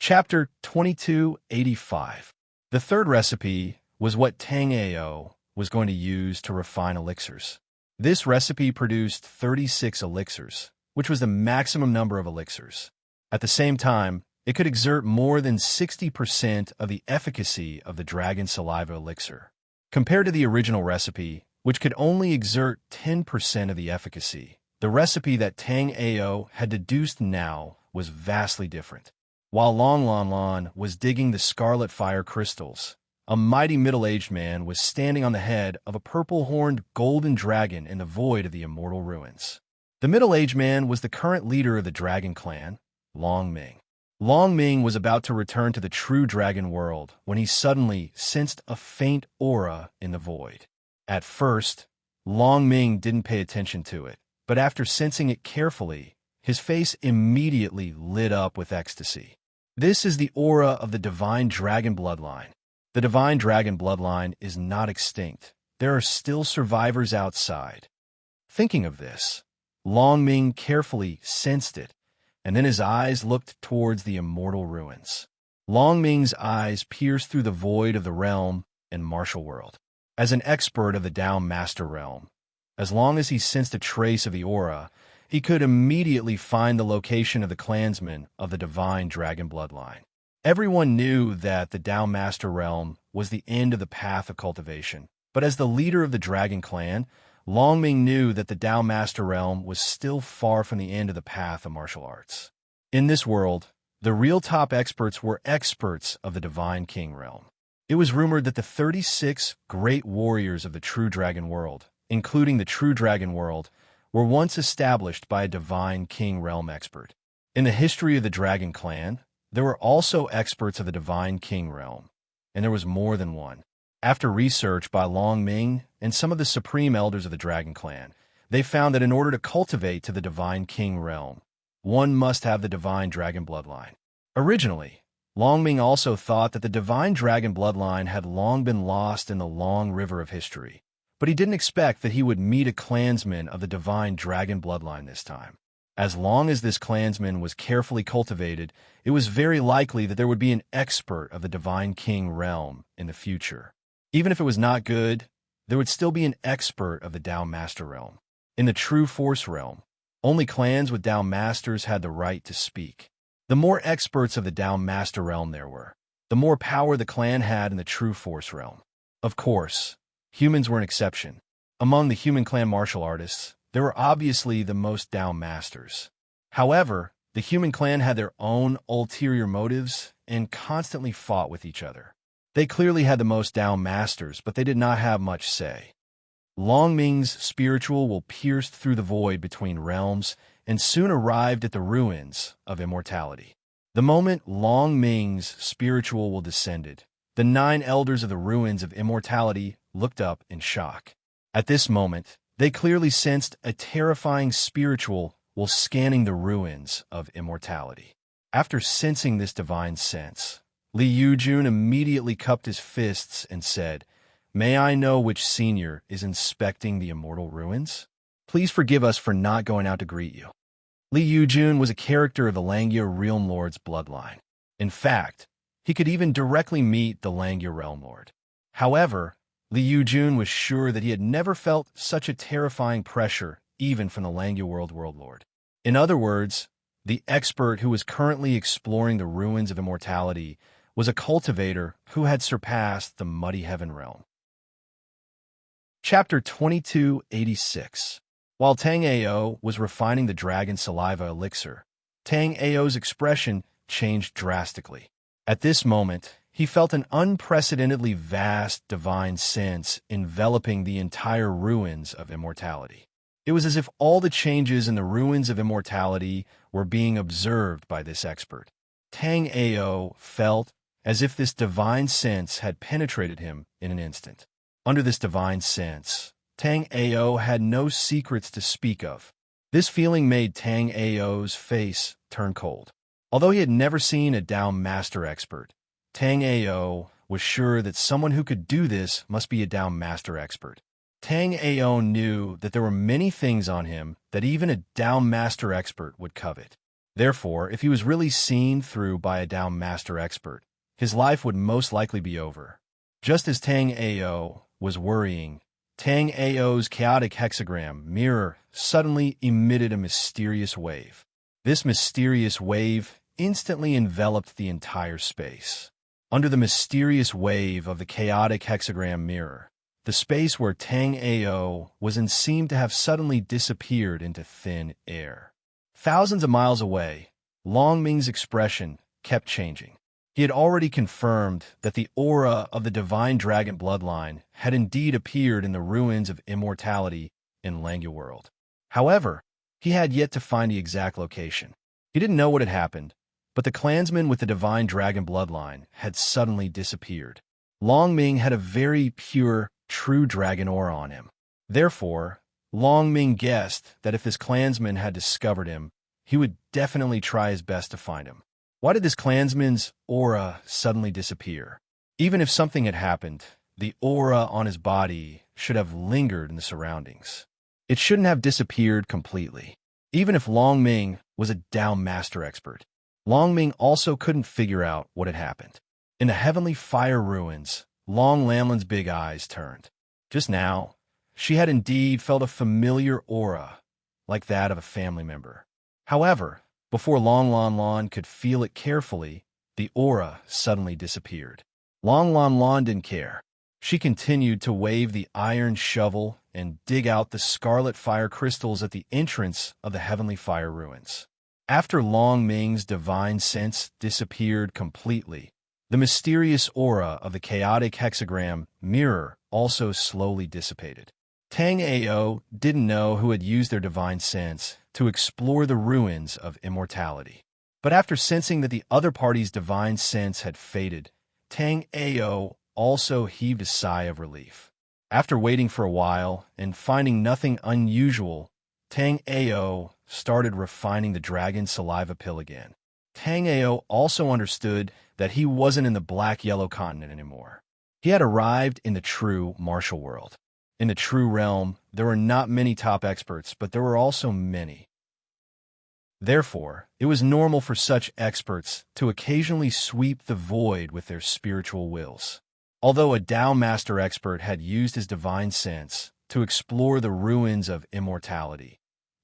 Chapter 2285. The third recipe was what Tang Ao was going to use to refine elixirs. This recipe produced 36 elixirs, which was the maximum number of elixirs. At the same time, it could exert more than 60% of the efficacy of the dragon saliva elixir. Compared to the original recipe, which could only exert 10% of the efficacy, the recipe that Tang Ao had deduced now was vastly different. While Long Lon Lon was digging the scarlet fire crystals, a mighty middle-aged man was standing on the head of a purple-horned golden dragon in the void of the immortal ruins. The middle-aged man was the current leader of the dragon clan, Long Ming. Long Ming was about to return to the true dragon world when he suddenly sensed a faint aura in the void. At first, Long Ming didn't pay attention to it, but after sensing it carefully, his face immediately lit up with ecstasy. This is the aura of the divine dragon bloodline. The divine dragon bloodline is not extinct. There are still survivors outside. Thinking of this, Long Ming carefully sensed it, and then his eyes looked towards the immortal ruins. Long Ming's eyes pierced through the void of the realm and martial world. As an expert of the Dao Master realm, as long as he sensed a trace of the aura, he could immediately find the location of the clansmen of the divine dragon bloodline. Everyone knew that the Dao Master realm was the end of the path of cultivation, but as the leader of the dragon clan, Long Ming knew that the Dao Master realm was still far from the end of the path of martial arts. In this world, the real top experts were experts of the divine king realm. It was rumored that the 36 great warriors of the true dragon world, including the true dragon world, were once established by a divine king realm expert. In the history of the dragon clan, there were also experts of the divine king realm, and there was more than one. After research by Long Ming and some of the supreme elders of the dragon clan, they found that in order to cultivate to the divine king realm, one must have the divine dragon bloodline. Originally, Long Ming also thought that the divine dragon bloodline had long been lost in the long river of history, but he didn't expect that he would meet a clansman of the divine dragon bloodline this time. As long as this clansman was carefully cultivated, it was very likely that there would be an expert of the divine king realm in the future. Even if it was not good, there would still be an expert of the Dao Master realm. In the true force realm, only clans with Dao Masters had the right to speak. The more experts of the Dao Master realm there were, the more power the clan had in the true force realm. Of course, humans were an exception. Among the human clan martial artists, there were obviously the most Dao Masters. However, the human clan had their own ulterior motives and constantly fought with each other. They clearly had the most Dao Masters, but they did not have much say. Long Ming's spiritual will pierced through the void between realms and soon arrived at the ruins of immortality. The moment Long Ming's spiritual will descended, the 9 elders of the ruins of immortality looked up in shock. At this moment, they clearly sensed a terrifying spiritual while scanning the ruins of immortality. After sensing this divine sense, Li Yujun immediately cupped his fists and said, "May I know which senior is inspecting the immortal ruins? Please forgive us for not going out to greet you." Li Yujun was a character of the Langya Realm Lord's bloodline. In fact, he could even directly meet the Langya Realm Lord. However, Li Yujun was sure that he had never felt such a terrifying pressure even from the Langya World Lord. In other words, the expert who was currently exploring the ruins of immortality was a cultivator who had surpassed the Muddy Heaven realm. Chapter 2286. While Tang Ao was refining the dragon saliva elixir, Tang Ao's expression changed drastically. At this moment, he felt an unprecedentedly vast divine sense enveloping the entire ruins of immortality. It was as if all the changes in the ruins of immortality were being observed by this expert. Tang Ao felt as if this divine sense had penetrated him in an instant. Under this divine sense, Tang Ao had no secrets to speak of. This feeling made Tang Ao's face turn cold. Although he had never seen a Dao Master expert, Tang Ao was sure that someone who could do this must be a Dao Master expert. Tang Ao knew that there were many things on him that even a Dao Master expert would covet. Therefore, if he was really seen through by a Dao Master expert, his life would most likely be over. Just as Tang Ao was worrying, Tang Ao's chaotic hexagram mirror suddenly emitted a mysterious wave. This mysterious wave instantly enveloped the entire space. Under the mysterious wave of the chaotic hexagram mirror, the space where Tang Ao was in seemed to have suddenly disappeared into thin air. Thousands of miles away, Long Ming's expression kept changing. He had already confirmed that the aura of the divine dragon bloodline had indeed appeared in the ruins of immortality in Langya World. However, he had yet to find the exact location. He didn't know what had happened, but the clansman with the divine dragon bloodline had suddenly disappeared. Long Ming had a very pure, true dragon aura on him. Therefore, Long Ming guessed that if this clansman had discovered him, he would definitely try his best to find him. Why did this clansman's aura suddenly disappear? Even if something had happened, the aura on his body should have lingered in the surroundings. It shouldn't have disappeared completely. Even if Long Ming was a Dao Master expert, Long Ming also couldn't figure out what had happened. In the heavenly fire ruins, Long Lamlin's big eyes turned. Just now, she had indeed felt a familiar aura, like that of a family member. However, before Long Lon Lon could feel it carefully, the aura suddenly disappeared. Long Lon Lon didn't care. She continued to wave the iron shovel and dig out the scarlet fire crystals at the entrance of the heavenly fire ruins. After Long Ming's divine sense disappeared completely, the mysterious aura of the chaotic hexagram mirror also slowly dissipated. Tang Ao didn't know who had used their divine sense to explore the ruins of immortality. But after sensing that the other party's divine sense had faded, Tang Ao also heaved a sigh of relief. After waiting for a while and finding nothing unusual, Tang Ao started refining the dragon saliva pill again. Tang Ao also understood that he wasn't in the black-yellow continent anymore. He had arrived in the true martial world. In the true realm, there were not many top experts, but there were also many. Therefore, it was normal for such experts to occasionally sweep the void with their spiritual wills. Although a Dao Master expert had used his divine sense to explore the ruins of immortality,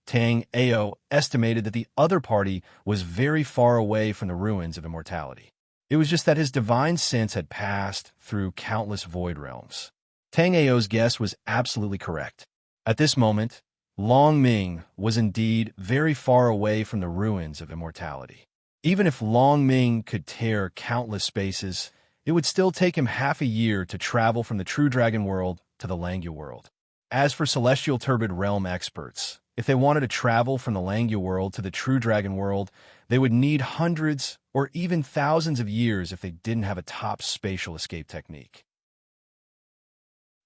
Tang Ao estimated that the other party was very far away from the ruins of immortality. It was just that his divine sense had passed through countless void realms. Tang Ao's guess was absolutely correct. At this moment, Long Ming was indeed very far away from the ruins of immortality. Even if Long Ming could tear countless spaces, it would still take him half a year to travel from the true dragon world to the Langya world. As for celestial turbid realm experts, if they wanted to travel from the Langya world to the true dragon world, they would need hundreds or even thousands of years if they didn't have a top spatial escape technique.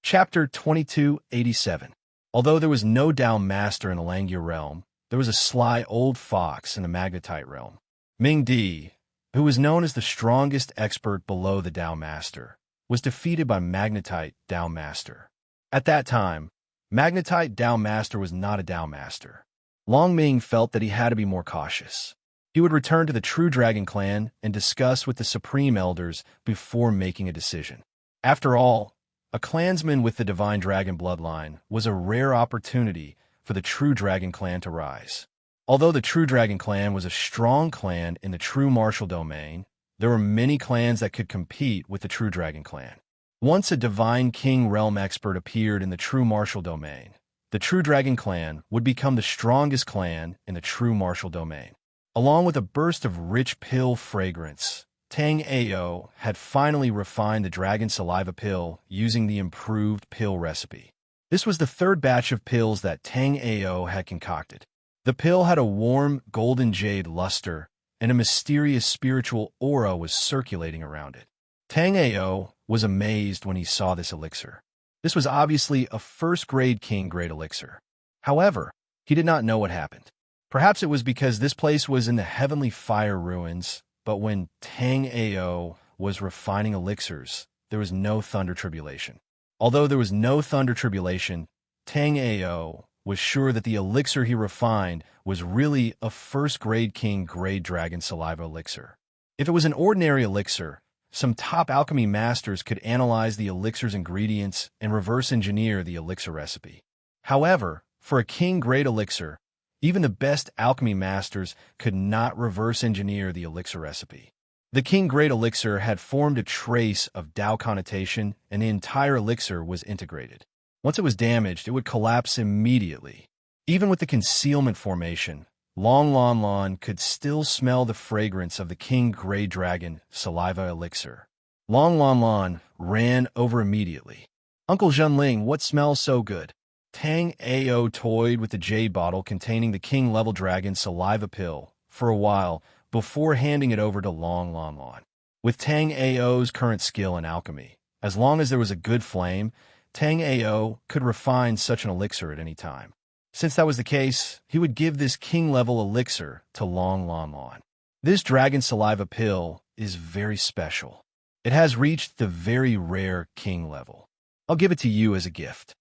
Chapter 2287. Although there was no Dao Master in the Langya realm, there was a sly old fox in the magnetite realm. Ming Di, who was known as the strongest expert below the Dao Master, was defeated by magnetite Dao Master. At that time, magnetite Dao Master was not a Dao Master. Long Ming felt that he had to be more cautious. He would return to the True Dragon Clan and discuss with the Supreme Elders before making a decision. After all, a clansman with the Divine Dragon bloodline was a rare opportunity for the True Dragon Clan to rise. Although the True Dragon Clan was a strong clan in the True Martial Domain, there were many clans that could compete with the True Dragon Clan. Once a Divine King Realm expert appeared in the True Martial Domain, the True Dragon Clan would become the strongest clan in the True Martial Domain. Along with a burst of rich pill fragrance, Tang Ao had finally refined the dragon saliva pill using the improved pill recipe. This was the third batch of pills that Tang Ao had concocted. The pill had a warm golden jade luster, and a mysterious spiritual aura was circulating around it. Tang Ao was amazed when he saw this elixir. This was obviously a first-grade king-grade elixir. However, he did not know what happened. Perhaps it was because this place was in the heavenly fire ruins, but when Tang Ao was refining elixirs, there was no thunder tribulation. Although there was no thunder tribulation, Tang Ao was sure that the elixir he refined was really a first-grade king-grade dragon saliva elixir. If it was an ordinary elixir, some top alchemy masters could analyze the elixir's ingredients and reverse engineer the elixir recipe. However, for a king-grade elixir, even the best alchemy masters could not reverse engineer the elixir recipe. The king-grade elixir had formed a trace of Tao connotation, and the entire elixir was integrated. Once it was damaged, it would collapse immediately. Even with the concealment formation, Long Lon Lon could still smell the fragrance of the king-grade dragon saliva elixir. Long Lon Lon ran over immediately. "Uncle Zhenling, what smells so good?" Tang Ao toyed with the jade bottle containing the king-level dragon saliva pill for a while before handing it over to Long Lon Lon. With Tang Ao's current skill in alchemy, as long as there was a good flame, Tang Ao could refine such an elixir at any time. Since that was the case, he would give this king-level elixir to Long Lon Lon. This dragon saliva pill is very special. It has reached the very rare king level. I'll give it to you as a gift,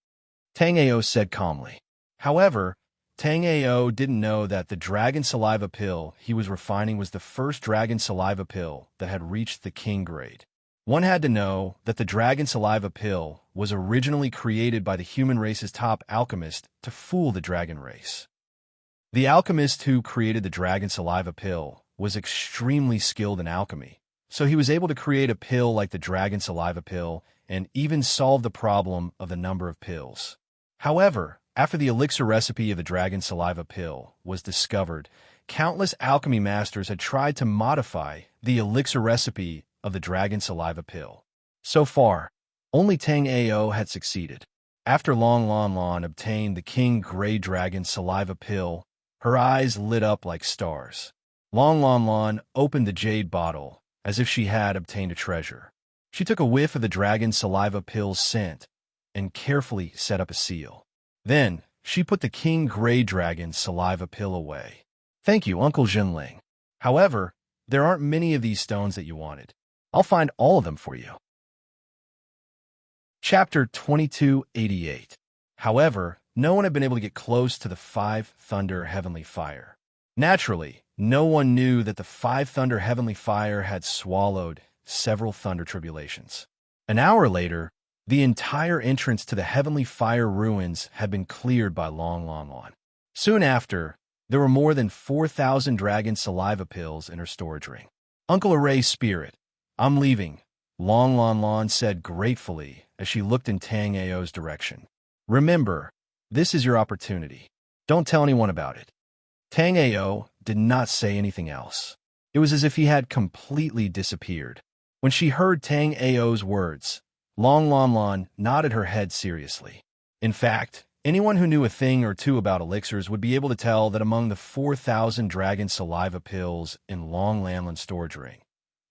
Tang Ao said calmly. However, Tang Ao didn't know that the dragon saliva pill he was refining was the first dragon saliva pill that had reached the king grade. One had to know that the dragon saliva pill was originally created by the human race's top alchemist to fool the dragon race. The alchemist who created the dragon saliva pill was extremely skilled in alchemy, so he was able to create a pill like the dragon saliva pill and even solve the problem of the number of pills. However, after the elixir recipe of the dragon saliva pill was discovered, countless alchemy masters had tried to modify the elixir recipe of the dragon saliva pill. So far, only Tang Ao had succeeded. After Long Lon Lon obtained the king grey dragon saliva pill, her eyes lit up like stars. Long Lon Lon opened the jade bottle as if she had obtained a treasure. She took a whiff of the dragon saliva pill's scent and carefully set up a seal. Then, she put the king grey dragon saliva pill away. "Thank you, Uncle Zhenling. However, there aren't many of these stones that you wanted. I'll find all of them for you." Chapter 2288. However, no one had been able to get close to the Five Thunder Heavenly Fire. Naturally, no one knew that the Five Thunder Heavenly Fire had swallowed several thunder tribulations. An hour later, the entire entrance to the Heavenly Fire ruins had been cleared by Long Lon Lon. Soon after, there were more than 4,000 dragon saliva pills in her storage ring. "Uncle Array Spirit, I'm leaving," Long Lon Lon said gratefully as she looked in Tang Ao's direction. "Remember, this is your opportunity. Don't tell anyone about it." Tang Ao did not say anything else. It was as if he had completely disappeared. When she heard Tang Ao's words, Long Lon Lon nodded her head seriously. In fact, anyone who knew a thing or two about elixirs would be able to tell that among the 4,000 dragon saliva pills in Long Lanlin's storage ring,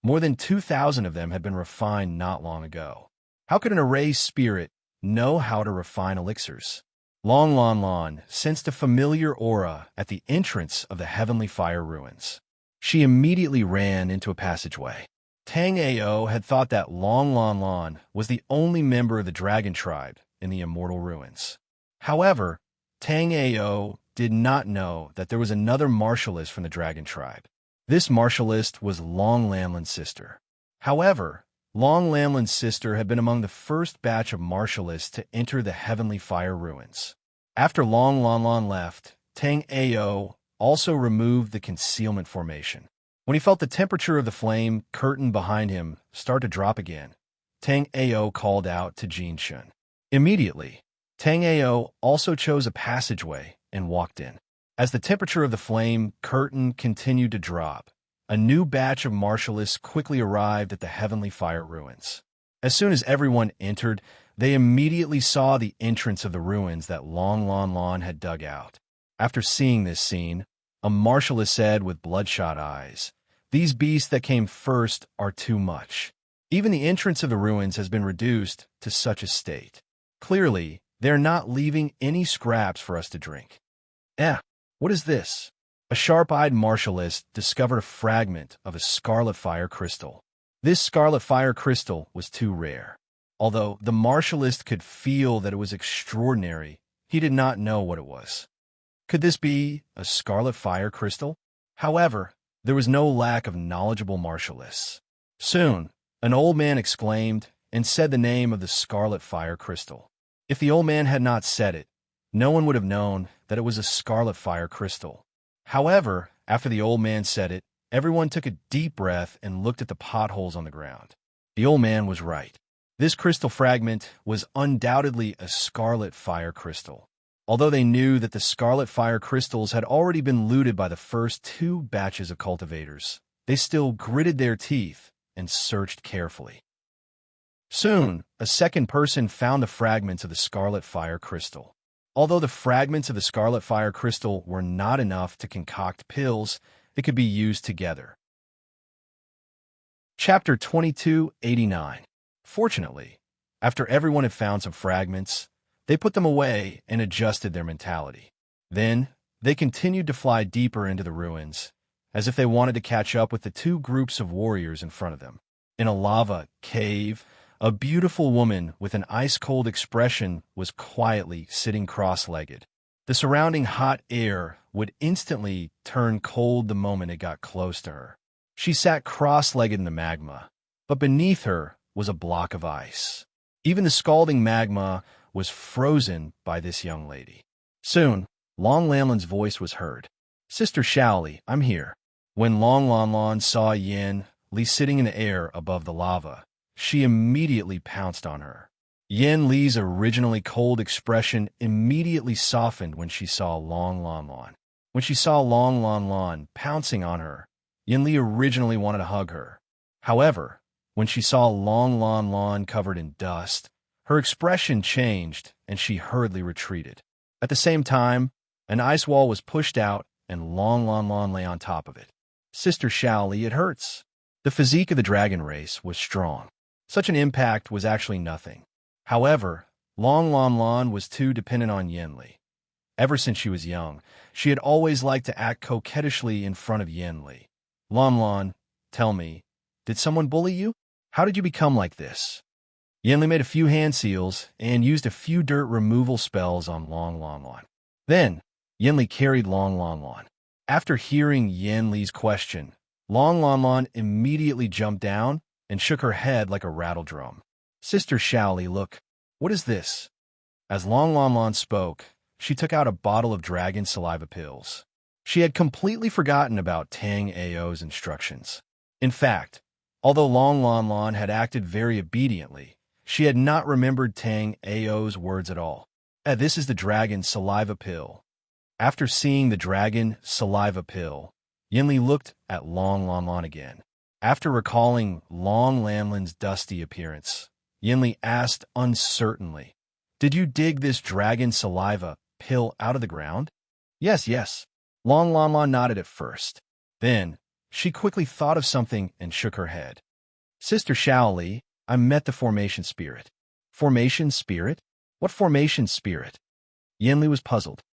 more than 2,000 of them had been refined not long ago. How could an array spirit know how to refine elixirs? Long Lon Lon sensed a familiar aura at the entrance of the Heavenly Fire ruins. She immediately ran into a passageway. Tang Ao had thought that Long Lon Lon was the only member of the dragon tribe in the immortal ruins. However, Tang Ao did not know that there was another martialist from the dragon tribe. This martialist was Long Lanlin's sister. However, Long Lanlin's sister had been among the first batch of martialists to enter the Heavenly Fire ruins. After Long Lon Lon left, Tang Ao also removed the concealment formation. When he felt the temperature of the flame curtain behind him start to drop again, Tang Ao called out to Jin Shun. Immediately, Tang Ao also chose a passageway and walked in. As the temperature of the flame curtain continued to drop, a new batch of martialists quickly arrived at the Heavenly Fire ruins. As soon as everyone entered, they immediately saw the entrance of the ruins that Long Lon Lon had dug out. After seeing this scene, a martialist said with bloodshot eyes, "These beasts that came first are too much. Even the entrance of the ruins has been reduced to such a state. Clearly, they're not leaving any scraps for us to drink." What is this? A sharp-eyed martialist discovered a fragment of a scarlet fire crystal. This scarlet fire crystal was too rare. Although the martialist could feel that it was extraordinary, he did not know what it was. Could this be a scarlet fire crystal? However, there was no lack of knowledgeable martialists. Soon, an old man exclaimed and said the name of the scarlet fire crystal. If the old man had not said it, no one would have known that it was a scarlet fire crystal. However, after the old man said it, everyone took a deep breath and looked at the potholes on the ground. The old man was right. This crystal fragment was undoubtedly a scarlet fire crystal. Although they knew that the scarlet fire crystals had already been looted by the first 2 batches of cultivators, they still gritted their teeth and searched carefully. Soon, a second person found the fragments of the scarlet fire crystal. Although the fragments of the scarlet fire crystal were not enough to concoct pills, they could be used together. Chapter 2289. Fortunately, after everyone had found some fragments, they put them away and adjusted their mentality. Then, they continued to fly deeper into the ruins, as if they wanted to catch up with the 2 groups of warriors in front of them. In a lava cave, a beautiful woman with an ice-cold expression was quietly sitting cross-legged. The surrounding hot air would instantly turn cold the moment it got close to her. She sat cross-legged in the magma, but beneath her was a block of ice. Even the scalding magma was frozen by this young lady. Soon, Long Lamlin's voice was heard. "Sister Shaoli, I'm here." When Long Lamlan saw Yin Li sitting in the air above the lava, she immediately pounced on her. Yin Li's originally cold expression immediately softened when she saw Long Lamlan. When she saw Long Lamlan pouncing on her, Yin Li originally wanted to hug her. However, when she saw Long Lamlan covered in dust, her expression changed and she hurriedly retreated. At the same time, an ice wall was pushed out and Long Lamlan lay on top of it. "Sister Shaoli, it hurts." The physique of the dragon race was strong. Such an impact was actually nothing. However, Long Lamlan was too dependent on Yin Li. Ever since she was young, she had always liked to act coquettishly in front of Yin Li. "Lamlan, tell me, did someone bully you? How did you become like this?" Yin Li made a few hand seals and used a few dirt removal spells on Long Lamlan. Then, Yin Li carried Long Lamlan. After hearing Yin Li's question, Long Lamlan immediately jumped down and shook her head like a rattle drum. "Sister Shaoli, look, what is this?" As Long Lamlan spoke, she took out a bottle of dragon saliva pills. She had completely forgotten about Tang Ao's instructions. In fact, although Long Lamlan had acted very obediently, she had not remembered Tang Ao's words at all. This is the dragon saliva pill." After seeing the dragon saliva pill, Yin Li looked at Long Lamlan again. After recalling Long Lamlin's dusty appearance, Yin Li asked uncertainly, "Did you dig this dragon saliva pill out of the ground?" Yes. Long Lamlan nodded at first. Then, she quickly thought of something and shook her head. "Sister Shaoli, I met the formation spirit." "Formation spirit? What formation spirit?" Yin Li was puzzled.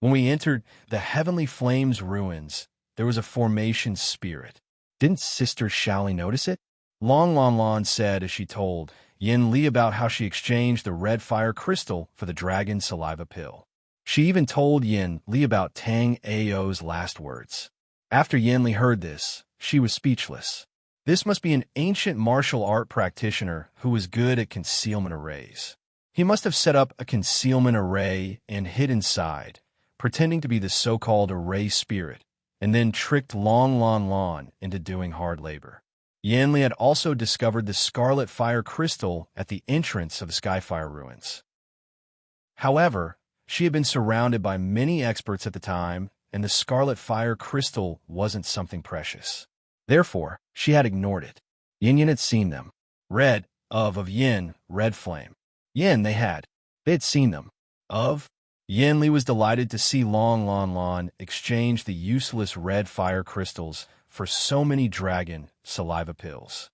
"When we entered the Heavenly Flames ruins, there was a formation spirit. Didn't Sister Shaoli notice it?" Long Lamlan said as she told Yin Li about how she exchanged the red fire crystal for the dragon saliva pill. She even told Yin Li about Tang Ao's last words. After Yin Li heard this, she was speechless. This must be an ancient martial art practitioner who was good at concealment arrays. He must have set up a concealment array and hid inside, pretending to be the so-called array spirit, and then tricked Long Lamlan into doing hard labor. Yin Li had also discovered the scarlet fire crystal at the entrance of the Skyfire ruins. However, she had been surrounded by many experts at the time, and the scarlet fire crystal wasn't something precious. Therefore, she had ignored it. Yin had seen them. Red, of Yin, red flame. Yin, they had seen them. Yin Li was delighted to see Long Lamlan exchange the useless red fire crystals for so many dragon saliva pills.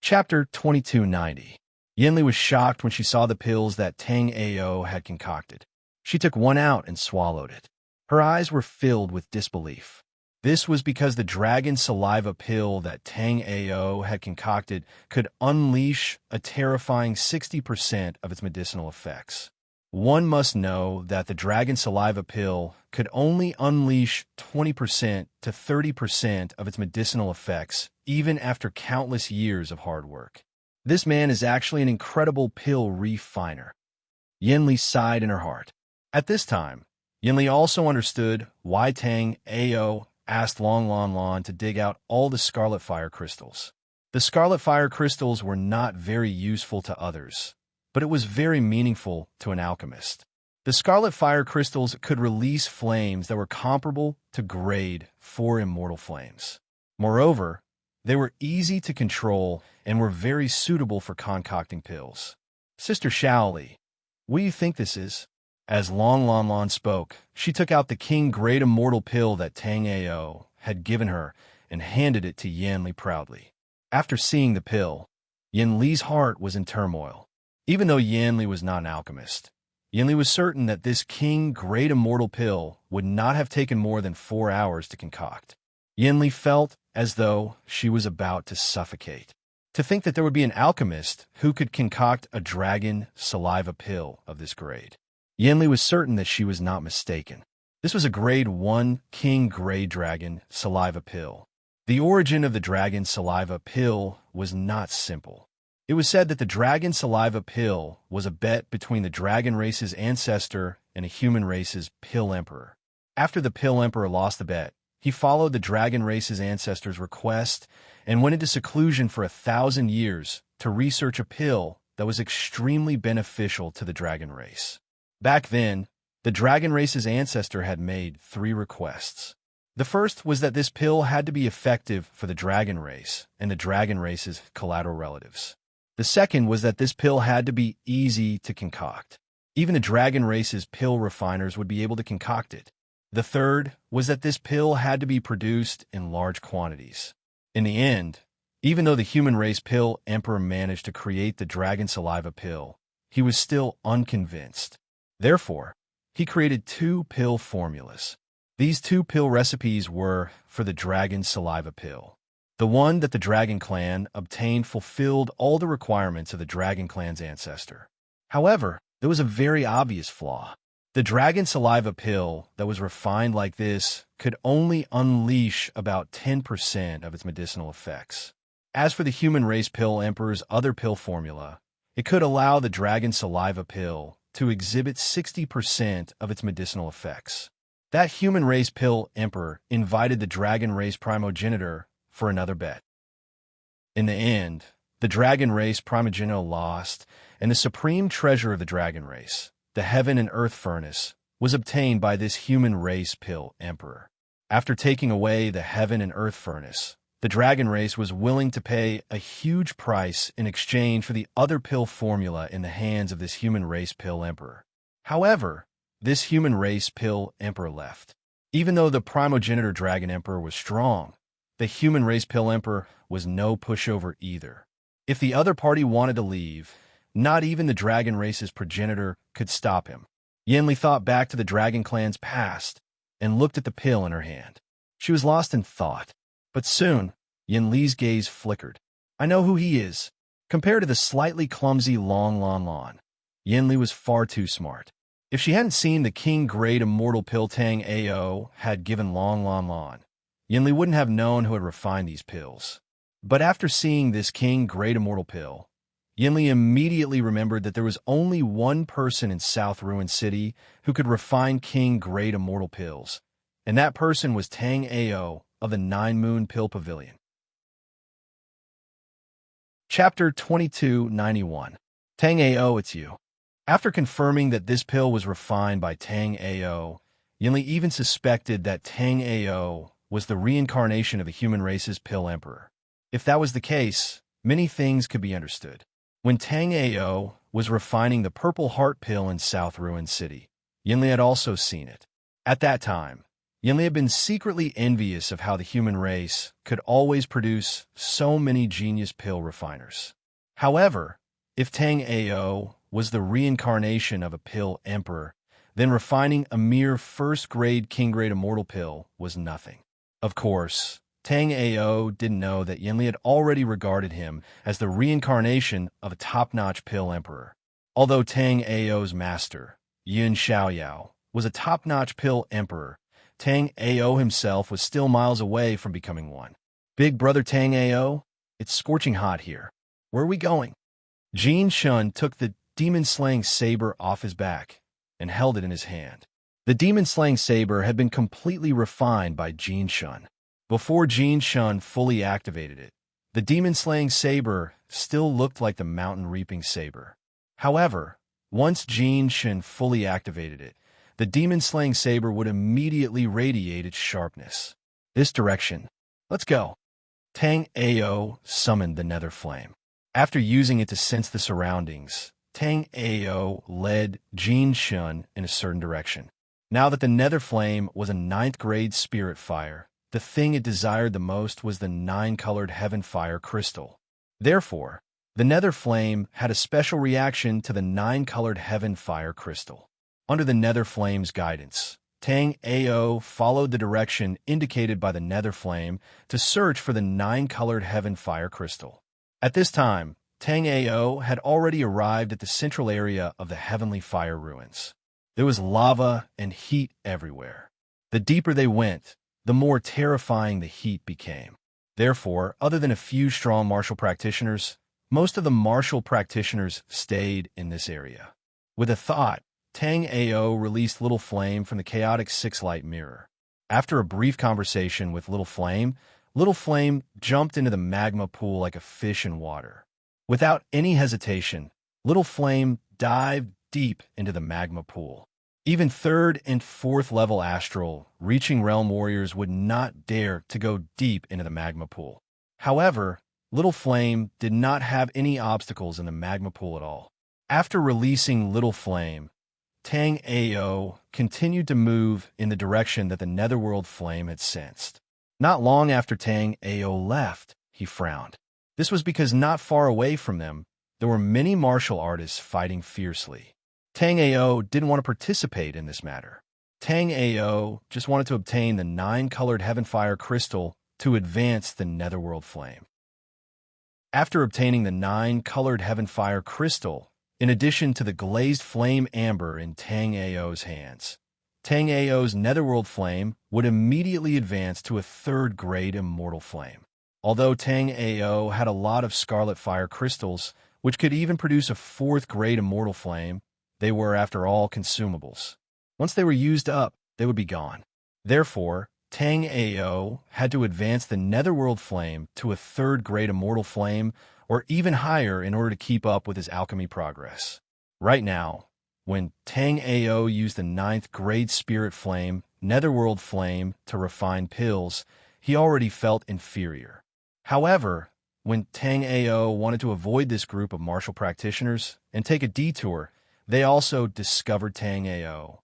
Chapter 2290. Yin Li was shocked when she saw the pills that Tang Ao had concocted. She took one out and swallowed it. Her eyes were filled with disbelief. This was because the dragon saliva pill that Tang Ao had concocted could unleash a terrifying 60% of its medicinal effects. One must know that the dragon saliva pill could only unleash 20% to 30% of its medicinal effects, even after countless years of hard work. This man is actually an incredible pill refiner. Yanli sighed in her heart. At this time, Yanli also understood why Tang Ao asked Long Lan Lan to dig out all the scarlet fire crystals. The scarlet fire crystals were not very useful to others, but it was very meaningful to an alchemist. The scarlet fire crystals could release flames that were comparable to grade 4 immortal flames. Moreover, they were easy to control and were very suitable for concocting pills. Sister Shaoli, what do you think this is? As Long Lan Lan spoke, she took out the King Great Immortal pill that Tang Ao had given her and handed it to Yanli proudly. After seeing the pill, Yanli's heart was in turmoil. Even though Yanli was not an alchemist, Yanli was certain that this King Great Immortal pill would not have taken more than 4 hours to concoct. Yanli felt as though she was about to suffocate. To think that there would be an alchemist who could concoct a dragon saliva pill of this grade. Yanli was certain that she was not mistaken. This was a grade 1 King Grey Dragon saliva pill. The origin of the dragon saliva pill was not simple. It was said that the dragon saliva pill was a bet between the dragon race's ancestor and a human race's pill emperor. After the pill emperor lost the bet, he followed the dragon race's ancestor's request and went into seclusion for 1,000 years to research a pill that was extremely beneficial to the dragon race. Back then, the dragon race's ancestor had made 3 requests. The first was that this pill had to be effective for the dragon race and the dragon race's collateral relatives. The second was that this pill had to be easy to concoct. Even the dragon race's pill refiners would be able to concoct it. The third was that this pill had to be produced in large quantities. In the end, even though the human race pill emperor managed to create the dragon saliva pill, he was still unconvinced. Therefore, he created 2 pill formulas. These 2 pill recipes were for the dragon saliva pill. The one that the dragon clan obtained fulfilled all the requirements of the dragon clan's ancestor. However, there was a very obvious flaw. The dragon saliva pill that was refined like this could only unleash about 10% of its medicinal effects. As for the human race pill emperor's other pill formula, it could allow the dragon saliva pill to exhibit 60% of its medicinal effects. That human race pill emperor invited the dragon race primogenitor for another bet. In the end, the dragon race primogenitor lost, and the supreme treasure of the dragon race, the heaven and earth furnace, was obtained by this human race pill emperor. After taking away the heaven and earth furnace, the dragon race was willing to pay a huge price in exchange for the other pill formula in the hands of this human race pill emperor. However, this human race pill emperor left. Even though the primogenitor dragon emperor was strong, the human race pill emperor was no pushover either. If the other party wanted to leave, not even the dragon race's progenitor could stop him. Yanli thought back to the dragon clan's past and looked at the pill in her hand. She was lost in thought. But soon, Yanli's gaze flickered. I know who he is. Compared to the slightly clumsy Long Lan Lan, Yanli was far too smart. If she hadn't seen the King Great Immortal pill Tang Ao had given Long Lan Lan, Yanli wouldn't have known who had refined these pills. But after seeing this King Great Immortal pill, Yanli immediately remembered that there was only one person in South Ruin City who could refine King Great Immortal pills, and that person was Tang Ao of the Nine Moon Pill Pavilion. Chapter 2291. Tang Ao, it's you. After confirming that this pill was refined by Tang Ao, Yanli even suspected that Tang Ao was the reincarnation of the human race's pill emperor. If that was the case, many things could be understood. When Tang Ao was refining the Purple Heart pill in South Ruin City, Yanli had also seen it. At that time, Yanli had been secretly envious of how the human race could always produce so many genius pill refiners. However, if Tang Ao was the reincarnation of a pill emperor, then refining a mere first-grade King-grade immortal pill was nothing. Of course, Tang Ao didn't know that Yanli had already regarded him as the reincarnation of a top-notch pill emperor. Although Tang Ao's master Yun Xiaoyao, was a top-notch pill emperor, Tang Ao himself was still miles away from becoming one. Big brother Tang Ao, it's scorching hot here. Where are we going? Jin Shun took the demon-slaying saber off his back and held it in his hand. The demon-slaying saber had been completely refined by Jin Shun. Before Jin Shun fully activated it, the demon-slaying saber still looked like the mountain-reaping saber. However, once Jin Shun fully activated it, the demon-slaying saber would immediately radiate its sharpness. This direction. Let's go. Tang Ao summoned the nether flame. After using it to sense the surroundings, Tang Ao led Jin Shun in a certain direction. Now that the nether flame was a 9th-grade spirit fire, the thing it desired the most was the 9-colored heaven fire crystal. Therefore, the nether flame had a special reaction to the 9-colored heaven fire crystal. Under the nether flame's guidance, Tang Ao followed the direction indicated by the nether flame to search for the 9-colored heaven fire crystal. At this time, Tang Ao had already arrived at the central area of the heavenly fire ruins. There was lava and heat everywhere. The deeper they went, the more terrifying the heat became. Therefore, other than a few strong martial practitioners, most of the martial practitioners stayed in this area. With a thought, Tang Ao released Little Flame from the chaotic 6-light mirror. After a brief conversation with Little Flame jumped into the magma pool like a fish in water. Without any hesitation, Little Flame dived deep into the magma pool. Even 3rd and 4th level astral reaching realm warriors would not dare to go deep into the magma pool. However, Little Flame did not have any obstacles in the magma pool at all. After releasing Little Flame, Tang Ao continued to move in the direction that the netherworld flame had sensed. Not long after Tang Ao left, he frowned. This was because not far away from them, there were many martial artists fighting fiercely. Tang Ao didn't want to participate in this matter. Tang Ao just wanted to obtain the 9-colored heaven fire crystal to advance the netherworld flame. After obtaining the 9-colored heaven fire crystal, in addition to the glazed flame amber in Tang Ao's hands, Tang Ao's netherworld flame would immediately advance to a 3rd-grade immortal flame. Although Tang Ao had a lot of scarlet fire crystals, which could even produce a 4th-grade immortal flame, they were, after all, consumables. Once they were used up, they would be gone. Therefore, Tang Ao had to advance the netherworld flame to a 3rd-grade immortal flame or even higher in order to keep up with his alchemy progress. Right now, when Tang Ao used the 9th-grade spirit flame, netherworld flame, to refine pills, he already felt inferior. However, when Tang Ao wanted to avoid this group of martial practitioners and take a detour, they also discovered Tang Ao.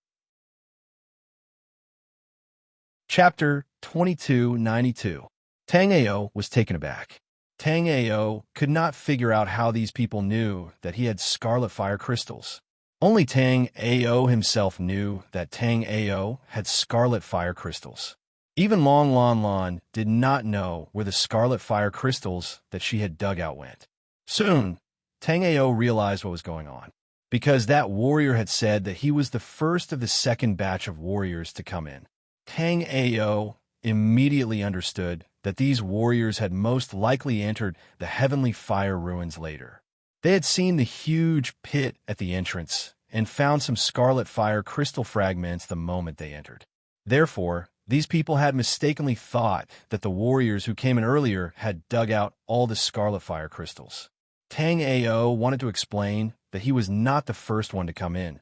Chapter 2292. Tang Ao was taken aback. Tang Ao could not figure out how these people knew that he had scarlet fire crystals. Only Tang Ao himself knew that Tang Ao had scarlet fire crystals. Even Long Lan Lan did not know where the scarlet fire crystals that she had dug out went. Soon, Tang Ao realized what was going on, because that warrior had said that he was the first of the 2nd batch of warriors to come in. Tang Ao immediately understood that these warriors had most likely entered the heavenly fire ruins later. They had seen the huge pit at the entrance and found some scarlet fire crystal fragments the moment they entered. Therefore, these people had mistakenly thought that the warriors who came in earlier had dug out all the scarlet fire crystals. Tang Ao wanted to explain that he was not the first one to come in,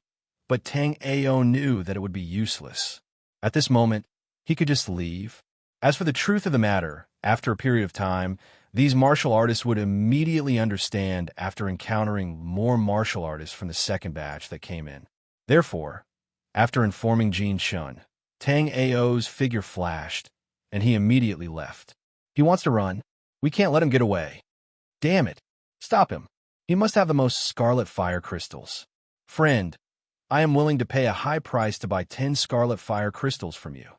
but Tang Ao knew that it would be useless. At this moment, he could just leave. As for the truth of the matter, after a period of time, these martial artists would immediately understand after encountering more martial artists from the 2nd batch that came in. Therefore, after informing Jin Shun, Tang Ao's figure flashed, and he immediately left. He wants to run. We can't let him get away. Damn it. Stop him. He must have the most scarlet fire crystals. Friend, I am willing to pay a high price to buy 10 scarlet fire crystals from you.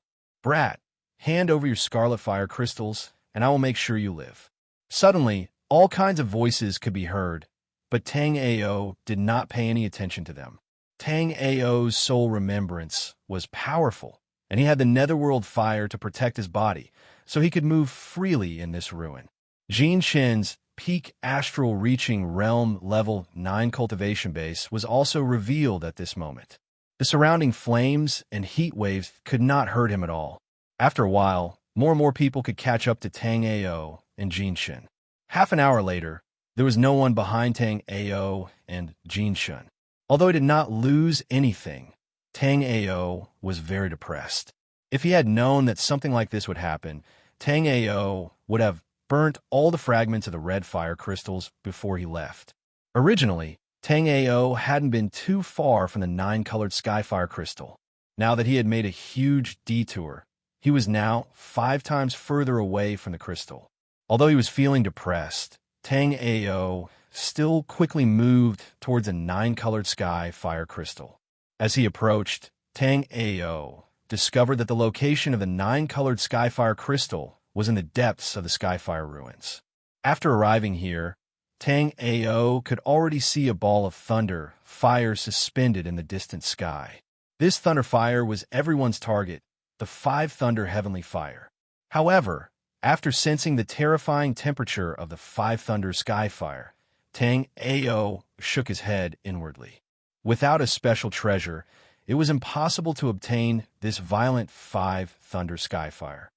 Brat, hand over your scarlet fire crystals, and I will make sure you live. Suddenly, all kinds of voices could be heard, but Tang Ao did not pay any attention to them. Tang Ao's soul remembrance was powerful, and he had the netherworld fire to protect his body, so he could move freely in this ruin. Jin Shen's peak astral reaching realm level 9 cultivation base was also revealed at this moment. The surrounding flames and heat waves could not hurt him at all. After a while, more and more people could catch up to Tang Ao and Jin Shen. Half an hour later, there was no one behind Tang Ao and Jin Shen. Although he did not lose anything, Tang Ao was very depressed. If he had known that something like this would happen, Tang Ao would have burnt all the fragments of the red fire crystals before he left. Originally, Tang Ao hadn't been too far from the 9-colored skyfire crystal. Now that he had made a huge detour, he was now 5 times further away from the crystal. Although he was feeling depressed, Tang Ao still quickly moved towards a 9-colored sky fire crystal. As he approached, Tang Ao discovered that the location of the 9-colored skyfire crystal was in the depths of the skyfire ruins. After arriving here, Tang Ao could already see a ball of thunder fire suspended in the distant sky. This thunder fire was everyone's target, the 5 thunder heavenly fire. However, after sensing the terrifying temperature of the 5 thunder skyfire, Tang Ao shook his head inwardly. Without a special treasure, it was impossible to obtain this violent 5 thunder skyfire.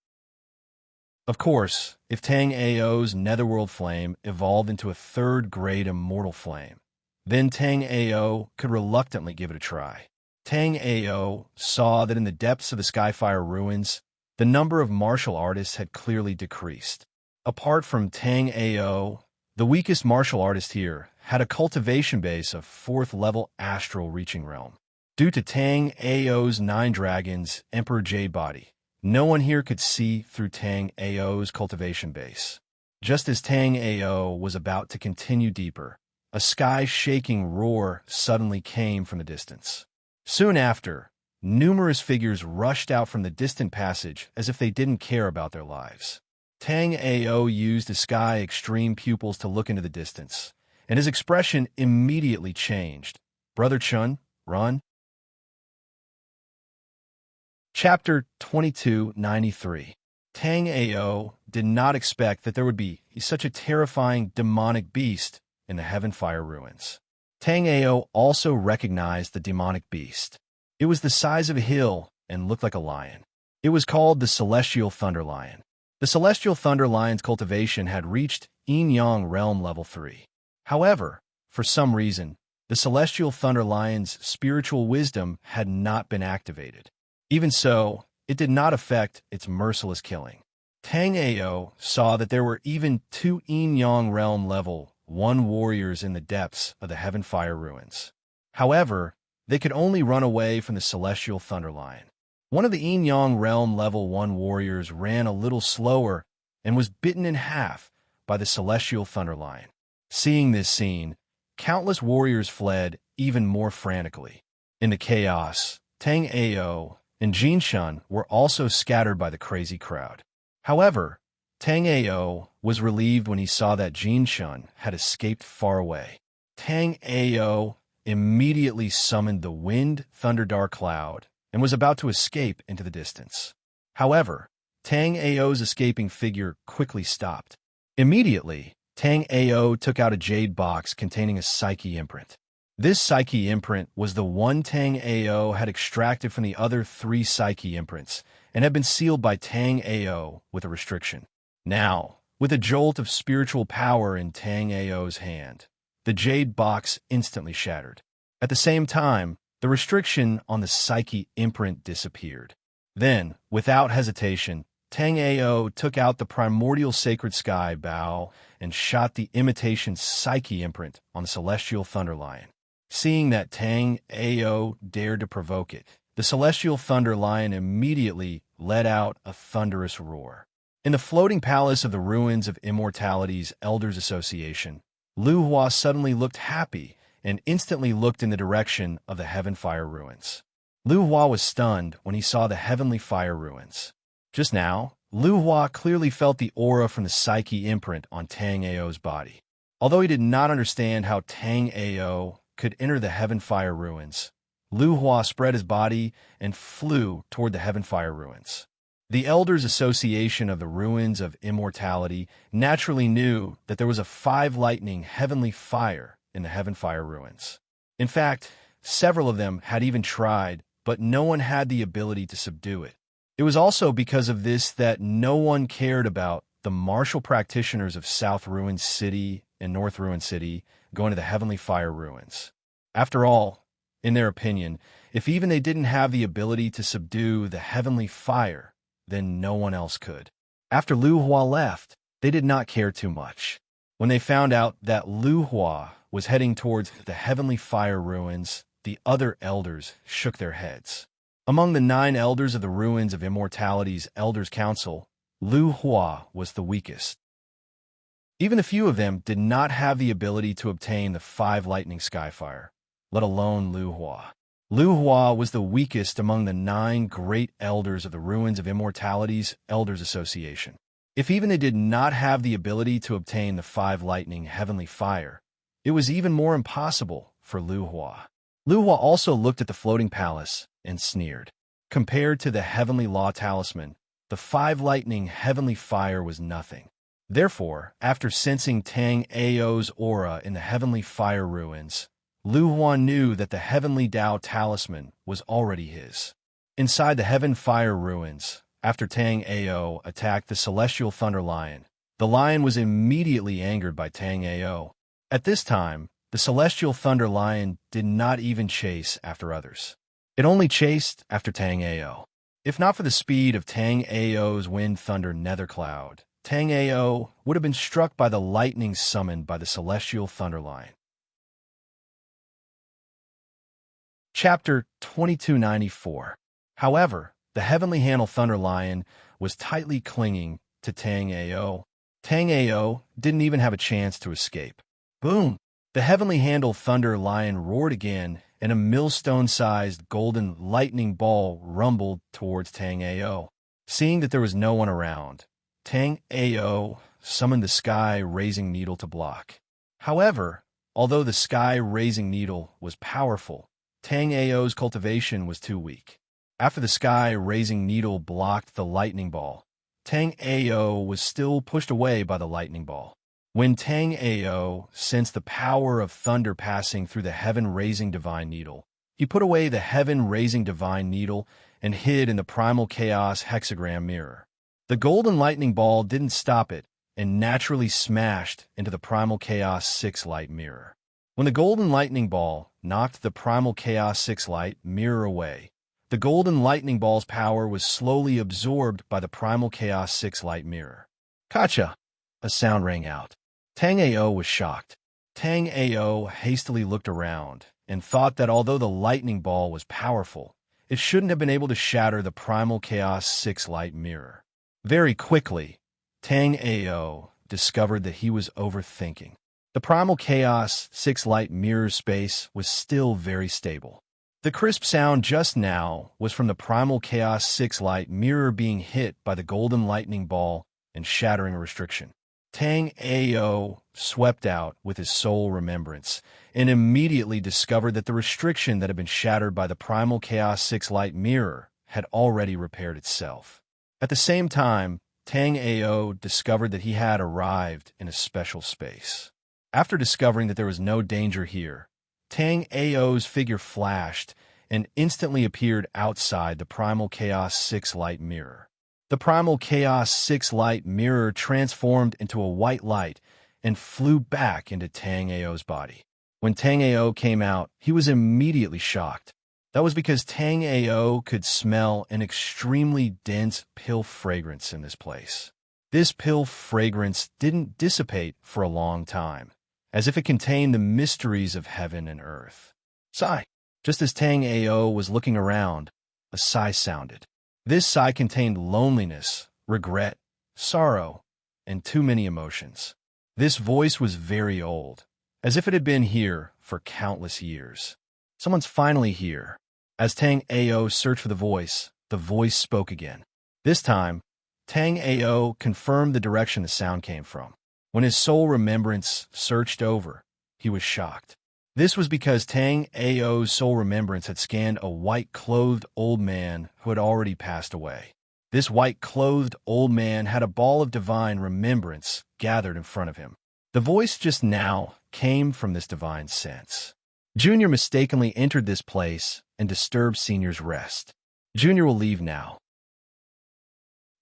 Of course, if Tang Ao's netherworld flame evolved into a 3rd-grade immortal flame, then Tang Ao could reluctantly give it a try. Tang Ao saw that in the depths of the skyfire ruins, the number of martial artists had clearly decreased. Apart from Tang Ao, the weakest martial artist here had a cultivation base of 4th-level astral reaching realm. Due to Tang Ao's 9 dragons' Emperor Jade body, no one here could see through Tang Ao's cultivation base. Just as Tang Ao was about to continue deeper, a sky-shaking roar suddenly came from the distance. Soon after, numerous figures rushed out from the distant passage as if they didn't care about their lives. Tang Ao used his sky extreme pupils to look into the distance, and his expression immediately changed. Brother Chun, run. Chapter 2293. Tang Ao did not expect that there would be such a terrifying demonic beast in the Heaven Fire ruins. Tang Ao also recognized the demonic beast. It was the size of a hill and looked like a lion. It was called the Celestial Thunder Lion. The Celestial Thunder Lion's cultivation had reached Yin-Yang Realm Level 3. However, for some reason, the Celestial Thunder Lion's spiritual wisdom had not been activated. Even so, it did not affect its merciless killing. Tang Ao saw that there were even 2 Yin-Yang Realm Level 1 warriors in the depths of the Heaven Fire ruins. However, they could only run away from the Celestial Thunder Lion. One of the Yin-Yang Realm Level 1 warriors ran a little slower and was bitten in half by the Celestial Thunder Lion. Seeing this scene, countless warriors fled even more frantically. In the chaos, Tang Ao and Jin Shen were also scattered by the crazy crowd. However, Tang Ao was relieved when he saw that Jin Shen had escaped far away. Tang Ao immediately summoned the Wind Thunder Dark Cloud and was about to escape into the distance. However, Tang Ao's escaping figure quickly stopped. Immediately, Tang Ao took out a jade box containing a psyche imprint. This psyche imprint was the one Tang Ao had extracted from the other 3 psyche imprints and had been sealed by Tang Ao with a restriction. Now, with a jolt of spiritual power in Tang Ao's hand, the jade box instantly shattered. At the same time, the restriction on the psyche imprint disappeared. Then, without hesitation, Tang Ao took out the primordial sacred sky bow and shot the imitation psyche imprint on the Celestial Thunder Lion. Seeing that Tang Ao dared to provoke it, the Celestial Thunder Lion immediately let out a thunderous roar. In the floating palace of the ruins of Immortality's Elders Association, Lu Hua suddenly looked happy and instantly looked in the direction of the Heaven Fire ruins. Lu Hua was stunned when he saw the Heavenly Fire ruins. Just now, Lu Hua clearly felt the aura from the psyche imprint on Tang Ao's body. Although he did not understand how Tang Ao could enter the Heaven Fire ruins, Lu Hua spread his body and flew toward the Heaven Fire ruins. The Elders' Association of the Ruins of Immortality naturally knew that there was a 5-lightning heavenly fire in the Heaven Fire ruins. In fact, several of them had even tried, but no one had the ability to subdue it. It was also because of this that no one cared about the martial practitioners of South Ruin City and North Ruin City going to the Heavenly Fire ruins. After all, in their opinion, if even they didn't have the ability to subdue the Heavenly Fire, then no one else could. After Lu Hua left, they did not care too much. When they found out that Lu Hua was heading towards the Heavenly Fire ruins, the other elders shook their heads. Among the 9 elders of the Ruins of Immortality's Elders' Council, Lu Hua was the weakest. Even a few of them did not have the ability to obtain the 5-lightning Skyfire, let alone Lu Hua. Lu Hua was the weakest among the 9 great elders of the Ruins of Immortality's Elders Association. If even they did not have the ability to obtain the 5-lightning Heavenly Fire, it was even more impossible for Lu Hua. Lu Hua also looked at the floating palace and sneered. Compared to the Heavenly Law Talisman, the 5-lightning Heavenly Fire was nothing. Therefore, after sensing Tang Ao's aura in the Heavenly Fire ruins, Lu Hua knew that the Heavenly Tao Talisman was already his. Inside the Heaven Fire ruins, after Tang Ao attacked the Celestial Thunder Lion, the lion was immediately angered by Tang Ao. At this time, the Celestial Thunder Lion did not even chase after others. It only chased after Tang Ao. If not for the speed of Tang Ao's Wind Thunder Nether Cloud, Tang Ao would have been struck by the lightning summoned by the Celestial Thunder Lion. Chapter 2294. However, the Heavenly Handle Thunder Lion was tightly clinging to Tang Ao. Tang Ao didn't even have a chance to escape. Boom! The Heavenly Handle Thunder Lion roared again, and a millstone-sized golden lightning ball rumbled towards Tang Ao. Seeing that there was no one around, Tang Ao summoned the Sky-Raising Needle to block. However, although the Sky-Raising Needle was powerful, Tang Ao's cultivation was too weak. After the Sky-Raising Needle blocked the lightning ball, Tang Ao was still pushed away by the lightning ball. When Tang Ao sensed the power of thunder passing through the Heaven-Raising Divine Needle, he put away the Heaven-Raising Divine Needle and hid in the Primal Chaos Hexagram Mirror. The golden lightning ball didn't stop it and naturally smashed into the Primal Chaos 6 Light Mirror. When the golden lightning ball knocked the Primal Chaos 6 Light Mirror away, the golden lightning ball's power was slowly absorbed by the Primal Chaos 6 Light Mirror. Kacha! A sound rang out. Tang Ao was shocked. Tang Ao hastily looked around and thought that although the lightning ball was powerful, it shouldn't have been able to shatter the Primal Chaos 6 Light Mirror. Very quickly, Tang Ao discovered that he was overthinking. The Primal Chaos 6 Light Mirror space was still very stable. The crisp sound just now was from the Primal Chaos 6 Light Mirror being hit by the golden lightning ball and shattering a restriction. Tang Ao swept out with his soul remembrance and immediately discovered that the restriction that had been shattered by the Primal Chaos 6 Light Mirror had already repaired itself. At the same time, Tang Ao discovered that he had arrived in a special space. After discovering that there was no danger here, Tang Ao's figure flashed and instantly appeared outside the Primal Chaos 6 Light Mirror. The Primal Chaos 6 Light Mirror transformed into a white light and flew back into Tang Ao's body. When Tang Ao came out, he was immediately shocked. That was because Tang Ao could smell an extremely dense pill fragrance in this place. This pill fragrance didn't dissipate for a long time, as if it contained the mysteries of heaven and earth. Sigh. Just as Tang Ao was looking around, a sigh sounded. This sigh contained loneliness, regret, sorrow, and too many emotions. This voice was very old, as if it had been here for countless years. Someone's finally here. As Tang Ao searched for the voice spoke again. This time, Tang Ao confirmed the direction the sound came from. When his soul remembrance searched over, he was shocked. This was because Tang Ao's soul remembrance had scanned a white-clothed old man who had already passed away. This white-clothed old man had a ball of divine remembrance gathered in front of him. The voice just now came from this divine sense. Junior mistakenly entered this place and disturbed Senior's rest. Junior will leave now.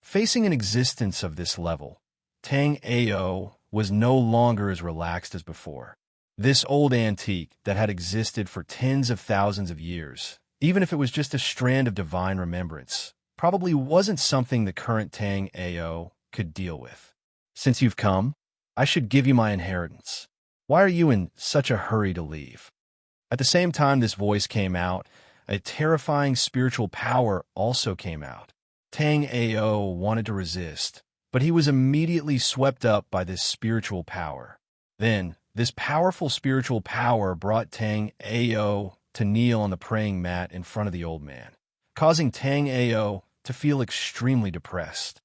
Facing an existence of this level, Tang Ao was no longer as relaxed as before. This old antique that had existed for tens of thousands of years, even if it was just a strand of divine remembrance, probably wasn't something the current Tang Ao could deal with. Since you've come, I should give you my inheritance. Why are you in such a hurry to leave? At the same time this voice came out, a terrifying spiritual power also came out. Tang Ao wanted to resist, but he was immediately swept up by this spiritual power. Then, this powerful spiritual power brought Tang Ao to kneel on the praying mat in front of the old man, causing Tang Ao to feel extremely depressed.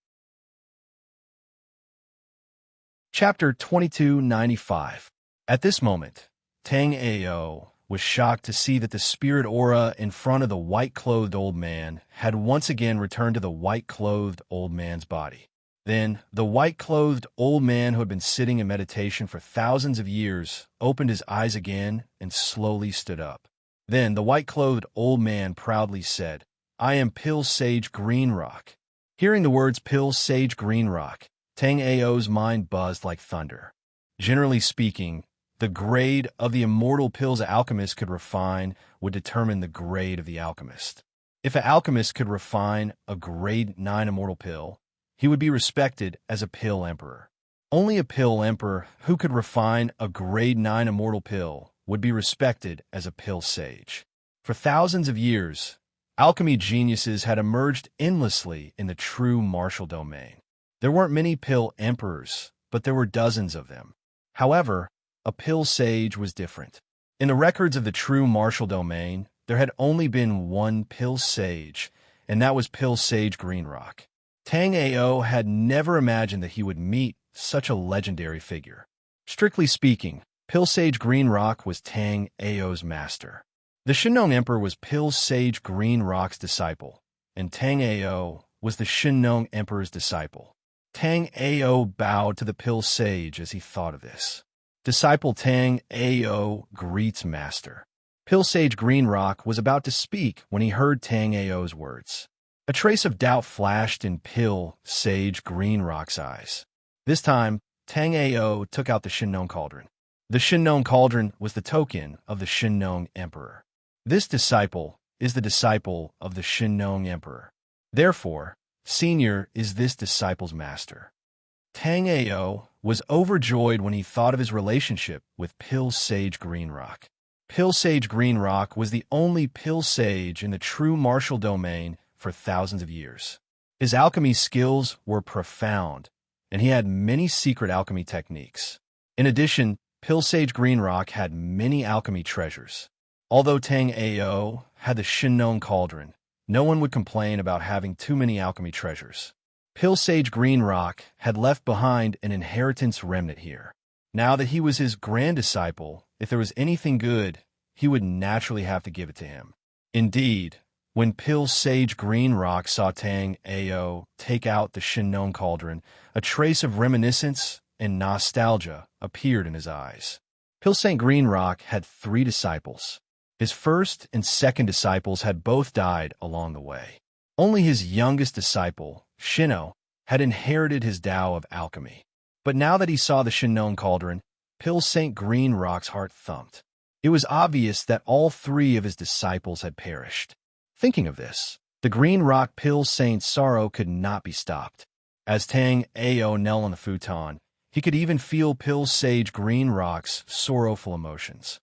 Chapter 2295. At this moment, Tang Ao was shocked to see that the spirit aura in front of the white-clothed old man had once again returned to the white-clothed old man's body. Then, the white-clothed old man who had been sitting in meditation for thousands of years opened his eyes again and slowly stood up. Then, the white-clothed old man proudly said, "I am Pill Sage Green Rock." Hearing the words Pill Sage Green Rock, Tang Ao's mind buzzed like thunder. Generally speaking, the grade of the immortal pills an alchemist could refine would determine the grade of the alchemist. If an alchemist could refine a grade 9 immortal pill, he would be respected as a pill emperor. Only a pill emperor who could refine a grade 9 immortal pill would be respected as a pill sage. For thousands of years, alchemy geniuses had emerged endlessly in the true martial domain. There weren't many pill emperors, but there were dozens of them. However, a pill sage was different. In the records of the true martial domain, there had only been one pill sage, and that was Pill Sage Greenrock. Tang Ao had never imagined that he would meet such a legendary figure. Strictly speaking, Pill Sage Greenrock was Tang Ao's master. The Shinnong Emperor was Pill Sage Greenrock's disciple, and Tang Ao was the Shinnong Emperor's disciple. Tang Ao bowed to the Pill Sage as he thought of this. Disciple Tang Ao greets master. Pill Sage Greenrock was about to speak when he heard Tang Ao's words. A trace of doubt flashed in Pill Sage Greenrock's eyes. This time, Tang Ao took out the Shinnong Cauldron. The Shinnong Cauldron was the token of the Shinnong Emperor. This disciple is the disciple of the Shinnong Emperor. Therefore, Senior is this disciple's master. Tang Ao was overjoyed when he thought of his relationship with Pill Sage Greenrock. Pill Sage Greenrock was the only Pill Sage in the true martial domain for thousands of years. His alchemy skills were profound, and he had many secret alchemy techniques. In addition, Pill Sage Greenrock had many alchemy treasures. Although Tang Ao had the Shinnong Cauldron, no one would complain about having too many alchemy treasures. Pill Sage Greenrock had left behind an inheritance remnant here. Now that he was his grand disciple, if there was anything good, he would naturally have to give it to him. Indeed, when Pill Sage Greenrock saw Tang Ao take out the Shinnong Cauldron, a trace of reminiscence and nostalgia appeared in his eyes. Pill Sage Greenrock had 3 disciples. His first and second disciples had both died along the way. Only his youngest disciple, Shinno, had inherited his Tao of alchemy. But now that he saw the Shinnong Cauldron, Pill Sage Greenrock's heart thumped. It was obvious that all 3 of his disciples had perished. Thinking of this, the Green Rock Pill Saint's sorrow could not be stopped. As Tang Ao knelt on the futon, he could even feel Pill Sage Greenrock's sorrowful emotions.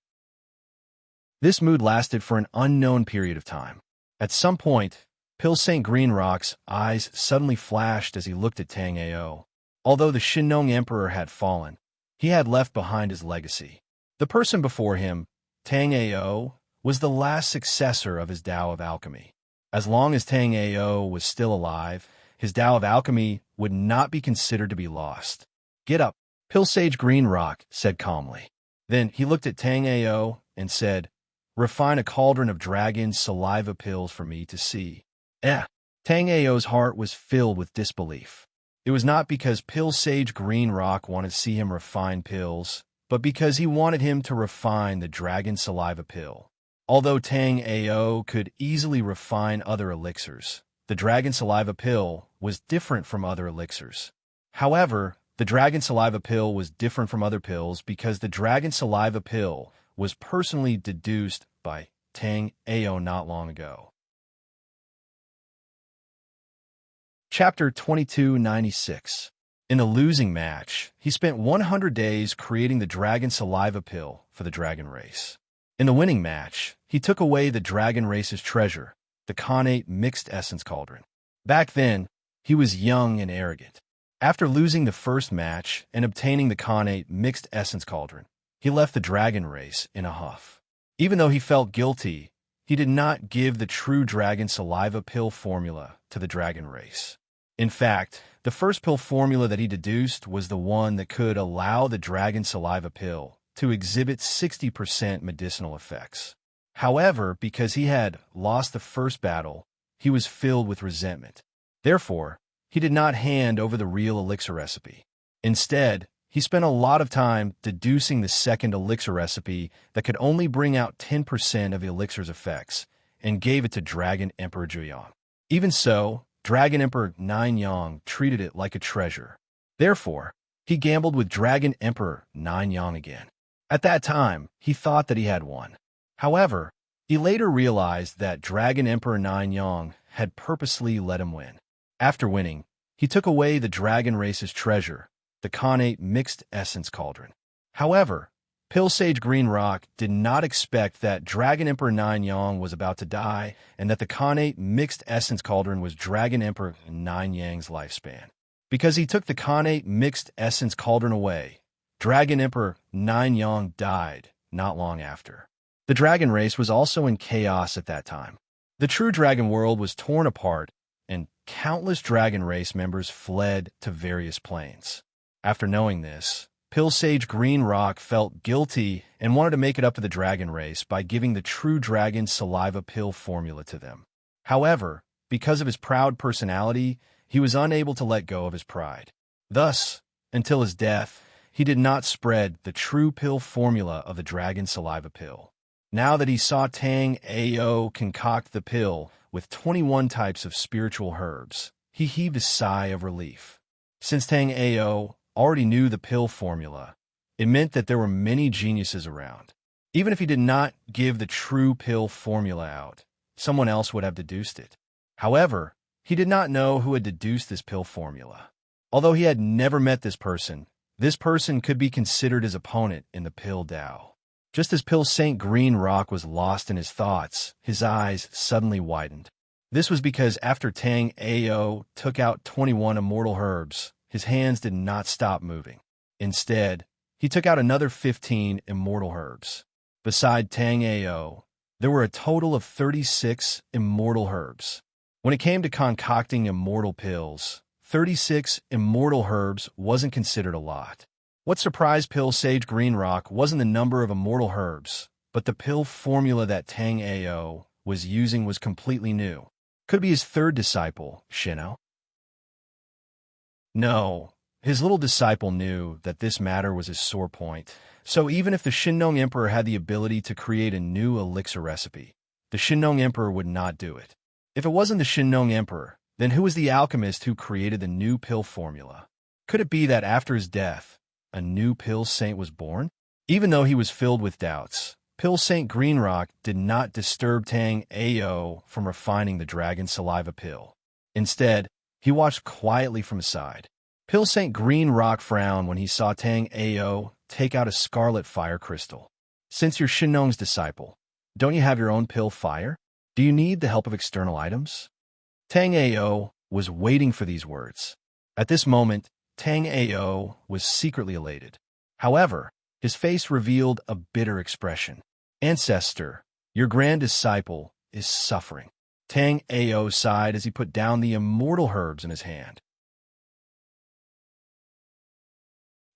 This mood lasted for an unknown period of time. At some point, Pill Sage Greenrock's eyes suddenly flashed as he looked at Tang Ao. Although the Shinnong Emperor had fallen, he had left behind his legacy. The person before him, Tang Ao, was the last successor of his Tao of alchemy. As long as Tang Ao was still alive, his Tao of alchemy would not be considered to be lost. "Get up," Pill Sage Greenrock said calmly. Then he looked at Tang Ao and said, "Refine a cauldron of dragon saliva pills for me to see." Tang Ao's heart was filled with disbelief. It was not because Pill Sage Green Rock wanted to see him refine pills, but because he wanted him to refine the dragon saliva pill. Although Tang Ao could easily refine other elixirs, the dragon saliva pill was different from other elixirs. However, the dragon saliva pill was different from other pills because the dragon saliva pill was personally deduced by Tang Ao not long ago. Chapter 2296. In the losing match, he spent 100 days creating the dragon saliva pill for the dragon race. In the winning match, he took away the dragon race's treasure, the Khanate mixed essence cauldron. Back then, he was young and arrogant. After losing the first match and obtaining the Khanate mixed essence cauldron, he left the dragon race in a huff. Even though he felt guilty, he did not give the true dragon saliva pill formula to the dragon race. In fact, the first pill formula that he deduced was the one that could allow the dragon saliva pill to exhibit 60% medicinal effects. However, because he had lost the first battle, he was filled with resentment. Therefore, he did not hand over the real elixir recipe. Instead, he spent a lot of time deducing the second elixir recipe that could only bring out 10% of the elixir's effects, and gave it to Dragon Emperor Zhuyang. Even so, Dragon Emperor Nianyang treated it like a treasure. Therefore, he gambled with Dragon Emperor Nianyang again. At that time, he thought that he had won. However, he later realized that Dragon Emperor Nianyang had purposely let him win. After winning, he took away the dragon race's treasure, the Khanate mixed essence cauldron. However, Pill Sage Green Rock did not expect that Dragon Emperor Nianyang was about to die and that the Khanate mixed essence cauldron was Dragon Emperor Nianyang's lifespan. Because he took the Khanate mixed essence cauldron away, Dragon Emperor Nianyang died not long after. The dragon race was also in chaos at that time. The true dragon world was torn apart, and countless dragon race members fled to various planes. After knowing this, Pill Sage Green Rock felt guilty and wanted to make it up to the dragon race by giving the true dragon saliva pill formula to them. However, because of his proud personality, he was unable to let go of his pride. Thus, until his death, he did not spread the true pill formula of the dragon saliva pill. Now that he saw Tang Ao concoct the pill with 21 types of spiritual herbs, he heaved a sigh of relief. Since Tang Ao already knew the pill formula, it meant that there were many geniuses around. Even if he did not give the true pill formula out, someone else would have deduced it. However, he did not know who had deduced this pill formula. Although he had never met this person could be considered his opponent in the pill Dao. Just as Pill Saint Green Rock was lost in his thoughts, his eyes suddenly widened. This was because after Tang Ao took out 21 immortal herbs, his hands did not stop moving. Instead, he took out another 15 immortal herbs. Beside Tang Ao, there were a total of 36 immortal herbs. When it came to concocting immortal pills, 36 immortal herbs wasn't considered a lot. What surprised Pill Sage Green Rock wasn't the number of immortal herbs, but the pill formula that Tang Ao was using was completely new. Could it be his third disciple, Shino? No, his little disciple knew that this matter was his sore point. So even if the Shinnong Emperor had the ability to create a new elixir recipe, the Shinnong Emperor would not do it. If it wasn't the Shinnong Emperor, then who was the alchemist who created the new pill formula? Could it be that after his death, a new Pill Saint was born? Even though he was filled with doubts, Pill Saint Green Rock did not disturb Tang Ao from refining the dragon saliva pill. Instead, he watched quietly from his side. Pill Saint Green Rock frowned when he saw Tang Ao take out a scarlet fire crystal. Since you're Shinnong's disciple, don't you have your own pill fire? Do you need the help of external items? Tang Ao was waiting for these words. At this moment, Tang Ao was secretly elated. However, his face revealed a bitter expression. Ancestor, your grand disciple is suffering. Tang Ao sighed as he put down the immortal herbs in his hand.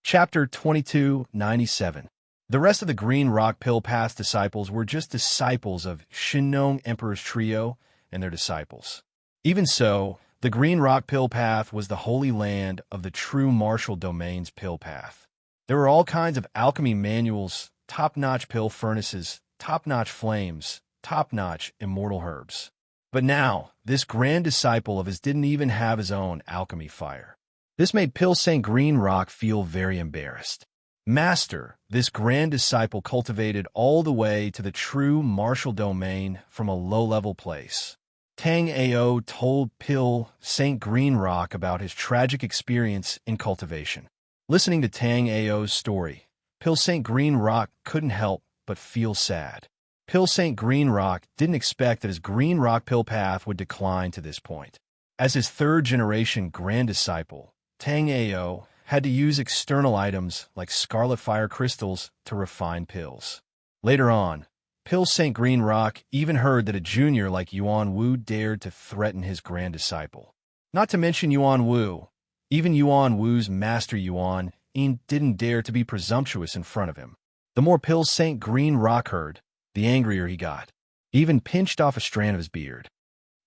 Chapter 2297. The rest of the Green Rock Pill Path disciples were just disciples of Shinnong Emperor's trio and their disciples. Even so, the Green Rock Pill Path was the holy land of the true martial domain's pill path. There were all kinds of alchemy manuals, top-notch pill furnaces, top-notch flames, top-notch immortal herbs. But now, this grand disciple of his didn't even have his own alchemy fire. This made Pill St. Green Rock feel very embarrassed. Master, this grand disciple cultivated all the way to the true martial domain from a low-level place. Tang Ao told Pill St. Green Rock about his tragic experience in cultivation. Listening to Tang Ao's story, Pill St. Green Rock couldn't help but feel sad. Pill St. Green Rock didn't expect that his Green Rock Pill Path would decline to this point. As his third-generation grand disciple, Tang Ao had to use external items like scarlet fire crystals to refine pills. Later on, Pill St. Green Rock even heard that a junior like Yuan Wu dared to threaten his grand disciple. Not to mention Yuan Wu. Even Yuan Wu's master Yuan didn't dare to be presumptuous in front of him. The more Pill St. Green Rock heard, the angrier he got. He even pinched off a strand of his beard.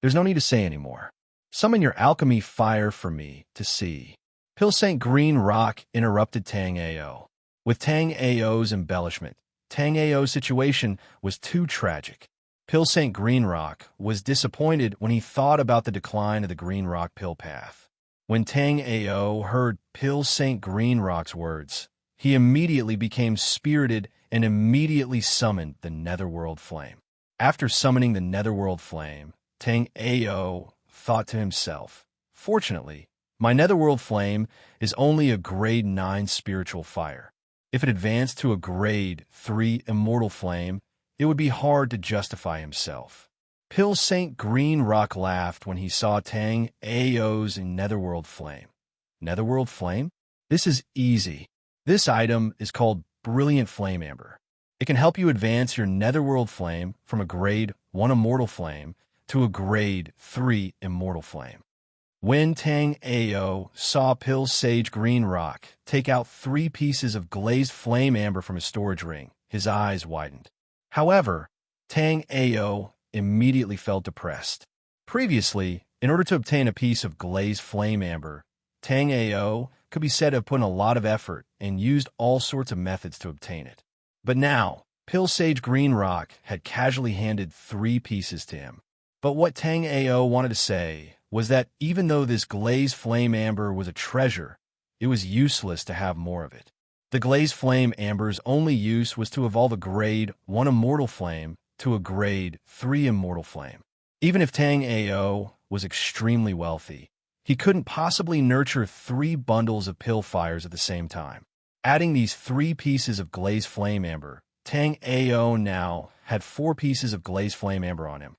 There's no need to say any more. Summon your alchemy fire for me to see. Pill St. Green Rock interrupted Tang Ao. With Tang Ao's embellishment, Tang Ao's situation was too tragic. Pill St. Green Rock was disappointed when he thought about the decline of the Green Rock Pill Path. When Tang Ao heard Pill St. Green Rock's words, he immediately became spirited and immediately summoned the Netherworld Flame. After summoning the Netherworld Flame, Tang Ao thought to himself, "Fortunately, my Netherworld Flame is only a grade 9 spiritual fire. If it advanced to a grade 3 immortal flame, it would be hard to justify himself." Pill St. Green Rock laughed when he saw Tang Ao's Netherworld Flame. Netherworld Flame? This is easy. This item is called Brilliant Flame Amber. It can help you advance your Netherworld Flame from a grade 1 immortal flame to a grade 3 immortal flame. When Tang Ao saw Pill Sage Green Rock take out 3 pieces of glazed flame amber from his storage ring, his eyes widened. However, Tang Ao immediately felt depressed. Previously, in order to obtain a piece of glazed flame amber, Tang Ao could be said to have put in a lot of effort and used all sorts of methods to obtain it. But now, Pill Sage Green Rock had casually handed 3 pieces to him. But what Tang Ao wanted to say was that even though this glazed flame amber was a treasure, it was useless to have more of it. The glazed flame amber's only use was to evolve a grade 1 immortal flame to a grade 3 immortal flame. Even if Tang Ao was extremely wealthy, he couldn't possibly nurture 3 bundles of pill fires at the same time. Adding these 3 pieces of glazed flame amber, Tang Ao now had 4 pieces of glazed flame amber on him.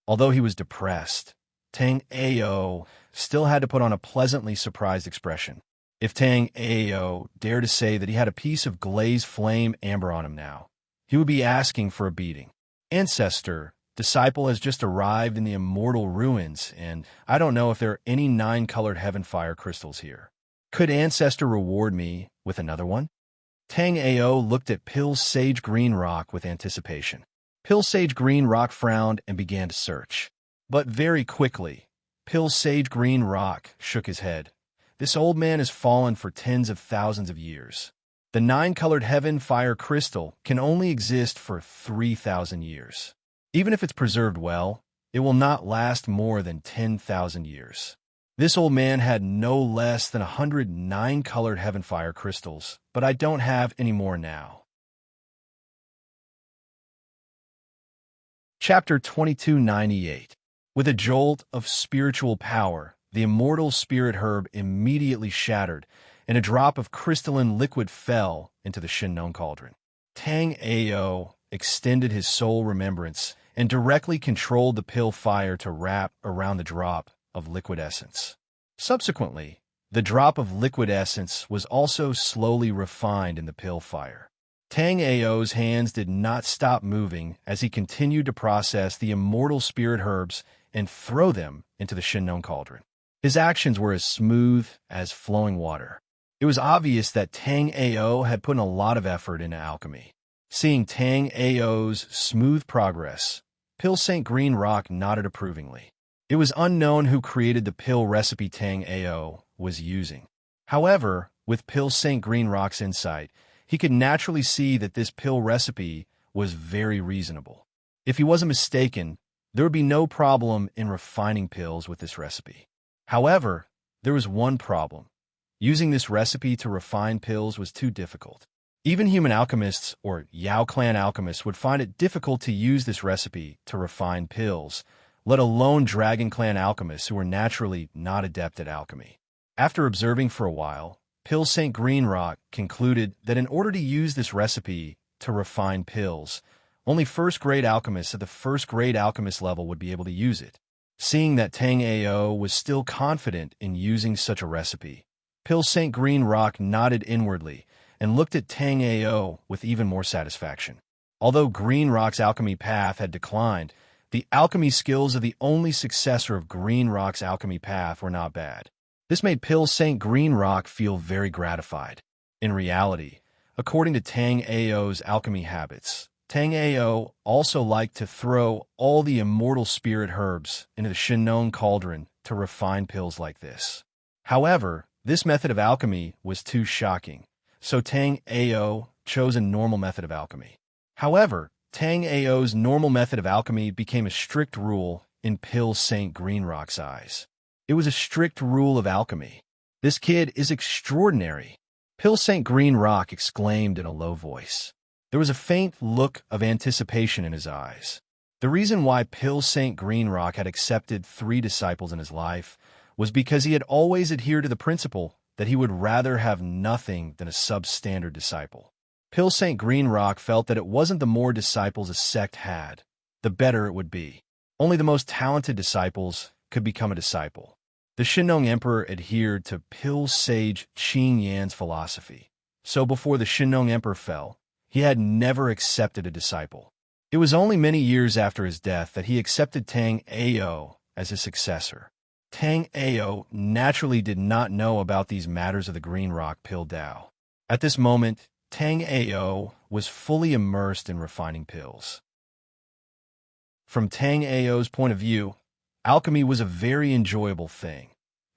Although he was depressed, Tang Ao still had to put on a pleasantly surprised expression. If Tang Ao dared to say that he had a piece of glazed flame amber on him now, he would be asking for a beating. "Ancestor, disciple has just arrived in the immortal ruins, and I don't know if there are any 9-colored heaven fire crystals here. Could Ancestor reward me with another one?" Tang Ao looked at Pill Sage Green Rock with anticipation. Pill Sage Green Rock frowned and began to search. But very quickly, Pill Sage Green Rock shook his head. This old man has fallen for tens of thousands of years. The 9-colored heaven fire crystal can only exist for 3,000 years. Even if it's preserved well, it will not last more than 10,000 years. This old man had no less than 100 9-colored heaven fire crystals, but I don't have any more now. Chapter 2298. With a jolt of spiritual power, the immortal spirit herb immediately shattered, and a drop of crystalline liquid fell into the Shinnong cauldron. Tang Ao extended his soul remembrance and directly controlled the pill fire to wrap around the drop of liquid essence. Subsequently, the drop of liquid essence was also slowly refined in the pill fire. Tang Ao's hands did not stop moving as he continued to process the immortal spirit herbs and throw them into the Shinnong cauldron. His actions were as smooth as flowing water. It was obvious that Tang Ao had put in a lot of effort into alchemy. Seeing Tang Ao's smooth progress, Pill St. Green Rock nodded approvingly. It was unknown who created the pill recipe Tang Ao was using. However, with Pill St. Green Rock's insight, he could naturally see that this pill recipe was very reasonable. If he wasn't mistaken, there would be no problem in refining pills with this recipe. However, there was one problem. Using this recipe to refine pills was too difficult. Even human alchemists or Yao clan alchemists would find it difficult to use this recipe to refine pills, let alone Dragon Clan alchemists who were naturally not adept at alchemy. After observing for a while, Pill St. Green Rock concluded that in order to use this recipe to refine pills, only first-grade alchemists at the first-grade alchemist level would be able to use it. Seeing that Tang Ao was still confident in using such a recipe, Pill St. Green Rock nodded inwardly and looked at Tang Ao with even more satisfaction. Although Green Rock's alchemy path had declined, the alchemy skills of the only successor of Green Rock's alchemy path were not bad. This made Pill St. Green Rock feel very gratified. In reality, according to Tang Ao's alchemy habits, Tang Ao also liked to throw all the immortal spirit herbs into the Shinnong cauldron to refine pills like this. However, this method of alchemy was too shocking, so Tang Ao chose a normal method of alchemy. However, Tang Ao's normal method of alchemy became a strict rule in Pill St. Green Rock's eyes. It was a strict rule of alchemy. This kid is extraordinary, Pill St. Green Rock exclaimed in a low voice. There was a faint look of anticipation in his eyes. The reason why Pill St. Green Rock had accepted 3 disciples in his life was because he had always adhered to the principle that he would rather have nothing than a substandard disciple. Pill St. Green Rock felt that it wasn't the more disciples a sect had, the better it would be. Only the most talented disciples could become a disciple. The Shinnong Emperor adhered to Pill Sage Qing Yan's philosophy, so before the Shinnong Emperor fell, he had never accepted a disciple. It was only many years after his death that he accepted Tang Ao as his successor. Tang Ao naturally did not know about these matters of the Green Rock Pill Dao. At this moment, Tang Ao was fully immersed in refining pills. From Tang Ao's point of view, alchemy was a very enjoyable thing,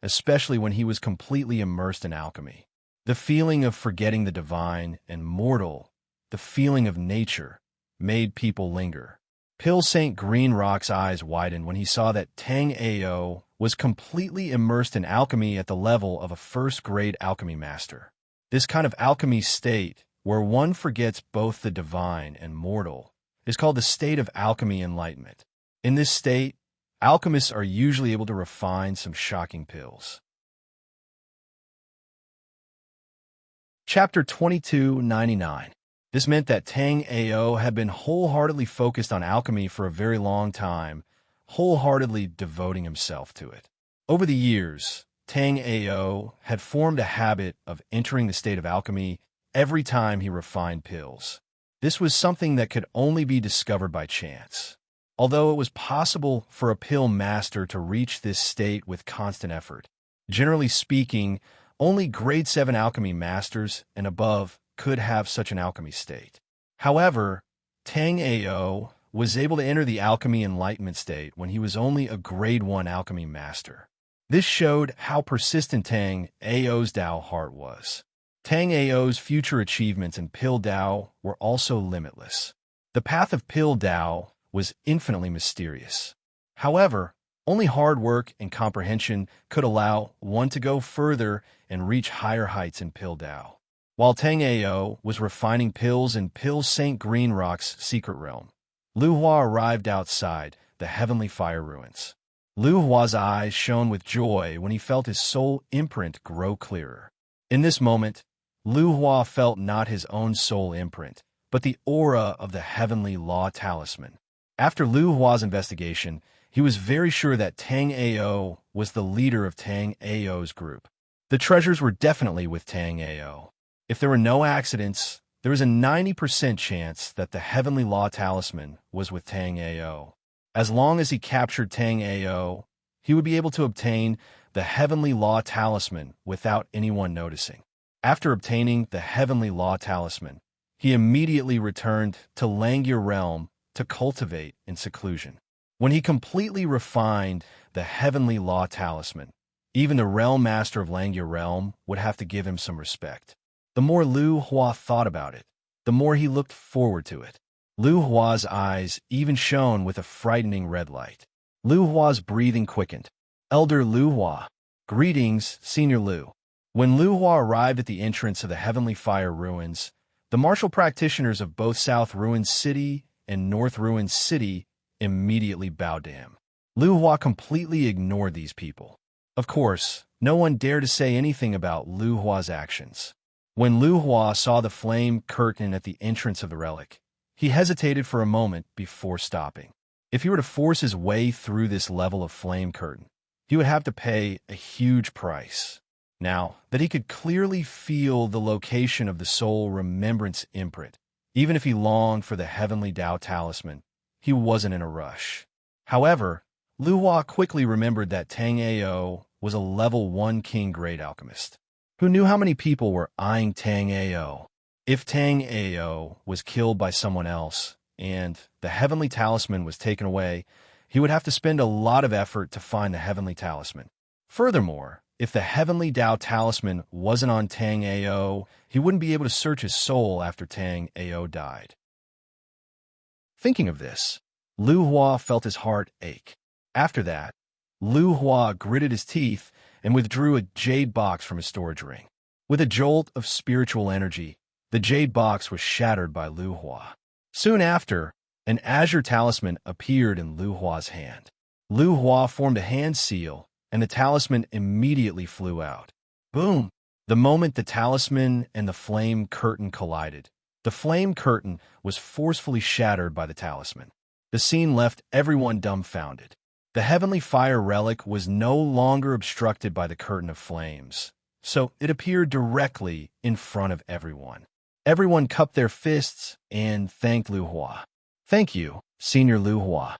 especially when he was completely immersed in alchemy. The feeling of forgetting the divine and mortal, the feeling of nature, made people linger. Pill St. Green Rock's eyes widened when he saw that Tang Ao was completely immersed in alchemy at the level of a first-grade alchemy master. This kind of alchemy state, where one forgets both the divine and mortal, is called the state of alchemy enlightenment. In this state, alchemists are usually able to refine some shocking pills. Chapter 2299. This meant that Tang Ao had been wholeheartedly focused on alchemy for a very long time, wholeheartedly devoting himself to it. Over the years, Tang Ao had formed a habit of entering the state of alchemy every time he refined pills. This was something that could only be discovered by chance. Although it was possible for a pill master to reach this state with constant effort, generally speaking, only grade 7 alchemy masters and above could have such an alchemy state. However, Tang Ao was able to enter the alchemy enlightenment state when he was only a grade 1 alchemy master. This showed how persistent Tang Ao's Dao heart was. Tang Ao's future achievements in Pill Dao were also limitless. The path of Pill Dao was infinitely mysterious. However, only hard work and comprehension could allow one to go further and reach higher heights in Pill Dao. While Tang Ao was refining pills in Pill St. Green Rock's secret realm, Lu Hua arrived outside the heavenly fire ruins. Lu Hua's eyes shone with joy when he felt his soul imprint grow clearer. In this moment, Lu Hua felt not his own soul imprint, but the aura of the heavenly law talisman. After Lu Hua's investigation, he was very sure that Tang Ao was the leader of Tang Ao's group. The treasures were definitely with Tang Ao. If there were no accidents, there was a 90% chance that the heavenly law talisman was with Tang Ao. As long as he captured Tang Ao, he would be able to obtain the heavenly law talisman without anyone noticing. After obtaining the Heavenly Law Talisman, he immediately returned to Langya realm to cultivate in seclusion. When he completely refined the Heavenly Law Talisman, even the Realm Master of Langya realm would have to give him some respect. The more Lu Hua thought about it, the more he looked forward to it. Lu Hua's eyes even shone with a frightening red light. Lu Hua's breathing quickened. Elder Lu Hua. Greetings, Senior Lu. When Lu Hua arrived at the entrance of the Heavenly Fire Ruins, the martial practitioners of both South Ruin City and North Ruin City immediately bowed to him. Lu Hua completely ignored these people. Of course, no one dared to say anything about Lu Hua's actions. When Lu Hua saw the flame curtain at the entrance of the relic, he hesitated for a moment before stopping. If he were to force his way through this level of flame curtain, he would have to pay a huge price. Now that he could clearly feel the location of the soul remembrance imprint, even if he longed for the Heavenly Tao Talisman, he wasn't in a rush. However, Lu Hua quickly remembered that Tang Ao was a level 1 King Great Alchemist. Who knew how many people were eyeing Tang Ao? If Tang Ao was killed by someone else, and the Heavenly Talisman was taken away, he would have to spend a lot of effort to find the Heavenly Talisman. Furthermore, if the Heavenly Tao Talisman wasn't on Tang Ao, he wouldn't be able to search his soul after Tang Ao died. Thinking of this, Lu Hua felt his heart ache. After that, Lu Hua gritted his teeth and withdrew a jade box from his storage ring. With a jolt of spiritual energy, the jade box was shattered by Lu Hua. Soon after, an azure talisman appeared in Lu Hua's hand. Lu Hua formed a hand seal, and the talisman immediately flew out. Boom! The moment the talisman and the flame curtain collided, the flame curtain was forcefully shattered by the talisman. The scene left everyone dumbfounded. The Heavenly Fire relic was no longer obstructed by the curtain of flames, so it appeared directly in front of everyone. Everyone cupped their fists and thanked Lu Hua. Thank you, Senior Lu Hua.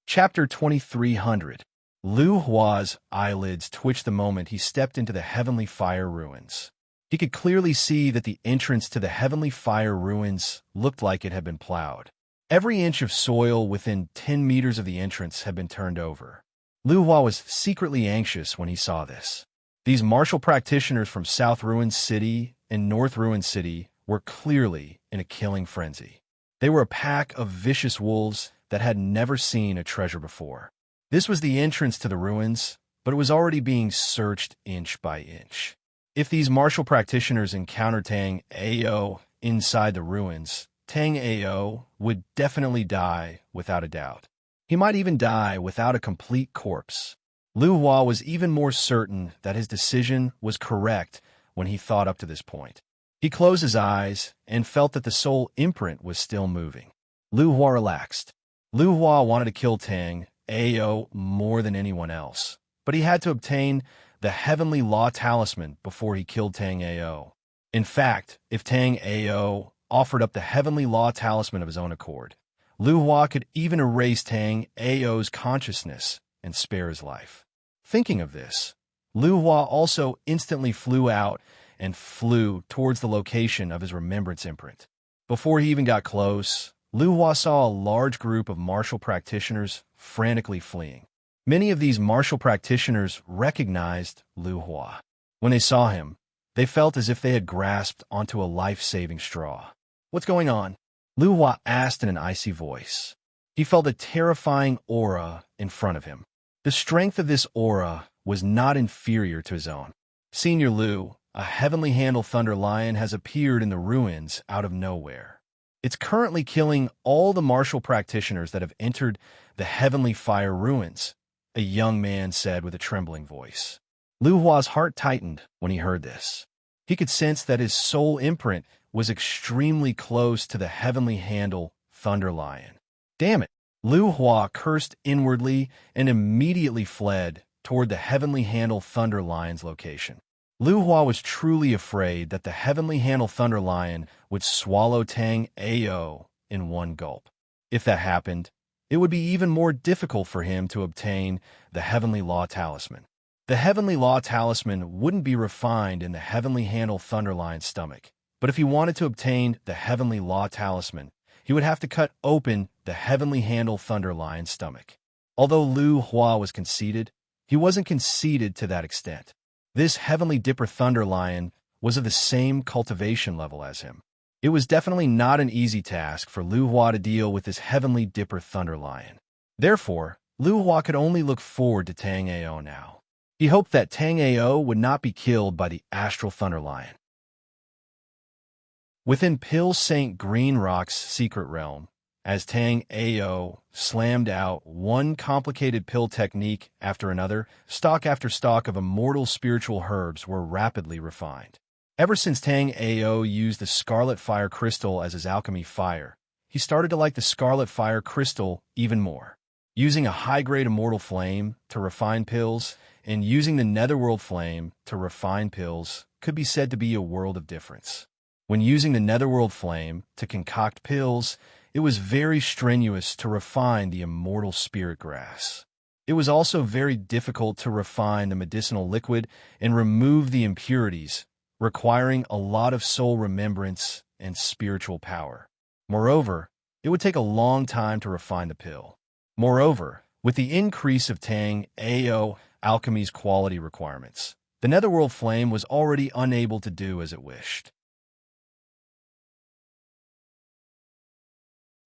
Chapter 2300. Lu Hua's eyelids twitched the moment he stepped into the Heavenly Fire Ruins. He could clearly see that the entrance to the Heavenly Fire Ruins looked like it had been plowed. Every inch of soil within 10 meters of the entrance had been turned over. Lu Hua was secretly anxious when he saw this. These martial practitioners from South Ruin City and North Ruin City were clearly in a killing frenzy. They were a pack of vicious wolves that had never seen a treasure before. This was the entrance to the ruins, but it was already being searched inch by inch. If these martial practitioners encountered Tang Ao inside the ruins, Tang Ao would definitely die without a doubt. He might even die without a complete corpse. Lu Hua was even more certain that his decision was correct when he thought up to this point. He closed his eyes and felt that the soul imprint was still moving. Lu Hua relaxed. Lu Hua wanted to kill Tang Ao more than anyone else, but he had to obtain the Heavenly Law Talisman before he killed Tang Ao. In fact, if Tang Ao offered up the Heavenly Law Talisman of his own accord, Lu Hua could even erase Tang Ao's consciousness and spare his life. Thinking of this, Lu Hua also instantly flew out and flew towards the location of his remembrance imprint. Before he even got close, Lu Hua saw a large group of martial practitioners frantically fleeing. Many of these martial practitioners recognized Lu Hua. When they saw him, they felt as if they had grasped onto a life-saving straw. What's going on? Lu Hua asked in an icy voice. He felt a terrifying aura in front of him. The strength of this aura was not inferior to his own. Senior Lu, a heavenly handle thunder lion, has appeared in the ruins out of nowhere. It's currently killing all the martial practitioners that have entered the Heavenly Fire Ruins, a young man said with a trembling voice. Lu Hua's heart tightened when he heard this. He could sense that his soul imprint was extremely close to the heavenly handle thunder lion. Damn it! Lu Hua cursed inwardly and immediately fled toward the Heavenly Handle Thunder Lion's location. Lu Hua was truly afraid that the Heavenly Handle Thunder Lion would swallow Tang Ao in one gulp. If that happened, it would be even more difficult for him to obtain the Heavenly Law Talisman. The Heavenly Law Talisman wouldn't be refined in the Heavenly Handle Thunderlion's stomach, but if he wanted to obtain the Heavenly Law Talisman, he would have to cut open the Heavenly Handle Thunderlion's stomach. Although Lu Hua was conceited, he wasn't conceited to that extent. This Heavenly Dipper Thunderlion was of the same cultivation level as him. It was definitely not an easy task for Lu Hua to deal with this Heavenly Dipper Thunderlion. Therefore, Lu Hua could only look forward to Tang Ao now. He hoped that Tang Ao would not be killed by the Astral Thunderlion. Within Pill St. Green Rock's secret realm, as Tang Ao slammed out one complicated pill technique after another, stalk after stalk of immortal spiritual herbs were rapidly refined. Ever since Tang Ao used the Scarlet Fire Crystal as his alchemy fire, he started to like the Scarlet Fire Crystal even more. Using a high-grade immortal flame to refine pills and using the Netherworld Flame to refine pills could be said to be a world of difference. When using the Netherworld Flame to concoct pills, it was very strenuous to refine the immortal spirit grass. It was also very difficult to refine the medicinal liquid and remove the impurities, requiring a lot of soul remembrance and spiritual power. Moreover, it would take a long time to refine the pill. Moreover, with the increase of Tang Ao alchemy's quality requirements, the Netherworld Flame was already unable to do as it wished.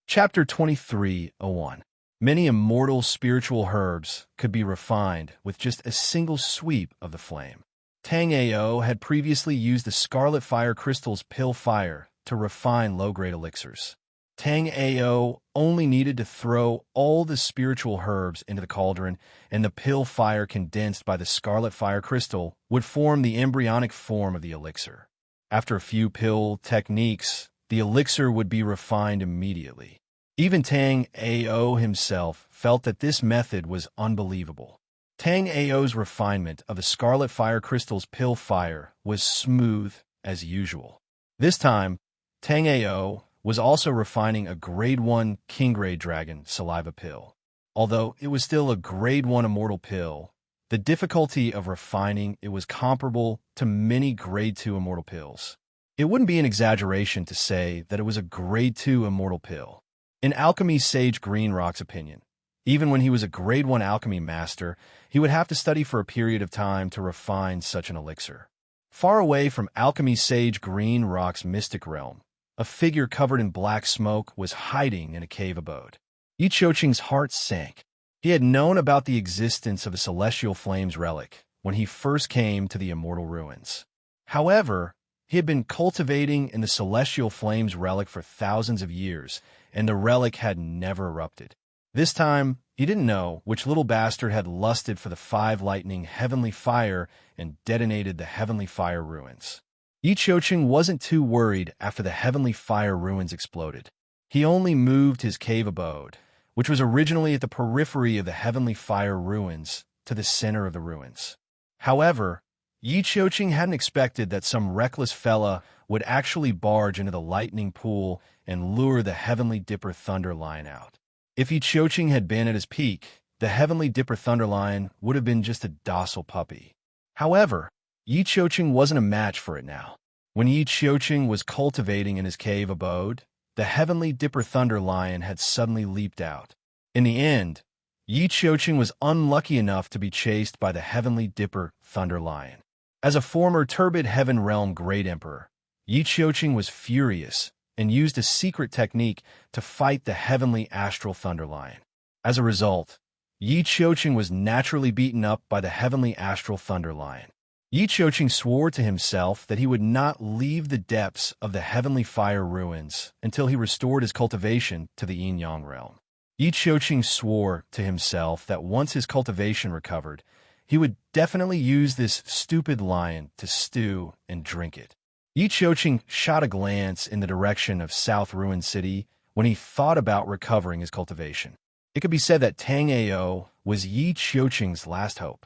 Chapter 23:01. Many immortal spiritual herbs could be refined with just a single sweep of the flame. Tang Ao had previously used the Scarlet Fire Crystal's pill fire to refine low-grade elixirs. Tang Ao only needed to throw all the spiritual herbs into the cauldron, and the pill fire condensed by the Scarlet Fire Crystal would form the embryonic form of the elixir. After a few pill techniques, the elixir would be refined immediately. Even Tang Ao himself felt that this method was unbelievable. Tang Ao's refinement of the Scarlet Fire Crystal's pill fire was smooth as usual. This time, Tang Ao was also refining a Grade 1 King-grade dragon saliva pill. Although it was still a Grade 1 immortal pill, the difficulty of refining it was comparable to many Grade 2 immortal pills. It wouldn't be an exaggeration to say that it was a Grade 2 immortal pill. In alchemy sage Greenrock's opinion, even when he was a Grade 1 alchemy master, he would have to study for a period of time to refine such an elixir. Far away from alchemy sage Greenrock's mystic realm, a figure covered in black smoke was hiding in a cave abode. Yi Qiuqing's heart sank. He had known about the existence of a Celestial Flames relic when he first came to the Immortal Ruins. However, he had been cultivating in the Celestial Flames relic for thousands of years, and the relic had never erupted. This time, he didn't know which little bastard had lusted for the 5 lightning heavenly fire and detonated the heavenly fire ruins. Yi Qiuqing wasn't too worried after the heavenly fire ruins exploded. He only moved his cave abode, which was originally at the periphery of the heavenly fire ruins, to the center of the ruins. However, Yi Qiuqing hadn't expected that some reckless fella would actually barge into the lightning pool and lure the Heavenly Dipper Thunderlion out. If Yi Qiuqing had been at his peak, the Heavenly Dipper Thunderlion would have been just a docile puppy. However, Yi Qiuqing wasn't a match for it now. When Yi Qiuqing was cultivating in his cave abode, the Heavenly Dipper Thunderlion had suddenly leaped out. In the end, Yi Qiuqing was unlucky enough to be chased by the Heavenly Dipper Thunderlion. As a former Turbid Heaven Realm Great Emperor, Yi Qiuqing was furious and used a secret technique to fight the Heavenly Astral Thunderlion. As a result, Yi Qiuqing was naturally beaten up by the Heavenly Astral Thunderlion. Yi Qiuqing swore to himself that he would not leave the depths of the Heavenly Fire ruins until he restored his cultivation to the Yin-Yang realm. Yi Qiuqing swore to himself that once his cultivation recovered, he would definitely use this stupid lion to stew and drink it. Yi Qiuqing shot a glance in the direction of South Ruin City when he thought about recovering his cultivation. It could be said that Tang Ao was Yi Qiuqing's last hope.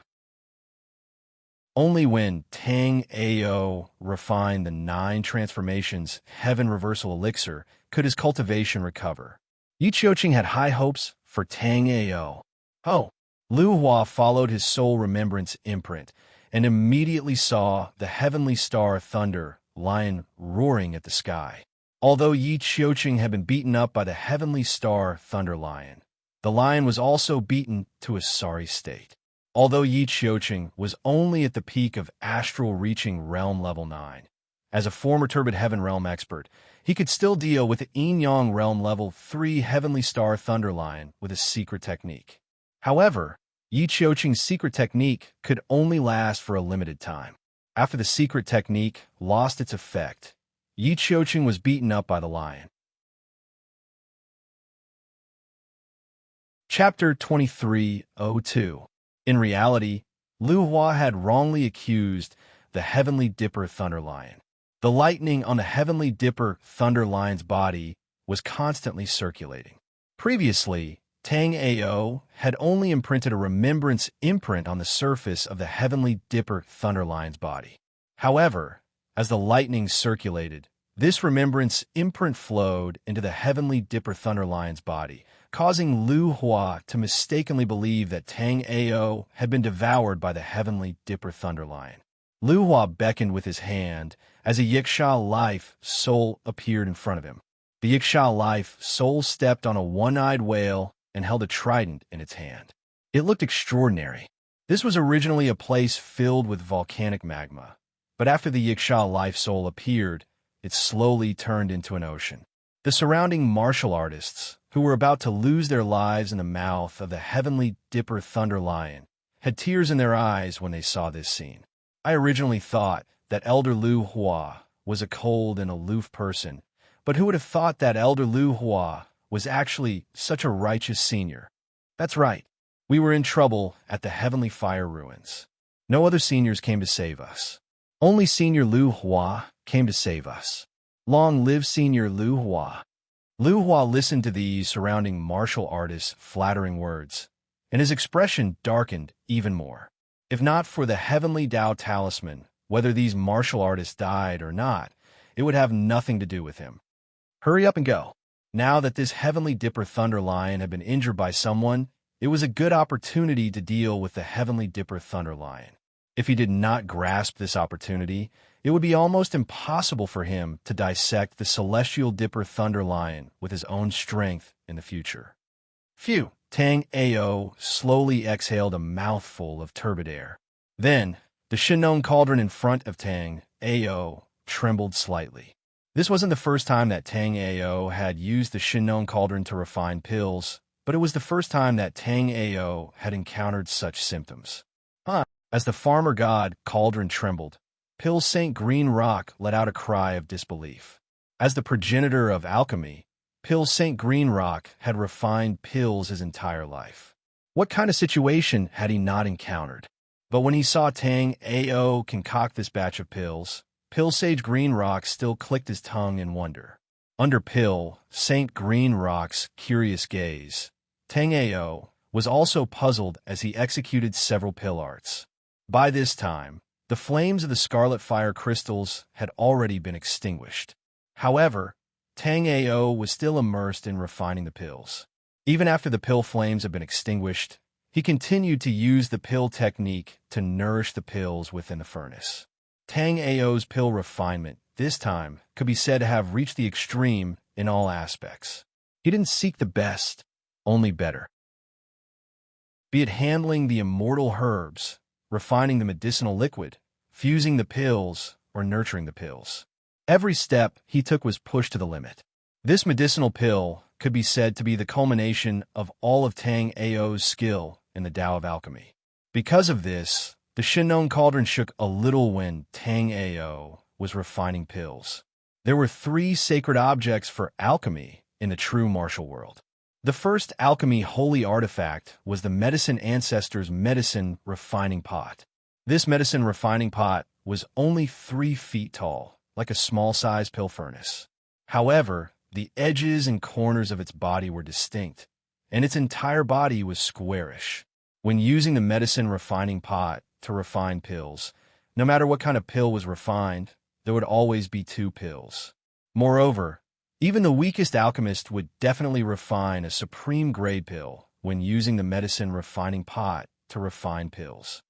Only when Tang Ao refined the 9 transformations Heaven Reversal Elixir could his cultivation recover. Yi Qiuqing had high hopes for Tang Ao. Oh, Lu Hua followed his soul remembrance imprint and immediately saw the heavenly star Thunder Lion roaring at the sky. Although Yi Qiuqing had been beaten up by the heavenly star Thunder Lion, the lion was also beaten to a sorry state. Although Yi Qiuqing was only at the peak of astral reaching realm level 9, as a former Turbid Heaven realm expert, he could still deal with the Yin Yang realm level 3 heavenly star Thunder Lion with a secret technique. However, Yi Qiuqing's secret technique could only last for a limited time. After the secret technique lost its effect, Yi Qiuqing was beaten up by the lion. Chapter 23:02. In reality, Lu Hua had wrongly accused the Heavenly Dipper Thunder Lion. The lightning on the Heavenly Dipper Thunder Lion's body was constantly circulating. Previously, Tang Ao had only imprinted a remembrance imprint on the surface of the Heavenly Dipper Thunder Lion's body. However, as the lightning circulated, this remembrance imprint flowed into the Heavenly Dipper Thunder Lion's body, causing Lu Hua to mistakenly believe that Tang Ao had been devoured by the Heavenly Dipper Thunder Lion. Lu Hua beckoned with his hand as a Yiksha life soul appeared in front of him. The Yiksha life soul stepped on a one-eyed whale and held a trident in its hand. It looked extraordinary. This was originally a place filled with volcanic magma, but after the Yiksha life soul appeared, it slowly turned into an ocean. The surrounding martial artists, who were about to lose their lives in the mouth of the Heavenly Dipper Thunder Lion, had tears in their eyes when they saw this scene. I originally thought that Elder Lu Hua was a cold and aloof person, but who would have thought that Elder Lu Hua was actually such a righteous senior? That's right, we were in trouble at the Heavenly Fire Ruins. No other seniors came to save us. Only Senior Lu Hua came to save us. Long live Senior Lu Hua. Lu Hua listened to these surrounding martial artists' flattering words, and his expression darkened even more. If not for the Heavenly Tao Talisman, whether these martial artists died or not, it would have nothing to do with him. Hurry up and go. Now that this Heavenly Dipper Thunder Lion had been injured by someone, it was a good opportunity to deal with the Heavenly Dipper Thunder Lion. If he did not grasp this opportunity, it would be almost impossible for him to dissect the Celestial Dipper Thunder Lion with his own strength in the future. Phew! Tang Ao slowly exhaled a mouthful of turbid air. Then, the Shinnong cauldron in front of Tang Ao trembled slightly. This wasn't the first time that Tang Ao had used the Shinnong cauldron to refine pills, but it was the first time that Tang Ao had encountered such symptoms. As the farmer god cauldron trembled, Pill St. Green Rock let out a cry of disbelief. As the progenitor of alchemy, Pill St. Green Rock had refined pills his entire life. What kind of situation had he not encountered? But when he saw Tang Ao concoct this batch of pills, Pill Sage Green Rock still clicked his tongue in wonder. Under Pill St. Green Rock's curious gaze, Tang Ao was also puzzled as he executed several pill arts. By this time, the flames of the scarlet fire crystals had already been extinguished. However, Tang Ao was still immersed in refining the pills. Even after the pill flames had been extinguished, he continued to use the pill technique to nourish the pills within the furnace. Tang Ao's pill refinement, this time, could be said to have reached the extreme in all aspects. He didn't seek the best, only better. Be it handling the immortal herbs, refining the medicinal liquid, fusing the pills, or nurturing the pills. Every step he took was pushed to the limit. This medicinal pill could be said to be the culmination of all of Tang Ao's skill in the Tao of alchemy. Because of this, the Shinnong cauldron shook a little when Tang Ao was refining pills. There were 3 sacred objects for alchemy in the true martial world. The first alchemy holy artifact was the Medicine Ancestor's medicine refining pot. This medicine refining pot was only 3 feet tall, like a small-sized pill furnace. However, the edges and corners of its body were distinct, and its entire body was squarish. When using the medicine refining pot to refine pills, no matter what kind of pill was refined, there would always be 2 pills. Moreover, even the weakest alchemist would definitely refine a supreme grade pill when using the medicine refining pot to refine pills.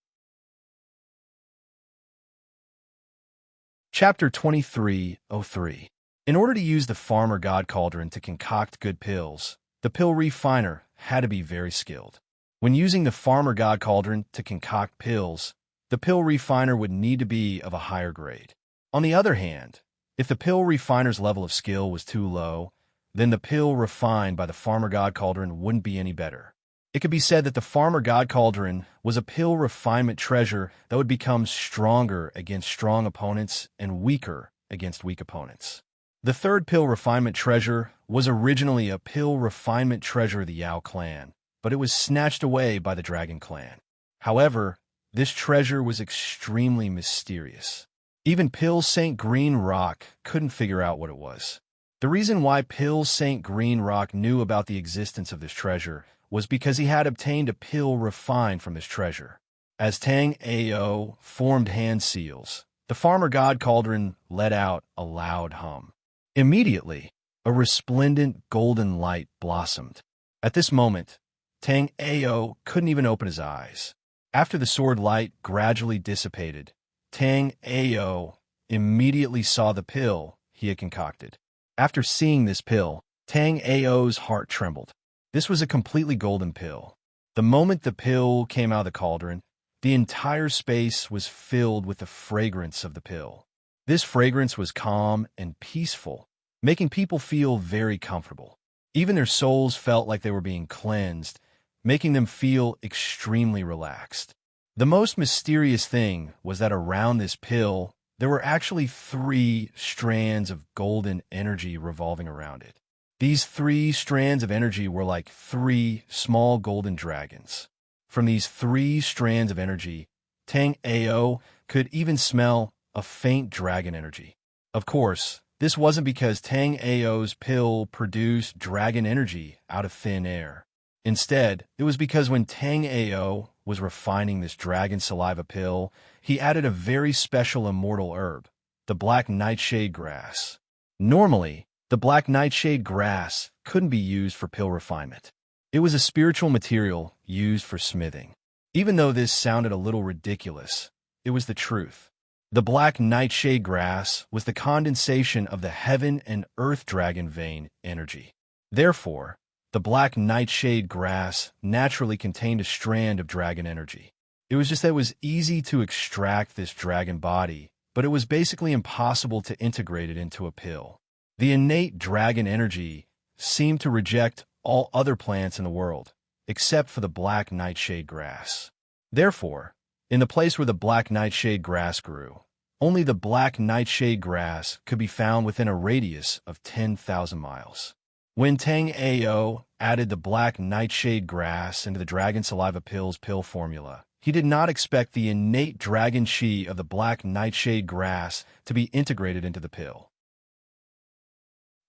Chapter 23:03. In order to use the farmer god cauldron to concoct good pills, the pill refiner had to be very skilled. When using the farmer god cauldron to concoct pills, the pill refiner would need to be of a higher grade. On the other hand, if the pill refiner's level of skill was too low, then the pill refined by the farmer god cauldron wouldn't be any better. It could be said that the farmer god cauldron was a pill refinement treasure that would become stronger against strong opponents and weaker against weak opponents. The third pill refinement treasure was originally a pill refinement treasure of the Yao clan, but it was snatched away by the Dragon clan. However, this treasure was extremely mysterious. Even Pill St. Green Rock couldn't figure out what it was. The reason why Pill St. Green Rock knew about the existence of this treasure was because he had obtained a pill refined from this treasure. As Tang Ao formed hand seals, the farmer god cauldron let out a loud hum. Immediately, a resplendent golden light blossomed. At this moment, Tang Ao couldn't even open his eyes. After the sword light gradually dissipated, Tang Ao immediately saw the pill he had concocted. After seeing this pill, Tang Ao's heart trembled. This was a completely golden pill. The moment the pill came out of the cauldron, the entire space was filled with the fragrance of the pill. This fragrance was calm and peaceful, making people feel very comfortable. Even their souls felt like they were being cleansed, making them feel extremely relaxed. The most mysterious thing was that around this pill, there were actually 3 strands of golden energy revolving around it. These 3 strands of energy were like 3 small golden dragons. From these 3 strands of energy, Tang Ao could even smell a faint dragon energy. Of course, this wasn't because Tang Ao's pill produced dragon energy out of thin air. Instead, it was because when Tang Ao was refining this dragon saliva pill, he added a very special immortal herb, the black nightshade grass. Normally, the black nightshade grass couldn't be used for pill refinement. It was a spiritual material used for smithing. Even though this sounded a little ridiculous, it was the truth. The black nightshade grass was the condensation of the heaven and earth dragon vein energy. Therefore, the black nightshade grass naturally contained a strand of dragon energy. It was just that it was easy to extract this dragon body, but it was basically impossible to integrate it into a pill. The innate dragon energy seemed to reject all other plants in the world, except for the black nightshade grass. Therefore, in the place where the black nightshade grass grew, only the black nightshade grass could be found within a radius of 10,000 miles. When Tang Ao added the black nightshade grass into the dragon saliva pill's pill formula, he did not expect the innate dragon chi of the black nightshade grass to be integrated into the pill.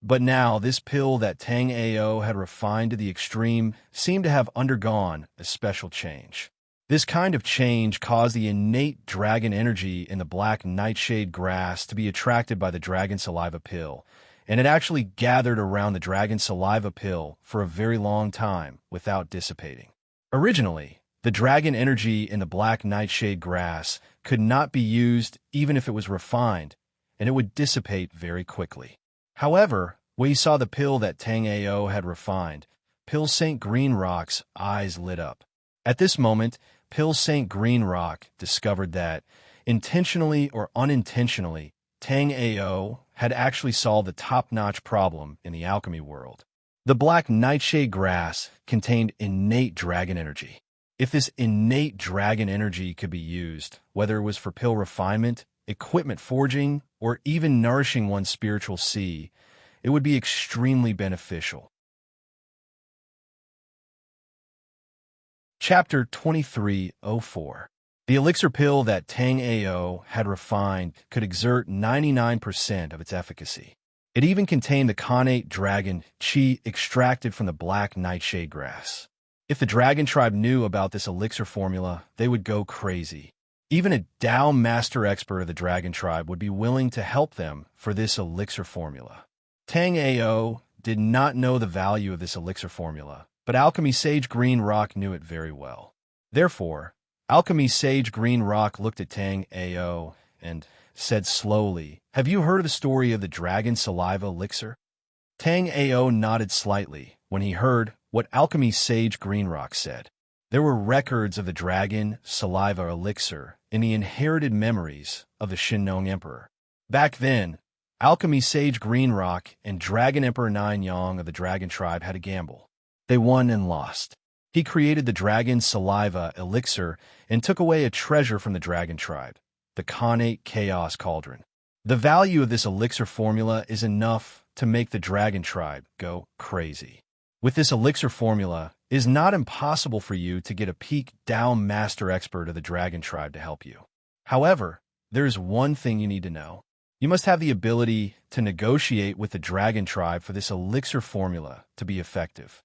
But now, this pill that Tang Ao had refined to the extreme seemed to have undergone a special change. This kind of change caused the innate dragon energy in the black nightshade grass to be attracted by the dragon saliva pill, and it actually gathered around the dragon saliva pill for a very long time without dissipating. Originally, the dragon energy in the black nightshade grass could not be used even if it was refined, and it would dissipate very quickly. However, when he saw the pill that Tang Ao had refined, Pill St. Green Rock's eyes lit up. At this moment, Pill St. Green Rock discovered that, intentionally or unintentionally, Tang Ao had actually solved a top-notch problem in the alchemy world. The black nightshade grass contained innate dragon energy. If this innate dragon energy could be used, whether it was for pill refinement, equipment forging, or even nourishing one's spiritual sea, it would be extremely beneficial. Chapter 23:04. The elixir pill that Tang Ao had refined could exert 99% of its efficacy. It even contained the connate dragon chi extracted from the black nightshade grass. If the dragon tribe knew about this elixir formula, they would go crazy. Even a Dao master expert of the dragon tribe would be willing to help them for this elixir formula. Tang Ao did not know the value of this elixir formula, but alchemy sage Green Rock knew it very well. Therefore, alchemy sage Green Rock looked at Tang Ao and said slowly, "Have you heard of the story of the dragon saliva elixir?" Tang Ao nodded slightly when he heard what alchemy sage Green Rock said. There were records of the dragon saliva elixir in the inherited memories of the Shinnong Emperor. Back then, alchemy sage Green Rock and Dragon Emperor Nine Yang of the dragon tribe had a gamble. They won and lost. He created the dragon saliva elixir and took away a treasure from the dragon tribe, the Khanate Chaos Cauldron. The value of this elixir formula is enough to make the dragon tribe go crazy. With this elixir formula, it is not impossible for you to get a peak Dao Master Expert of the dragon tribe to help you. However, there is one thing you need to know. You must have the ability to negotiate with the dragon tribe for this elixir formula to be effective.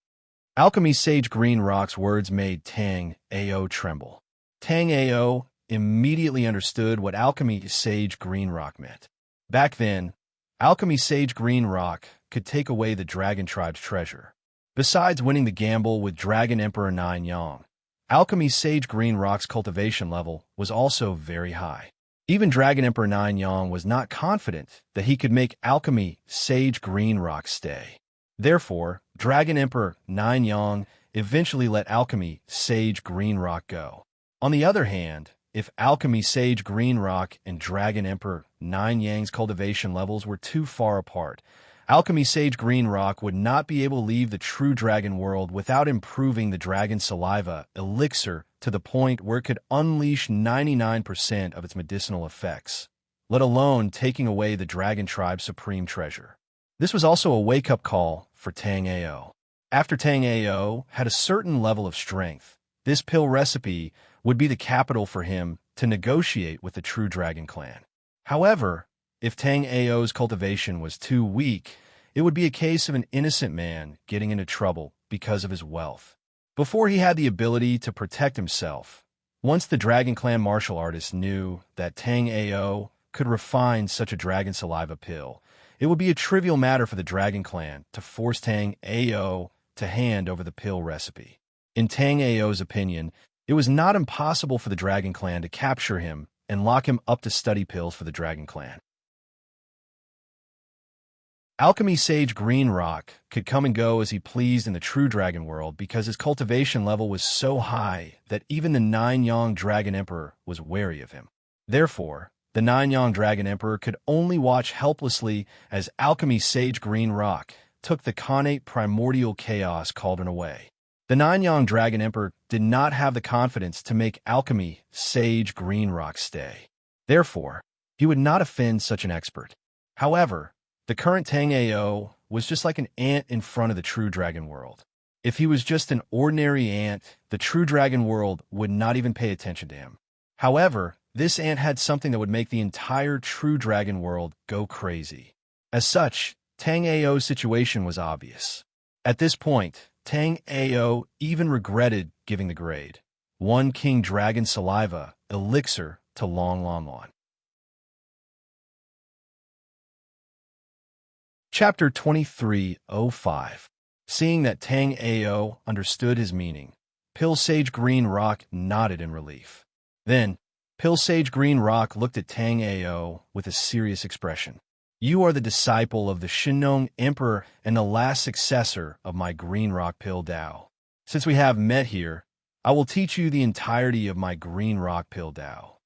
Alchemy sage Green Rock's words made Tang Ao tremble. Tang Ao immediately understood what alchemy sage Green Rock meant. Back then, alchemy sage Green Rock could take away the dragon tribe's treasure. Besides winning the gamble with Dragon Emperor Nine Yang, alchemy sage Green Rock's cultivation level was also very high. Even Dragon Emperor Nine Yang was not confident that he could make alchemy sage Green Rock stay. Therefore, Dragon Emperor Nine Yang eventually let alchemy sage Green Rock go. On the other hand, if alchemy sage Green Rock and Dragon Emperor Nine Yang's cultivation levels were too far apart, alchemy sage Green Rock would not be able to leave the true dragon world without improving the dragon saliva elixir to the point where it could unleash 99% of its medicinal effects, let alone taking away the dragon tribe's supreme treasure. This was also a wake-up call for Tang Ao. After Tang Ao had a certain level of strength, this pill recipe would be the capital for him to negotiate with the true dragon clan. However, if Tang Ao's cultivation was too weak, it would be a case of an innocent man getting into trouble because of his wealth. Before he had the ability to protect himself, once the Dragon Clan martial artist knew that Tang Ao could refine such a dragon saliva pill, it would be a trivial matter for the Dragon Clan to force Tang Ao to hand over the pill recipe. In Tang Ao's opinion, it was not impossible for the Dragon Clan to capture him and lock him up to study pills for the Dragon Clan. Alchemy sage Green Rock could come and go as he pleased in the true dragon world because his cultivation level was so high that even the Nine Yang Dragon Emperor was wary of him. Therefore, the Nine Yang Dragon Emperor could only watch helplessly as alchemy sage Green Rock took the Khanate primordial chaos cauldron away. The Nine Yang Dragon Emperor did not have the confidence to make alchemy sage Green Rock stay. Therefore, he would not offend such an expert. However, the current Tang Ao was just like an ant in front of the true dragon world. If he was just an ordinary ant, the true dragon world would not even pay attention to him. However, this ant had something that would make the entire true dragon world go crazy. As such, Tang Ao's situation was obvious. At this point, Tang Ao even regretted giving the grade 1 King Dragon Saliva Elixir to Long Long On. Chapter 2305. Seeing that Tang Ao understood his meaning, Pill Sage Green Rock nodded in relief. Then, Pill Sage Green Rock looked at Tang Ao with a serious expression. "You are the disciple of the Shinnong Emperor and the last successor of my Green Rock Pill Dao. Since we have met here, I will teach you the entirety of my Green Rock Pill Dao."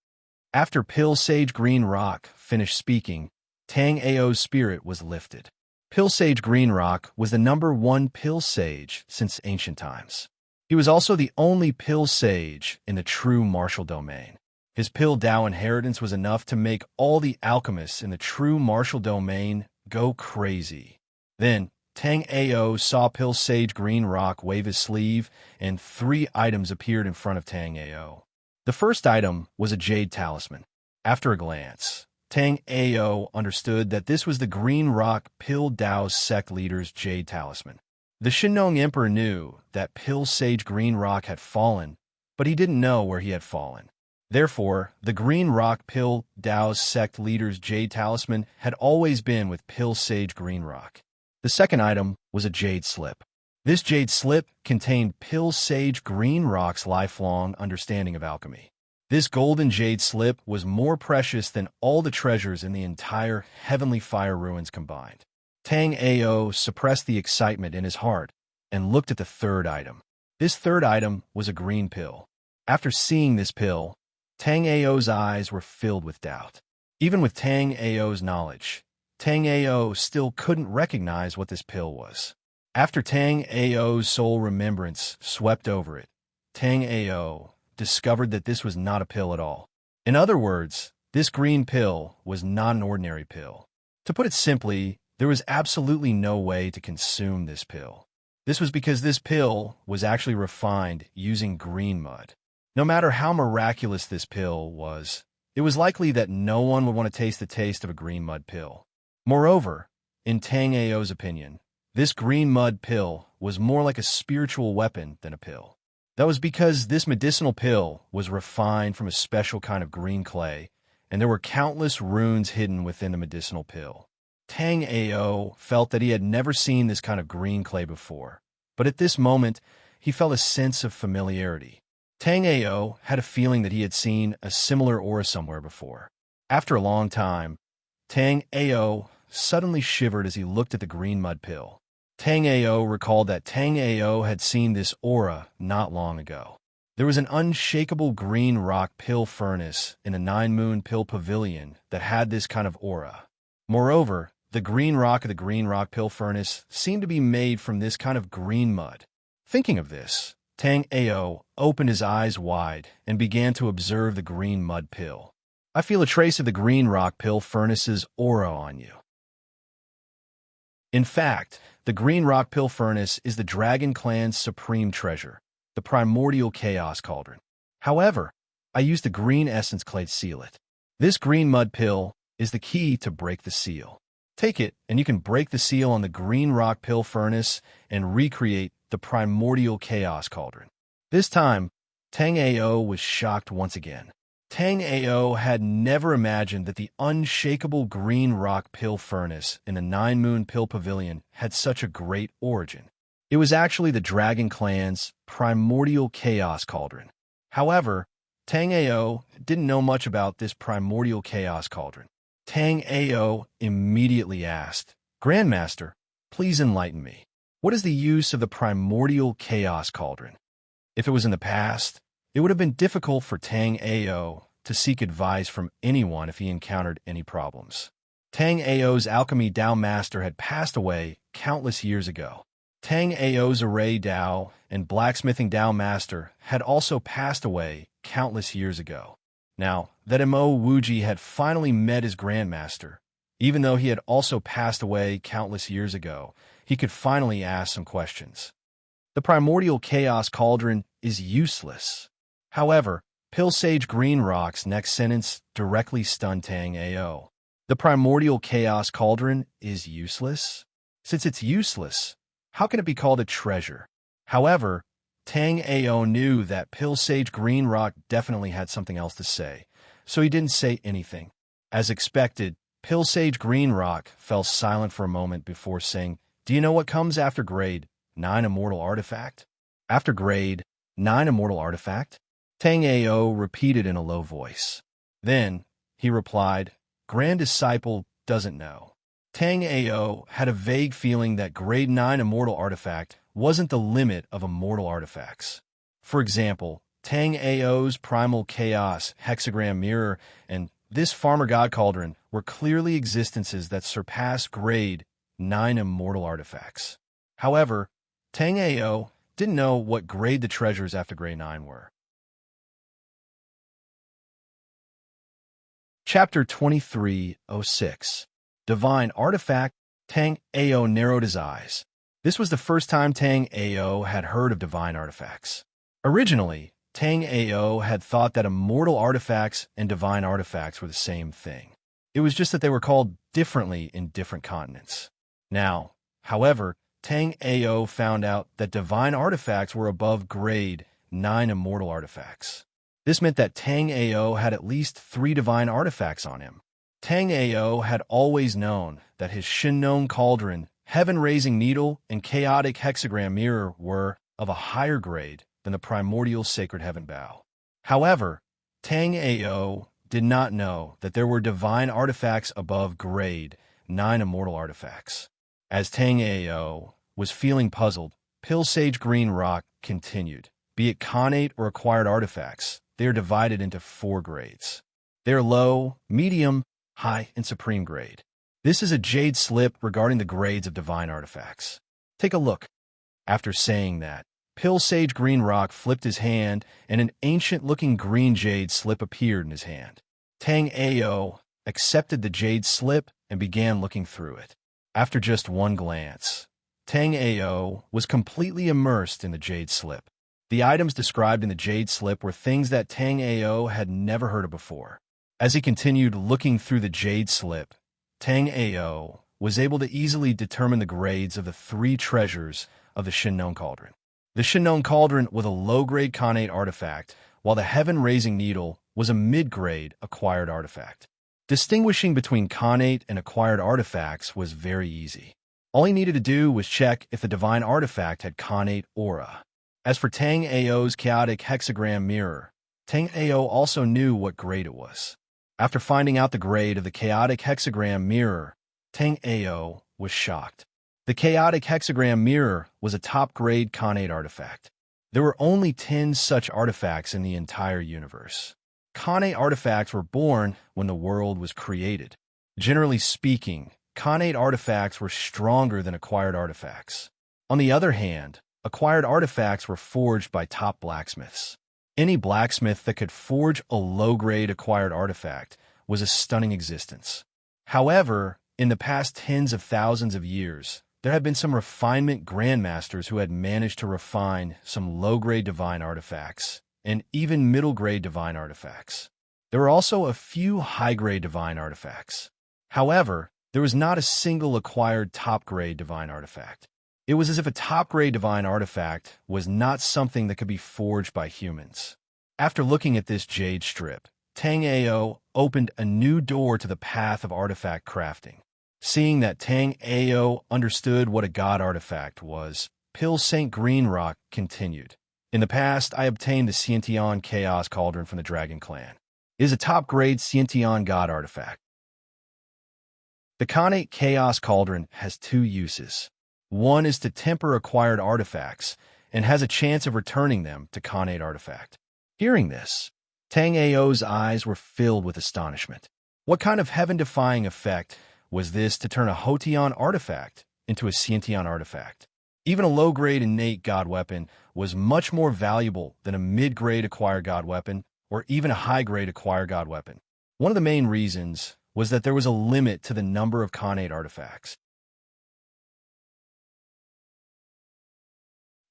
After Pill Sage Green Rock finished speaking, Tang Ao's spirit was lifted. Pill Sage Green Rock was the #1 pill sage since ancient times. He was also the only pill sage in the true martial domain. His pill Dao inheritance was enough to make all the alchemists in the true martial domain go crazy. Then, Tang Ao saw Pill Sage Green Rock wave his sleeve, and 3 items appeared in front of Tang Ao. The first item was a jade talisman. After a glance, Tang Ao understood that this was the Green Rock Pill Dao sect leader's jade talisman. The Shinnong Emperor knew that Pill Sage Green Rock had fallen, but he didn't know where he had fallen. Therefore, the Green Rock Pill Dao sect leader's jade talisman had always been with Pill Sage Green Rock. The second item was a jade slip. This jade slip contained Pill Sage Green Rock's lifelong understanding of alchemy. This golden jade slip was more precious than all the treasures in the entire Heavenly Fire ruins combined. Tang Ao suppressed the excitement in his heart and looked at the third item. This third item was a green pill. After seeing this pill, Tang Ao's eyes were filled with doubt. Even with Tang Ao's knowledge, Tang Ao still couldn't recognize what this pill was. After Tang Ao's soul remembrance swept over it, Tang Ao discovered that this was not a pill at all. In other words, this green pill was not an ordinary pill. To put it simply, there was absolutely no way to consume this pill. This was because this pill was actually refined using green mud. No matter how miraculous this pill was, it was likely that no one would want to taste the taste of a green mud pill. Moreover, in Tang Ao's opinion, this green mud pill was more like a spiritual weapon than a pill. That was because this medicinal pill was refined from a special kind of green clay, and there were countless runes hidden within the medicinal pill. Tang Ao felt that he had never seen this kind of green clay before, but at this moment, he felt a sense of familiarity. Tang Ao had a feeling that he had seen a similar aura somewhere before. After a long time, Tang Ao suddenly shivered as he looked at the green mud pill. Tang Ao recalled that Tang Ao had seen this aura not long ago. There was an unshakable green rock pill furnace in a 9-moon pill pavilion that had this kind of aura. Moreover, the green rock of the green rock pill furnace seemed to be made from this kind of green mud. Thinking of this, Tang Ao opened his eyes wide and began to observe the green mud pill. I feel a trace of the green rock pill furnace's aura on you. In fact, the Green Rock Pill Furnace is the Dragon Clan's supreme treasure, the primordial chaos cauldron. However, I used the green essence clay to seal it. This green mud pill is the key to break the seal. Take it, and you can break the seal on the Green Rock Pill Furnace and recreate the primordial chaos cauldron. This time, Tang Ao was shocked once again. Tang Ao had never imagined that the unshakable green rock pill furnace in the 9-moon pill pavilion had such a great origin. It was actually the Dragon Clan's primordial chaos cauldron. However, Tang Ao didn't know much about this primordial chaos cauldron. Tang Ao immediately asked, "Grandmaster, please enlighten me. What is the use of the primordial chaos cauldron?" If it was in the past, it would have been difficult for Tang Ao to seek advice from anyone if he encountered any problems. Tang Ao's alchemy Dao master had passed away countless years ago. Tang Ao's array Dao and blacksmithing Dao master had also passed away countless years ago. Now that Mo Wuji had finally met his grandmaster, even though he had also passed away countless years ago, he could finally ask some questions. The primordial chaos cauldron is useless. However, Pill Sage Green Rock's next sentence directly stunned Tang Ao. The primordial chaos cauldron is useless? Since it's useless, how can it be called a treasure? However, Tang Ao knew that Pill Sage Green Rock definitely had something else to say, so he didn't say anything. As expected, Pill Sage Green Rock fell silent for a moment before saying, "Do you know what comes after grade 9 Immortal Artifact?" After grade 9 Immortal Artifact? Tang Ao repeated in a low voice. Then, he replied, "Grand Disciple doesn't know." Tang Ao had a vague feeling that grade 9 Immortal Artifact wasn't the limit of immortal artifacts. For example, Tang Ao's Primal Chaos Hexagram Mirror and this Farmer God Cauldron were clearly existences that surpassed grade 9 Immortal Artifacts. However, Tang Ao didn't know what grade the treasures after grade 9 were. Chapter 2306 Divine Artifact. Tang Ao narrowed his eyes. This was the first time Tang Ao had heard of divine artifacts. Originally, Tang Ao had thought that immortal artifacts and divine artifacts were the same thing. It was just that they were called differently in different continents. Now, however, Tang Ao found out that divine artifacts were above grade 9 immortal artifacts. This meant that Tang Ao had at least 3 divine artifacts on him. Tang Ao had always known that his Shinnon Cauldron heaven-raising needle and chaotic hexagram mirror were of a higher grade than the primordial sacred heaven bow. However, Tang Ao did not know that there were divine artifacts above grade 9 immortal artifacts. As Tang Ao was feeling puzzled, Pill Sage Green Rock continued. Be it connate or acquired artifacts, they are divided into 4 grades. They are low, medium, high, and supreme grade. This is a jade slip regarding the grades of divine artifacts. Take a look. After saying that, Pill Sage Green Rock flipped his hand, and an ancient-looking green jade slip appeared in his hand. Tang Ao accepted the jade slip and began looking through it. After just one glance, Tang Ao was completely immersed in the jade slip. The items described in the jade slip were things that Tang Ao had never heard of before. As he continued looking through the jade slip, Tang Ao was able to easily determine the grades of the 3 treasures of the Shinnon Cauldron. The Shinnon Cauldron was a low-grade connate artifact, while the Heaven-Raising Needle was a mid-grade acquired artifact. Distinguishing between connate and acquired artifacts was very easy. All he needed to do was check if the divine artifact had connate aura. As for Tang Ao's chaotic hexagram mirror, Tang Ao also knew what grade it was. After finding out the grade of the chaotic hexagram mirror, Tang Ao was shocked. The chaotic hexagram mirror was a top-grade connate artifact. There were only 10 such artifacts in the entire universe. Connate artifacts were born when the world was created. Generally speaking, connate artifacts were stronger than acquired artifacts. On the other hand, acquired artifacts were forged by top blacksmiths. Any blacksmith that could forge a low-grade acquired artifact was a stunning existence. However, in the past tens of thousands of years, there have been some refinement grandmasters who had managed to refine some low-grade divine artifacts and even middle-grade divine artifacts. There were also a few high-grade divine artifacts. However, there was not a single acquired top-grade divine artifact. It was as if a top-grade divine artifact was not something that could be forged by humans. After looking at this jade strip, Tang Ao opened a new door to the path of artifact crafting. Seeing that Tang Ao understood what a god artifact was, Pill St. Green Rock continued. In the past, I obtained the Sciention Chaos Cauldron from the Dragon Clan. It is a top-grade Sciention god artifact. The connate Chaos Cauldron has 2 uses. One is to temper acquired artifacts and has a chance of returning them to connate artifact. Hearing this, Tang Ao's eyes were filled with astonishment. What kind of heaven-defying effect was this to turn a Hotion artifact into a Sciention artifact? Even a low-grade innate god weapon was much more valuable than a mid-grade acquired god weapon or even a high-grade acquired god weapon. One of the main reasons was that there was a limit to the number of connate artifacts.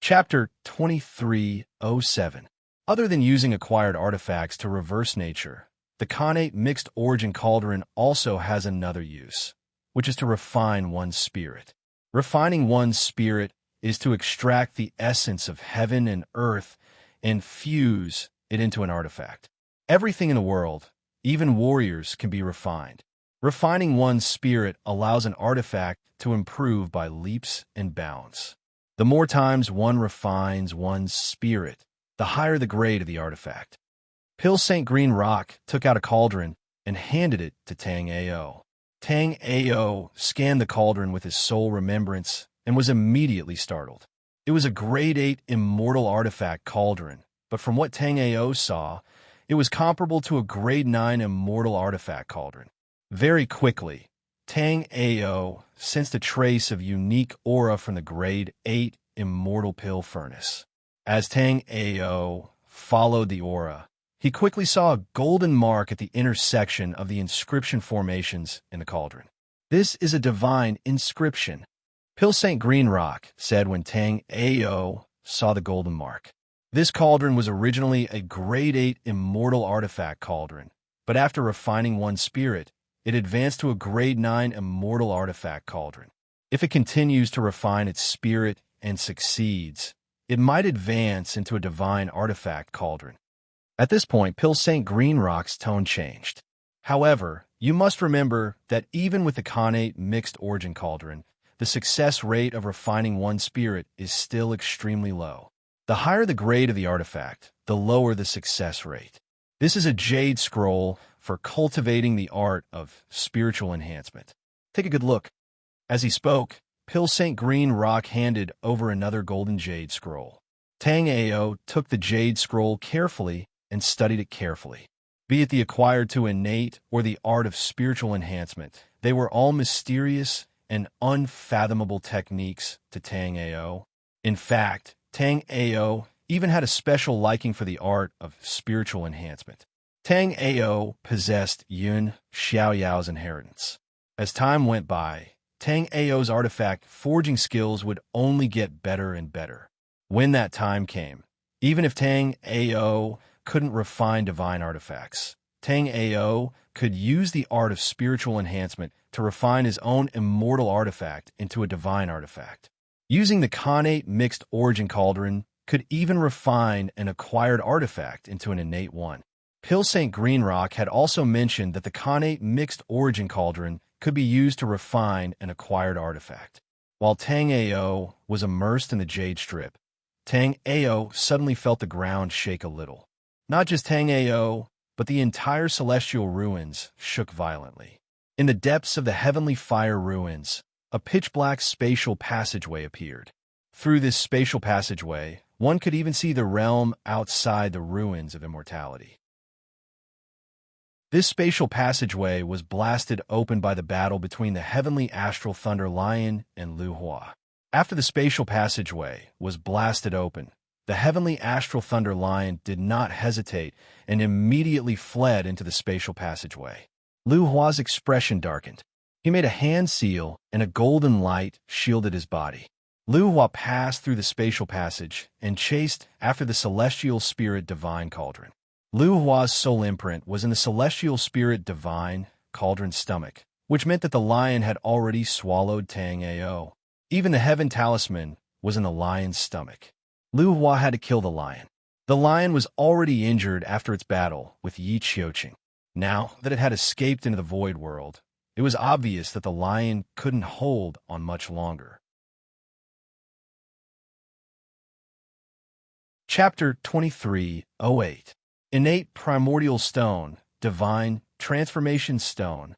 Chapter 2307. Other than using acquired artifacts to reverse nature, the connate mixed origin cauldron also has another use, which is to refine one's spirit. Refining one's spirit is to extract the essence of heaven and earth and fuse it into an artifact. Everything in the world, even warriors, can be refined. Refining one's spirit allows an artifact to improve by leaps and bounds. The more times one refines one's spirit, the higher the grade of the artifact. Pill St. Green Rock took out a cauldron and handed it to Tang Ao. Tang Ao scanned the cauldron with his soul remembrance and was immediately startled. It was a grade 8 immortal artifact cauldron, but from what Tang Ao saw, it was comparable to a grade 9 immortal artifact cauldron. Very quickly, Tang Ao sensed a trace of unique aura from the grade 8 immortal pill furnace. As Tang Ao followed the aura, he quickly saw a golden mark at the intersection of the inscription formations in the cauldron. This is a divine inscription, Pill St. Green Rock said when Tang Ao saw the golden mark. This cauldron was originally a grade 8 immortal artifact cauldron, but after refining one's spirit, it advanced to a grade 9 immortal artifact cauldron. If it continues to refine its spirit and succeeds, it might advance into a divine artifact cauldron. At this point, Pill St. Green Rock's tone changed. However, you must remember that even with the connate mixed origin cauldron, the success rate of refining one spirit is still extremely low. The higher the grade of the artifact, the lower the success rate. This is a jade scroll for cultivating the art of spiritual enhancement. Take a good look. As he spoke, Pil St. Green Rock handed over another golden jade scroll. Tang Ao took the jade scroll carefully and studied it carefully. Be it the acquired to innate or the art of spiritual enhancement, they were all mysterious and unfathomable techniques to Tang Ao. In fact, Tang Ao even had a special liking for the art of spiritual enhancement. Tang Ao possessed Yun Xiaoyao's inheritance. As time went by, Tang Ao's artifact forging skills would only get better and better. When that time came, even if Tang Ao couldn't refine divine artifacts, Tang Ao could use the art of spiritual enhancement to refine his own immortal artifact into a divine artifact. Using the Khanate Mixed Origin Cauldron could even refine an acquired artifact into an innate one. Pil St. Greenrock had also mentioned that the Khanate Mixed Origin Cauldron could be used to refine an acquired artifact. While Tang Ao was immersed in the Jade Strip, Tang Ao suddenly felt the ground shake a little. Not just Tang Ao, but the entire celestial ruins shook violently. In the depths of the heavenly fire ruins, a pitch-black spatial passageway appeared. Through this spatial passageway, one could even see the realm outside the ruins of immortality. This spatial passageway was blasted open by the battle between the heavenly astral thunder lion and Lu Hua. After the spatial passageway was blasted open, the heavenly astral thunder lion did not hesitate and immediately fled into the spatial passageway. Lu Hua's expression darkened. He made a hand seal and a golden light shielded his body. Lu Hua passed through the spatial passage and chased after the celestial spirit divine cauldron. Lu Hua's soul imprint was in the celestial spirit divine cauldron's stomach, which meant that the lion had already swallowed Tang Ao. Even the heaven talisman was in the lion's stomach. Lu Hua had to kill the lion. The lion was already injured after its battle with Yi Qiuqing. Now that it had escaped into the void world, it was obvious that the lion couldn't hold on much longer. Chapter 23:08 Innate Primordial Stone, Divine Transformation Stone.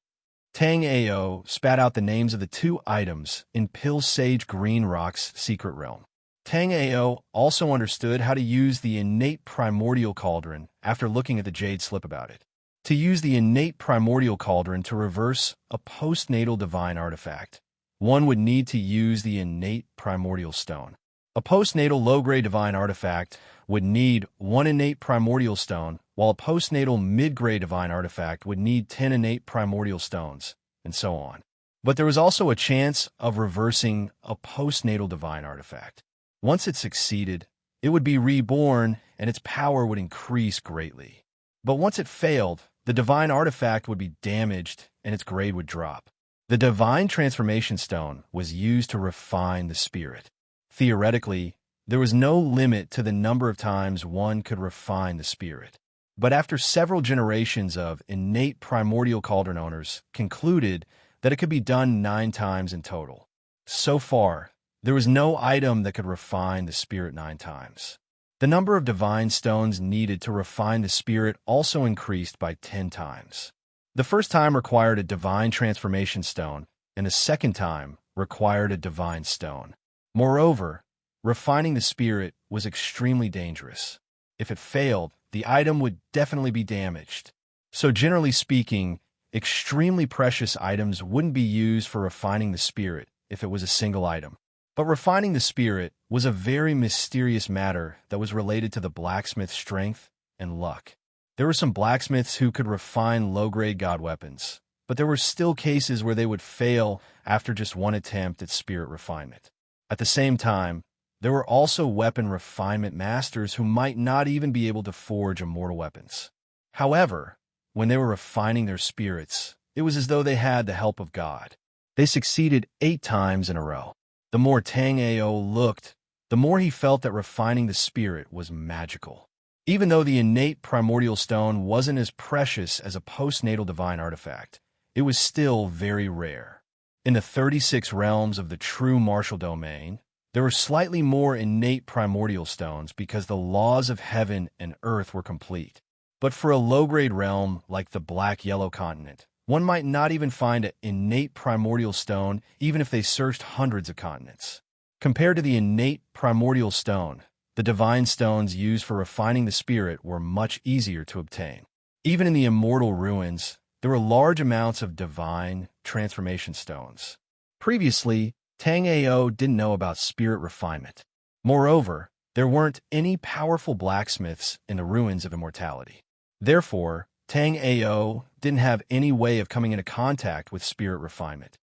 Tang Ao spat out the names of the two items in Pil Sage Green Rock's secret realm. Tang Ao also understood how to use the innate primordial cauldron after looking at the jade slip about it. To use the innate primordial cauldron to reverse a postnatal divine artifact, one would need to use the innate primordial stone. A postnatal low-grade divine artifact would need 1 innate primordial stone, while a postnatal mid-grade divine artifact would need 10 innate primordial stones, and so on. But there was also a chance of reversing a postnatal divine artifact. Once it succeeded, it would be reborn and its power would increase greatly. But once it failed, the divine artifact would be damaged and its grade would drop. The divine transformation stone was used to refine the spirit. Theoretically, there was no limit to the number of times one could refine the spirit. But after several generations of innate primordial cauldron owners concluded that it could be done 9 times in total. So far, there was no item that could refine the spirit 9 times. The number of divine stones needed to refine the spirit also increased by 10 times. The first time required a divine transformation stone, and the second time required a divine stone. Moreover, refining the spirit was extremely dangerous. If it failed, the item would definitely be damaged. So generally speaking, extremely precious items wouldn't be used for refining the spirit if it was a single item. But refining the spirit was a very mysterious matter that was related to the blacksmith's strength and luck. There were some blacksmiths who could refine low-grade god weapons, but there were still cases where they would fail after just one attempt at spirit refinement. At the same time, there were also weapon refinement masters who might not even be able to forge immortal weapons. However, when they were refining their spirits, it was as though they had the help of God. They succeeded 8 times in a row. The more Tang Ao looked, the more he felt that refining the spirit was magical. Even though the innate primordial stone wasn't as precious as a postnatal divine artifact, it was still very rare. In the 36 realms of the true martial domain, there were slightly more innate primordial stones because the laws of heaven and earth were complete. But for a low-grade realm like the black-yellow continent, one might not even find an innate primordial stone even if they searched hundreds of continents. Compared to the innate primordial stone, the divine stones used for refining the spirit were much easier to obtain. Even in the immortal ruins, there were large amounts of divine transformation stones. Previously, Tang Ao didn't know about spirit refinement. Moreover, there weren't any powerful blacksmiths in the ruins of immortality. Therefore, Tang Ao didn't have any way of coming into contact with spirit refinement.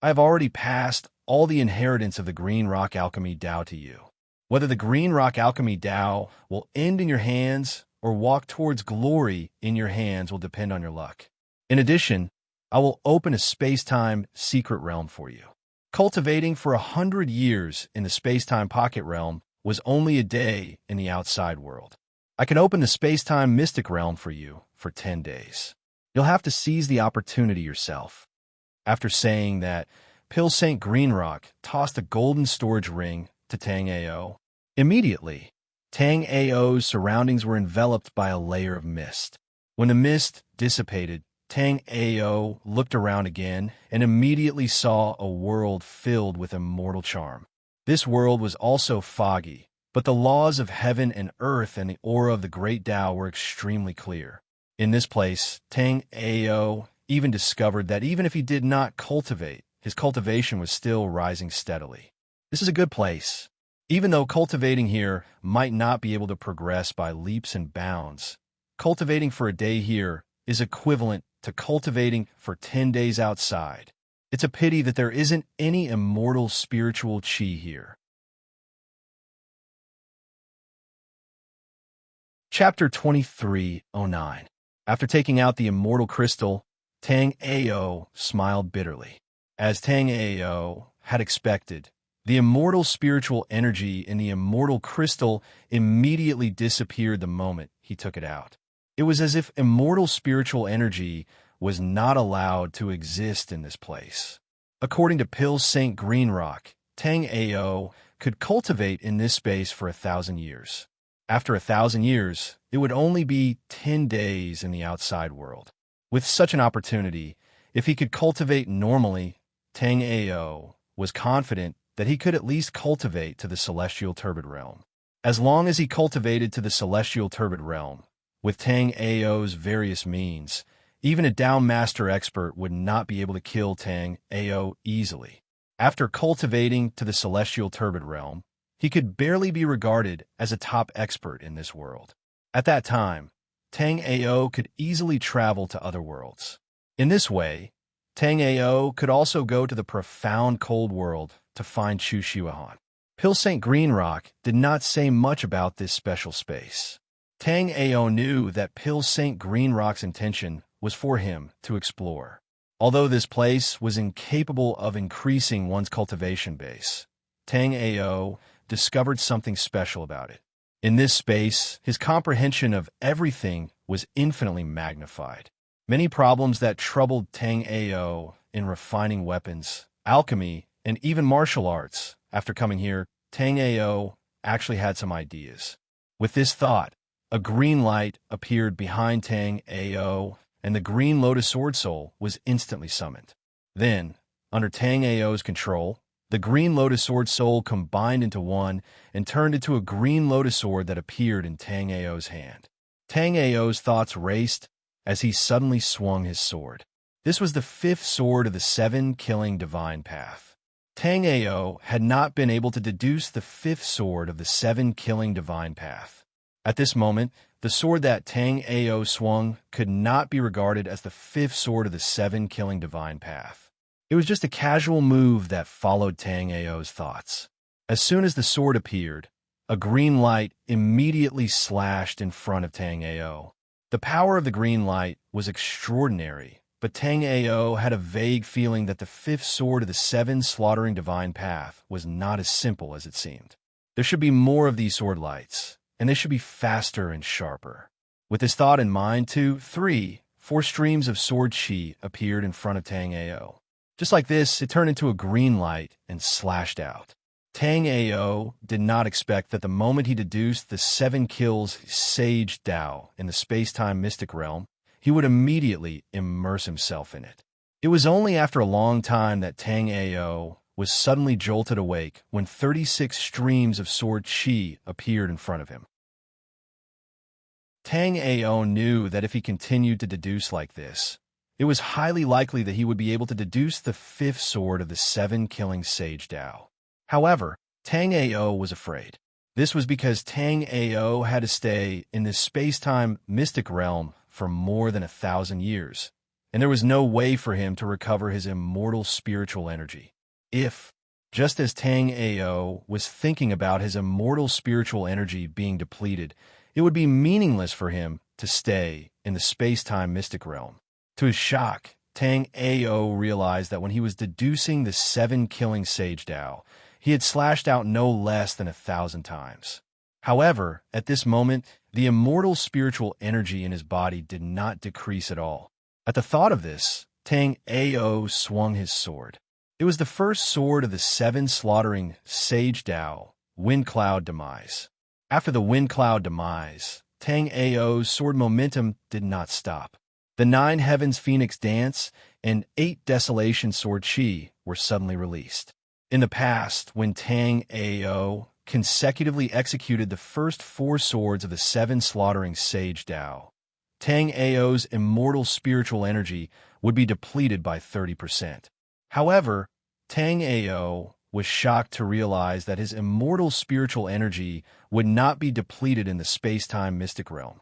I have already passed all the inheritance of the Green Rock Alchemy Tao to you. Whether the Green Rock Alchemy Tao will end in your hands or walk towards glory in your hands will depend on your luck. In addition, I will open a space-time secret realm for you. Cultivating for 100 years in the space-time pocket realm was only a day in the outside world. I can open the space-time mystic realm for you for 10 days. You'll have to seize the opportunity yourself. After saying that, Pil St. Greenrock tossed a golden storage ring to Tang Ao. Immediately, Tang Ao's surroundings were enveloped by a layer of mist. When the mist dissipated, Tang Ao looked around again and immediately saw a world filled with immortal charm. This world was also foggy, but the laws of heaven and earth and the aura of the great Tao were extremely clear. In this place, Tang Ao even discovered that even if he did not cultivate, his cultivation was still rising steadily. This is a good place. Even though cultivating here might not be able to progress by leaps and bounds, cultivating for a day here is equivalent to cultivating for 10 days outside. It's a pity that there isn't any immortal spiritual chi here. Chapter 2309. After taking out the immortal crystal, Tang Ao smiled bitterly. As Tang Ao had expected, the immortal spiritual energy in the immortal crystal immediately disappeared the moment he took it out. It was as if immortal spiritual energy was not allowed to exist in this place. According to Pil St. Greenrock, Tang Ao could cultivate in this space for 1,000 years. After 1,000 years, it would only be 10 days in the outside world. With such an opportunity, if he could cultivate normally, Tang Ao was confident that he could at least cultivate to the celestial turbid realm. As long as he cultivated to the celestial turbid realm, with Tang Ao's various means, even a Tao Master expert would not be able to kill Tang Ao easily. After cultivating to the celestial turbid realm, he could barely be regarded as a top expert in this world. At that time, Tang Ao could easily travel to other worlds. In this way, Tang Ao could also go to the profound cold world to find Chu Shihuan. Pil St. Greenrock did not say much about this special space. Tang Ao knew that Pil St. Greenrock's intention was for him to explore. Although this place was incapable of increasing one's cultivation base, Tang Ao discovered something special about it. In this space, his comprehension of everything was infinitely magnified. Many problems that troubled Tang Ao in refining weapons, alchemy, and even martial arts, after coming here, Tang Ao actually had some ideas. With this thought, a green light appeared behind Tang Ao, and the green lotus sword soul was instantly summoned. Then, under Tang Ao's control, the green lotus sword soul combined into one and turned into a green lotus sword that appeared in Tang Ao's hand. Tang Ao's thoughts raced as he suddenly swung his sword. This was the 5th sword of the 7-killing divine path. Tang Ao had not been able to deduce the 5th sword of the 7-killing divine path. At this moment, the sword that Tang Ao swung could not be regarded as the 5th sword of the 7-killing divine path. It was just a casual move that followed Tang Ao's thoughts. As soon as the sword appeared, a green light immediately slashed in front of Tang Ao. The power of the green light was extraordinary, but Tang Ao had a vague feeling that the 5th sword of the 7 slaughtering divine path was not as simple as it seemed. There should be more of these sword lights, and they should be faster and sharper. With this thought in mind, 2, 3, 4 streams of sword chi appeared in front of Tang Ao. Just like this, it turned into a green light and slashed out. Tang Ao did not expect that the moment he deduced the 7 kills Sage Dao in the space-time mystic realm, he would immediately immerse himself in it. It was only after a long time that Tang Ao was suddenly jolted awake when 36 streams of sword chi appeared in front of him. Tang Ao knew that if he continued to deduce like this, it was highly likely that he would be able to deduce the 5th sword of the 7 killing Sage Dao. However, Tang Ao was afraid. This was because Tang Ao had to stay in this space-time mystic realm for more than 1,000 years, and there was no way for him to recover his immortal spiritual energy. If, just as Tang Ao was thinking about his immortal spiritual energy being depleted, it would be meaningless for him to stay in the space-time mystic realm. To his shock, Tang Ao realized that when he was deducing the 7 killing Sage Dao, he had slashed out no less than 1,000 times. However, at this moment, the immortal spiritual energy in his body did not decrease at all. At the thought of this, Tang Ao swung his sword. It was the first sword of the 7 slaughtering Sage Dao, Wind Cloud Demise. After the Wind Cloud Demise, Tang Ao's sword momentum did not stop. The 9 Heavens Phoenix Dance and 8 Desolation Sword Chi were suddenly released. In the past, when Tang Ao consecutively executed the first 4 swords of the 7 slaughtering Sage Dao, Tang Ao's immortal spiritual energy would be depleted by 30%. However, Tang Ao was shocked to realize that his immortal spiritual energy would not be depleted in the space-time mystic realm.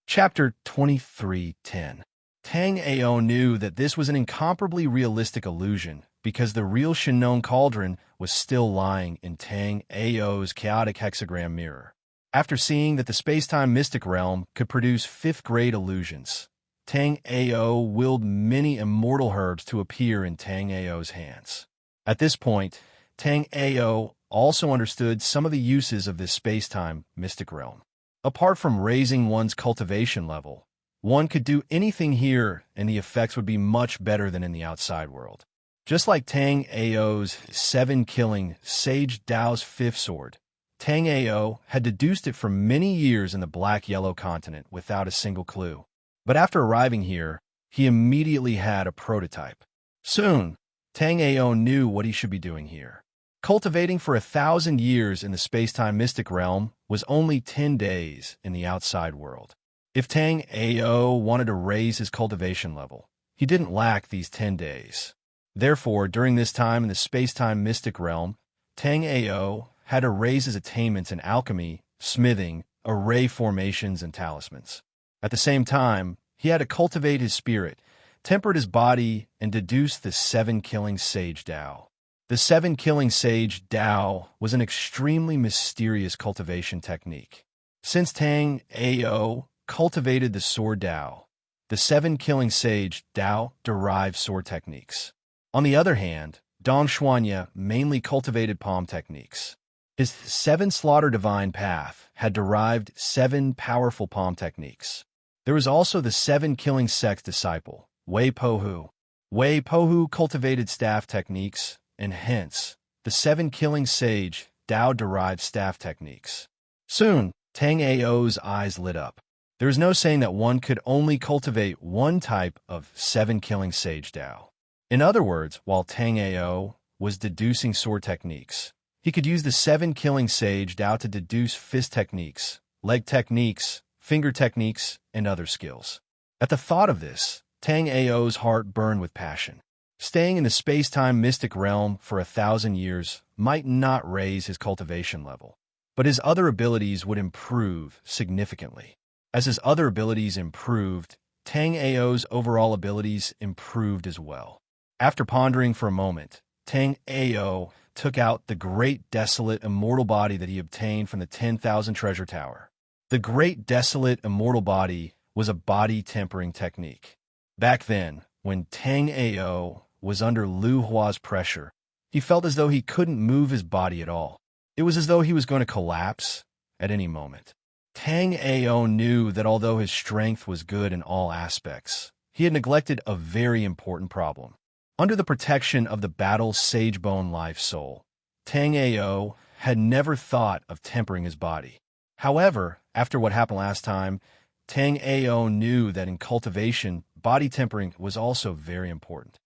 Chapter 23:10. Tang Ao knew that this was an incomparably realistic illusion because the real Shinnon Cauldron was still lying in Tang Ao's chaotic hexagram mirror. After seeing that the space-time mystic realm could produce 5th-grade illusions, Tang Ao willed many immortal herbs to appear in Tang Ao's hands. At this point, Tang Ao also understood some of the uses of this space-time mystic realm. Apart from raising one's cultivation level, one could do anything here and the effects would be much better than in the outside world. Just like Tang Ao's 7 killing Sage Dao's 5th sword, Tang Ao had deduced it for many years in the black-yellow continent without a single clue. But after arriving here, he immediately had a prototype. Soon, Tang Ao knew what he should be doing here. Cultivating for 1,000 years in the space-time mystic realm was only 10 days in the outside world. If Tang Ao wanted to raise his cultivation level, he didn't lack these 10 days. Therefore, during this time in the space-time mystic realm, Tang Ao had to raise his attainments in alchemy, smithing, array formations, and talismans. At the same time, he had to cultivate his spirit, tempered his body, and deduce the 7 killing Sage Dao. The 7 killing Sage Dao was an extremely mysterious cultivation technique. Since Tang Ao cultivated the Sword Dao, the 7 killing Sage Dao derived sword techniques. On the other hand, Dong Xuanya mainly cultivated palm techniques. His 7 Slaughter Divine Path had derived 7 powerful palm techniques. There was also the 7 killing Sex disciple, Wei Pohu. Wei Pohu cultivated staff techniques, and hence, the 7 killing Sage Dao-derived staff techniques. Soon, Tang Ao's eyes lit up. There is no saying that one could only cultivate one type of 7 killing Sage Dao. In other words, while Tang Ao was deducing sword techniques, he could use the 7 killing Sage Dao to deduce fist techniques, leg techniques, finger techniques, and other skills. At the thought of this, Tang Ao's heart burned with passion. Staying in the space-time mystic realm for 1,000 years might not raise his cultivation level, but his other abilities would improve significantly. As his other abilities improved, Tang Ao's overall abilities improved as well. After pondering for a moment, Tang Ao took out the great desolate immortal body that he obtained from the 10,000 treasure tower. The great desolate immortal body was a body tempering technique. Back then, when Tang Ao was under Lu Hua's pressure, he felt as though he couldn't move his body at all. It was as though he was going to collapse at any moment. Tang Ao knew that although his strength was good in all aspects, he had neglected a very important problem. Under the protection of the battle's sage-bone life soul, Tang Ao had never thought of tempering his body. However, after what happened last time, Tang Ao knew that in cultivation, body tempering was also very important.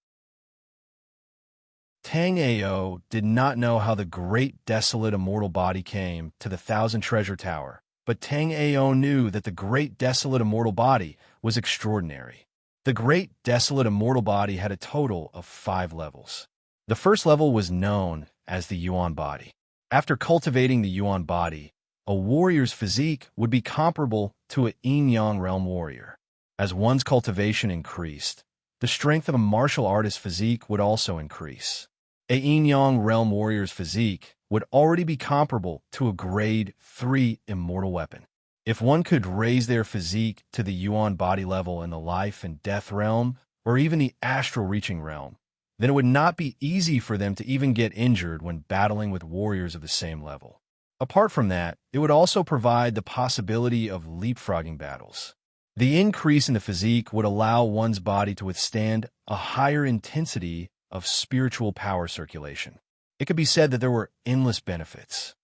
Tang Ao did not know how the great desolate immortal body came to the Thousand Treasure Tower, but Tang Ao knew that the great desolate immortal body was extraordinary. The great desolate immortal body had a total of 5 levels. The first level was known as the Yuan body. After cultivating the Yuan body, a warrior's physique would be comparable to a yin-yang realm warrior. As one's cultivation increased, the strength of a martial artist's physique would also increase. A yin-yang realm warrior's physique would already be comparable to a grade 3 immortal weapon. If one could raise their physique to the Yuan body level in the life and death realm, or even the astral reaching realm, then it would not be easy for them to even get injured when battling with warriors of the same level. Apart from that, it would also provide the possibility of leapfrogging battles. The increase in the physique would allow one's body to withstand a higher intensity of spiritual power circulation. It could be said that there were endless benefits.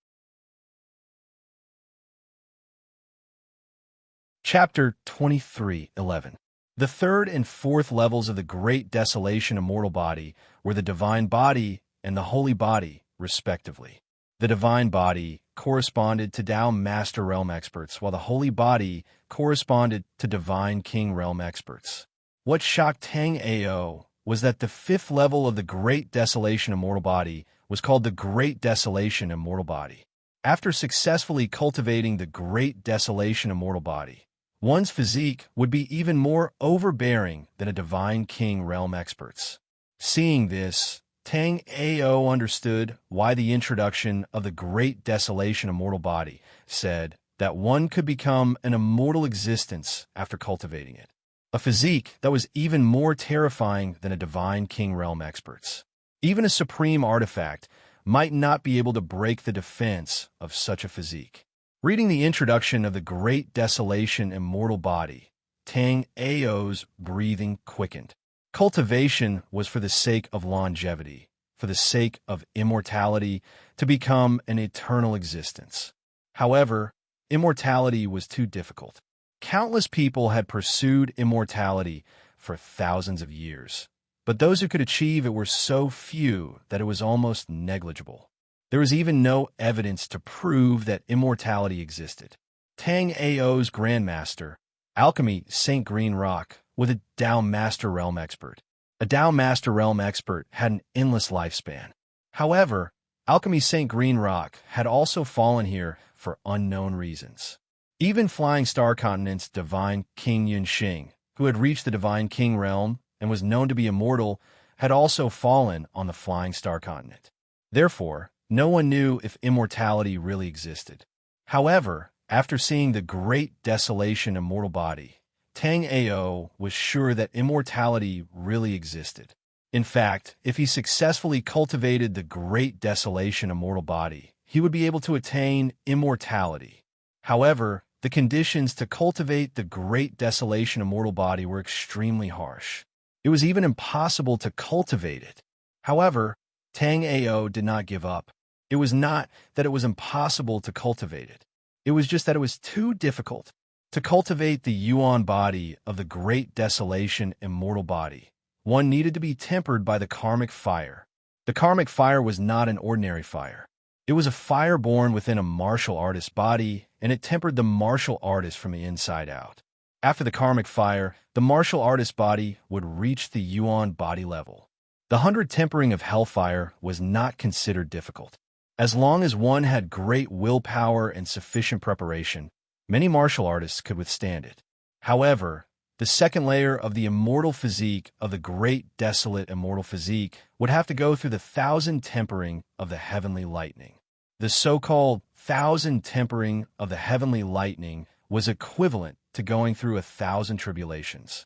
Chapter 23:11. The third and fourth levels of the Great Desolation Immortal Body were the Divine Body and the Holy Body, respectively. The Divine Body corresponded to Tao Master Realm experts, while the Holy Body corresponded to Divine King Realm experts. What shocked Tang Ao was that the fifth level of the Great Desolation Immortal Body was called the Great Desolation Immortal Body. After successfully cultivating the Great Desolation Immortal Body, one's physique would be even more overbearing than a Divine King Realm expert's. Seeing this, Tang Ao understood why the introduction of the Great Desolation Immortal Body said that one could become an immortal existence after cultivating it. A physique that was even more terrifying than a Divine King Realm expert's. Even a supreme artifact might not be able to break the defense of such a physique. Reading the introduction of the Great Desolation Immortal Body, Tang Ao's breathing quickened. Cultivation was for the sake of longevity, for the sake of immortality, to become an eternal existence. However, immortality was too difficult. Countless people had pursued immortality for thousands of years, but those who could achieve it were so few that it was almost negligible. There was even no evidence to prove that immortality existed. Tang Ao's Grandmaster, Alchemy St. Green Rock, was a Tao Master Realm expert. A Tao Master Realm expert had an endless lifespan. However, Alchemy St. Green Rock had also fallen here for unknown reasons. Even Flying Star Continent's Divine King Yunxing, who had reached the Divine King realm and was known to be immortal, had also fallen on the Flying Star Continent. Therefore, no one knew if immortality really existed. However, after seeing the Great Desolation Immortal Body, Tang Ao was sure that immortality really existed. In fact, if he successfully cultivated the Great Desolation Immortal Body, he would be able to attain immortality. However, the conditions to cultivate the Great Desolation Immortal Body were extremely harsh. It was even impossible to cultivate it. However, Tang Ao did not give up. It was not that it was impossible to cultivate it. It was just that it was too difficult. To cultivate the Yuan body of the Great Desolation Immortal Body, one needed to be tempered by the karmic fire. The karmic fire was not an ordinary fire. It was a fire born within a martial artist's body, and it tempered the martial artist from the inside out. After the karmic fire, the martial artist's body would reach the Yuan body level. The 100 tempering of hellfire was not considered difficult. As long as one had great willpower and sufficient preparation, many martial artists could withstand it. However, the second layer of the immortal physique of the Great Desolate Immortal Physique would have to go through the 1,000 tempering of the Heavenly Lightning. The so-called 1,000 tempering of the Heavenly Lightning was equivalent to going through 1,000 tribulations.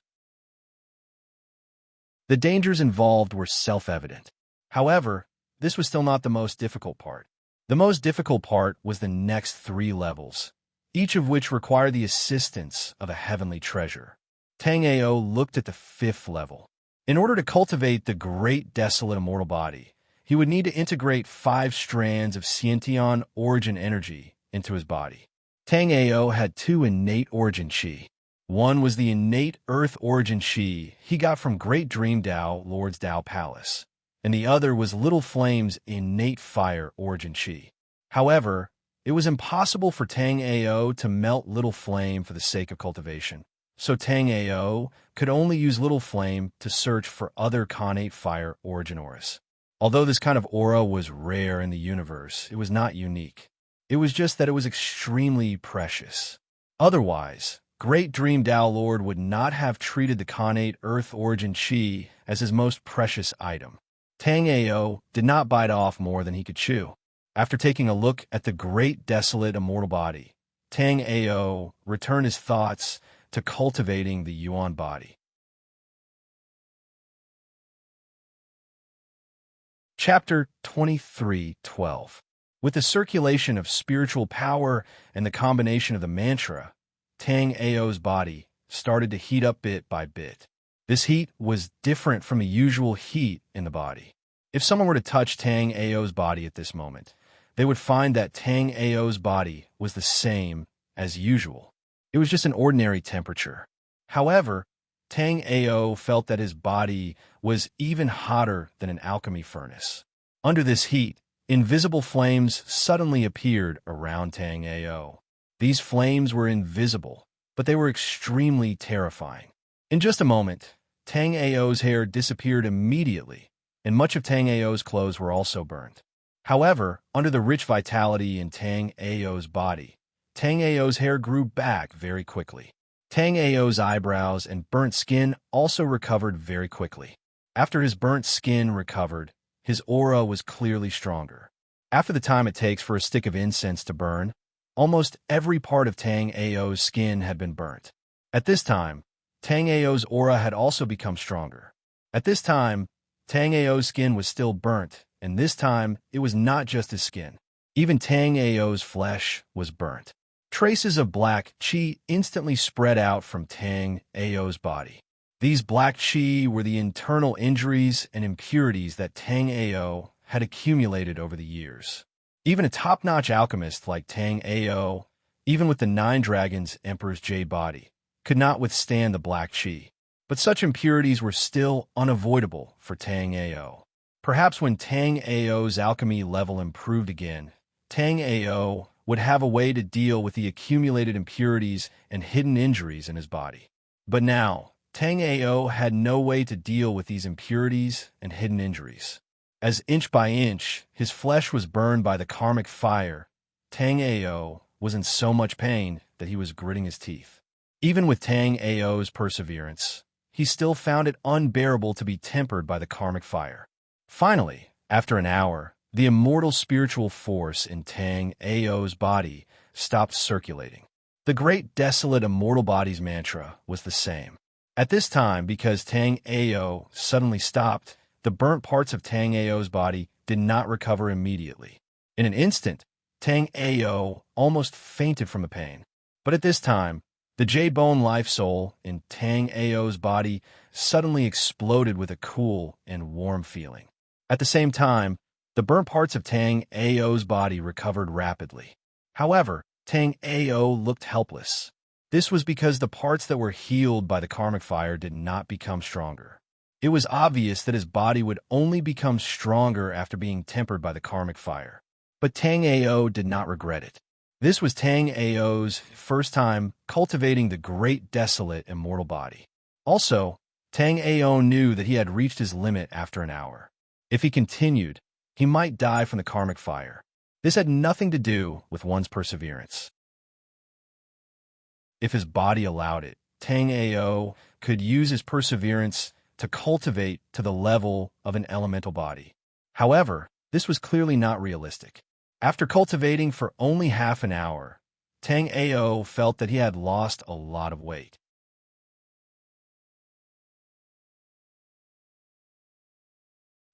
The dangers involved were self-evident. However, this was still not the most difficult part. The most difficult part was the next 3 levels: each of which require the assistance of a heavenly treasure. Tang Ao looked at the fifth level. In order to cultivate the great desolate immortal body, he would need to integrate 5 strands of Sciention origin energy into his body. Tang Ao had 2 innate origin chi. One was the innate earth origin chi he got from Great Dream Tao Lord's Tao Palace, and the other was Little Flame's innate fire origin chi. However, it was impossible for Tang Ao to melt Little Flame for the sake of cultivation, so Tang Ao could only use Little Flame to search for other connate fire origin auras. Although this kind of aura was rare in the universe, it was not unique. It was just that it was extremely precious. Otherwise, Great Dream Tao Lord would not have treated the connate earth origin chi as his most precious item. Tang Ao did not bite off more than he could chew. After taking a look at the great desolate immortal body, Tang Ao returned his thoughts to cultivating the Yuan body. Chapter 23:12. With the circulation of spiritual power and the combination of the mantra, Tang Ao's body started to heat up bit by bit. This heat was different from the usual heat in the body. If someone were to touch Tang Ao's body at this moment, they would find that Tang Ao's body was the same as usual. It was just an ordinary temperature. However, Tang Ao felt that his body was even hotter than an alchemy furnace. Under this heat, invisible flames suddenly appeared around Tang Ao. These flames were invisible, but they were extremely terrifying. In just a moment, Tang Ao's hair disappeared immediately, and much of Tang Ao's clothes were also burned. However, under the rich vitality in Tang Ao's body, Tang Ao's hair grew back very quickly. Tang Ao's eyebrows and burnt skin also recovered very quickly. After his burnt skin recovered, his aura was clearly stronger. After the time it takes for a stick of incense to burn, almost every part of Tang Ao's skin had been burnt. At this time, Tang Ao's aura had also become stronger. At this time, Tang Ao's skin was still burnt, and this time it was not just his skin. Even Tang Ao's flesh was burnt. Traces of black qi instantly spread out from Tang Ao's body. These black qi were the internal injuries and impurities that Tang Ao had accumulated over the years. Even a top-notch alchemist like Tang Ao, even with the 9 Dragons Emperor's Jade body, could not withstand the black qi. But such impurities were still unavoidable for Tang Ao. Perhaps when Tang Ao's alchemy level improved again, Tang Ao would have a way to deal with the accumulated impurities and hidden injuries in his body. But now, Tang Ao had no way to deal with these impurities and hidden injuries. As inch by inch, his flesh was burned by the karmic fire, Tang Ao was in so much pain that he was gritting his teeth. Even with Tang Ao's perseverance, he still found it unbearable to be tempered by the karmic fire. Finally, after an hour, the immortal spiritual force in Tang Ao's body stopped circulating. The great desolate immortal body's mantra was the same. At this time, because Tang Ao suddenly stopped, the burnt parts of Tang Ao's body did not recover immediately. In an instant, Tang Ao almost fainted from the pain. But at this time, the Jade Bone life soul in Tang Ao's body suddenly exploded with a cool and warm feeling. At the same time, the burnt parts of Tang Ao's body recovered rapidly. However, Tang Ao looked helpless. This was because the parts that were healed by the karmic fire did not become stronger. It was obvious that his body would only become stronger after being tempered by the karmic fire. But Tang Ao did not regret it. This was Tang Ao's first time cultivating the great desolate immortal body. Also, Tang Ao knew that he had reached his limit after an hour. If he continued, he might die from the karmic fire. This had nothing to do with one's perseverance. If his body allowed it, Tang Ao could use his perseverance to cultivate to the level of an elemental body. However, this was clearly not realistic. After cultivating for only half an hour, Tang Ao felt that he had lost a lot of weight.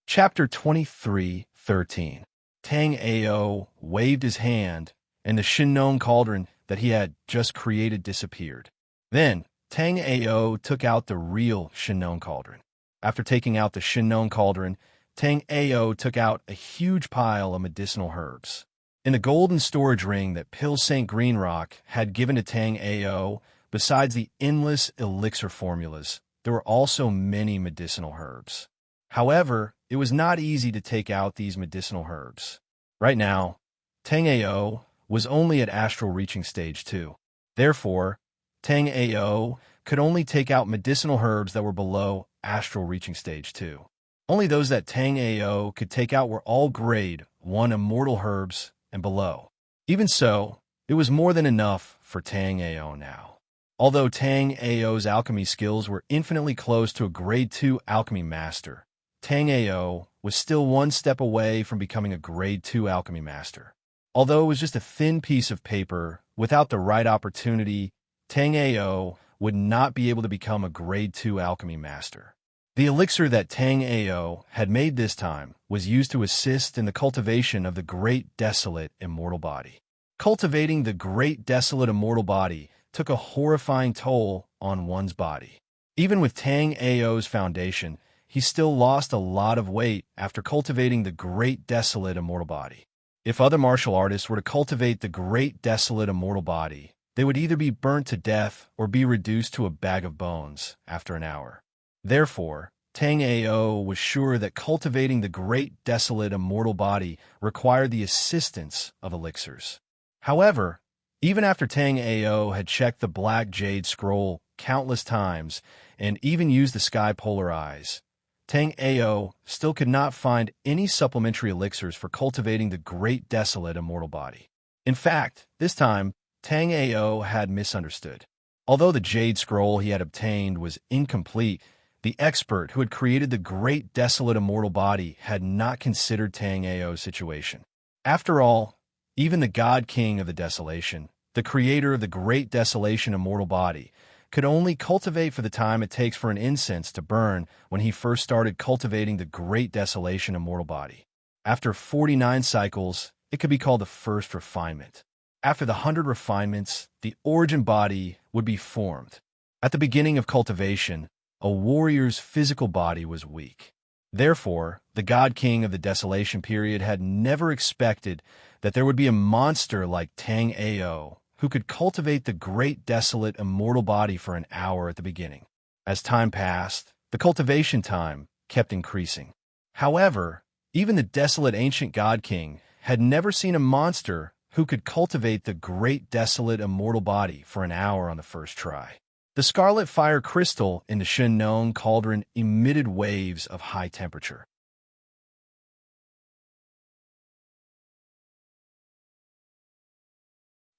Chapter 23:13. Tang Ao waved his hand, and the Shinnon cauldron, that he had just created disappeared. Then, Tang Ao took out the real Shinnon cauldron. After taking out the Shinnon cauldron, Tang Ao took out a huge pile of medicinal herbs. In the golden storage ring that Pil St. Greenrock had given to Tang Ao, besides the endless elixir formulas, there were also many medicinal herbs. However, it was not easy to take out these medicinal herbs. Right now, Tang Ao was only at astral reaching stage 2. Therefore, Tang Ao could only take out medicinal herbs that were below astral reaching stage 2. Only those that Tang Ao could take out were all grade 1 immortal herbs and below. Even so, it was more than enough for Tang Ao now. Although Tang Ao's alchemy skills were infinitely close to a grade 2 alchemy master, Tang Ao was still one step away from becoming a grade 2 alchemy master. Although it was just a thin piece of paper, without the right opportunity, Tang Ao would not be able to become a grade 2 alchemy master. The elixir that Tang Ao had made this time was used to assist in the cultivation of the great desolate immortal body. Cultivating the great desolate immortal body took a horrifying toll on one's body. Even with Tang Ao's foundation, he still lost a lot of weight after cultivating the great desolate immortal body. If other martial artists were to cultivate the great desolate immortal body, they would either be burnt to death or be reduced to a bag of bones after an hour. Therefore, Tang Ao was sure that cultivating the great desolate immortal body required the assistance of elixirs. However, even after Tang Ao had checked the black jade scroll countless times and even used the sky polar eyes, Tang Ao still could not find any supplementary elixirs for cultivating the great desolate immortal body. In fact, this time, Tang Ao had misunderstood. Although the jade scroll he had obtained was incomplete, the expert who had created the great desolate immortal body had not considered Tang Ao's situation. After all, even the God King of the Desolation, the creator of the great desolation immortal body, could only cultivate for the time it takes for an incense to burn when he first started cultivating the great desolation immortal body. After 49 cycles, it could be called the first refinement. After the 100 refinements, the origin body would be formed. At the beginning of cultivation, a warrior's physical body was weak. Therefore, the God King of the Desolation period had never expected that there would be a monster like Tang Ao who could cultivate the great desolate immortal body for an hour at the beginning. As time passed, the cultivation time kept increasing. However, even the desolate ancient God King had never seen a monster who could cultivate the great desolate immortal body for an hour on the first try. The scarlet fire crystal in the Shinnon cauldron emitted waves of high temperature.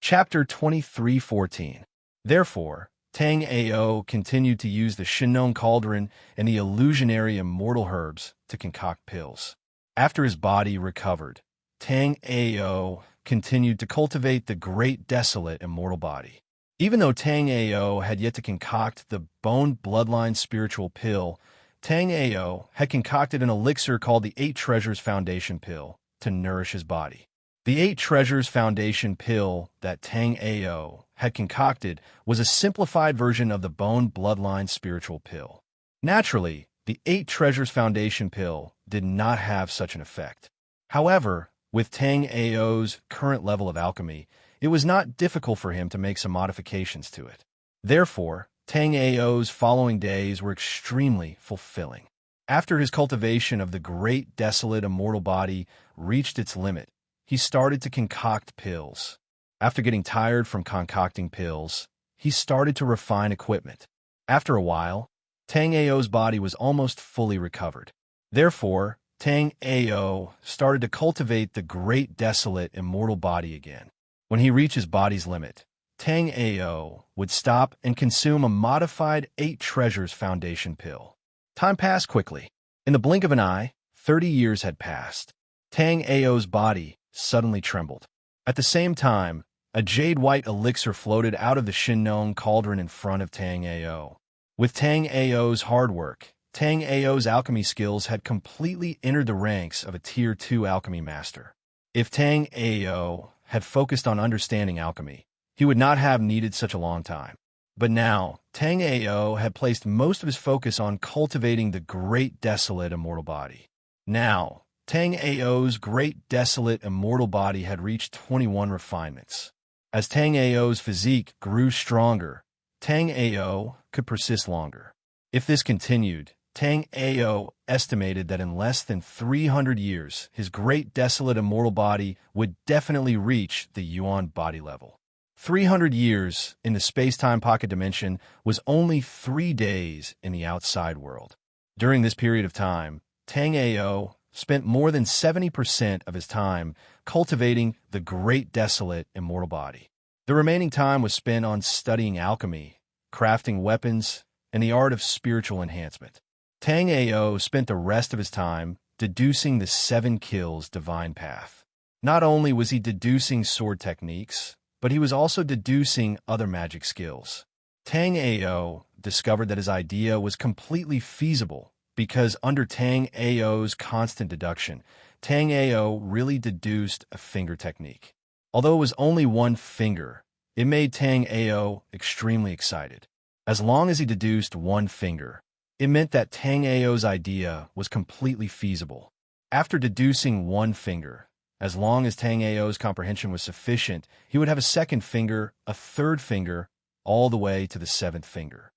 Chapter 23:14. Therefore, Tang Ao continued to use the Shinnon cauldron and the illusionary immortal herbs to concoct pills. After his body recovered, Tang Ao continued to cultivate the great desolate immortal body. Even though Tang Ao had yet to concoct the Bone Bloodline Spiritual Pill, Tang Ao had concocted an elixir called the 8 Treasures Foundation Pill to nourish his body. The 8 Treasures Foundation Pill that Tang Ao had concocted was a simplified version of the Bone Bloodline Spiritual Pill. Naturally, the 8 Treasures Foundation Pill did not have such an effect. However, with Tang Ao's current level of alchemy, it was not difficult for him to make some modifications to it. Therefore, Tang Ao's following days were extremely fulfilling. After his cultivation of the great desolate immortal body reached its limit, he started to concoct pills. After getting tired from concocting pills, he started to refine equipment. After a while, Tang Ao's body was almost fully recovered. Therefore, Tang Ao started to cultivate the great desolate immortal body again. When he reached his body's limit, Tang Ao would stop and consume a modified 8 Treasures Foundation Pill. Time passed quickly. In the blink of an eye, 30 years had passed. Tang Ao's body suddenly trembled. At the same time, a jade-white elixir floated out of the Shinnon cauldron in front of Tang Ao. With Tang Ao's hard work, Tang Ao's alchemy skills had completely entered the ranks of a Tier 2 alchemy master. If Tang Ao had focused on understanding alchemy, he would not have needed such a long time. But now, Tang Ao had placed most of his focus on cultivating the great desolate immortal body. Now, Tang Ao's great desolate immortal body had reached 21 refinements. As Tang Ao's physique grew stronger, Tang Ao could persist longer. If this continued, Tang Ao estimated that in less than 300 years, his great desolate immortal body would definitely reach the Yuan body level. 300 years in the space-time pocket dimension was only 3 days in the outside world. During this period of time, Tang Ao spent more than 70% of his time cultivating the great desolate immortal body. The remaining time was spent on studying alchemy, crafting weapons, and the art of spiritual enhancement. Tang Ao spent the rest of his time deducing the 7 kills divine path. Not only was he deducing sword techniques, but he was also deducing other magic skills. Tang Ao discovered that his idea was completely feasible because under Tang Ao's constant deduction, Tang Ao really deduced a finger technique. Although it was only one finger, it made Tang Ao extremely excited. As long as he deduced one finger, it meant that Tang Ao's idea was completely feasible. After deducing one finger, as long as Tang Ao's comprehension was sufficient, he would have a second finger, a third finger, all the way to the 7th finger.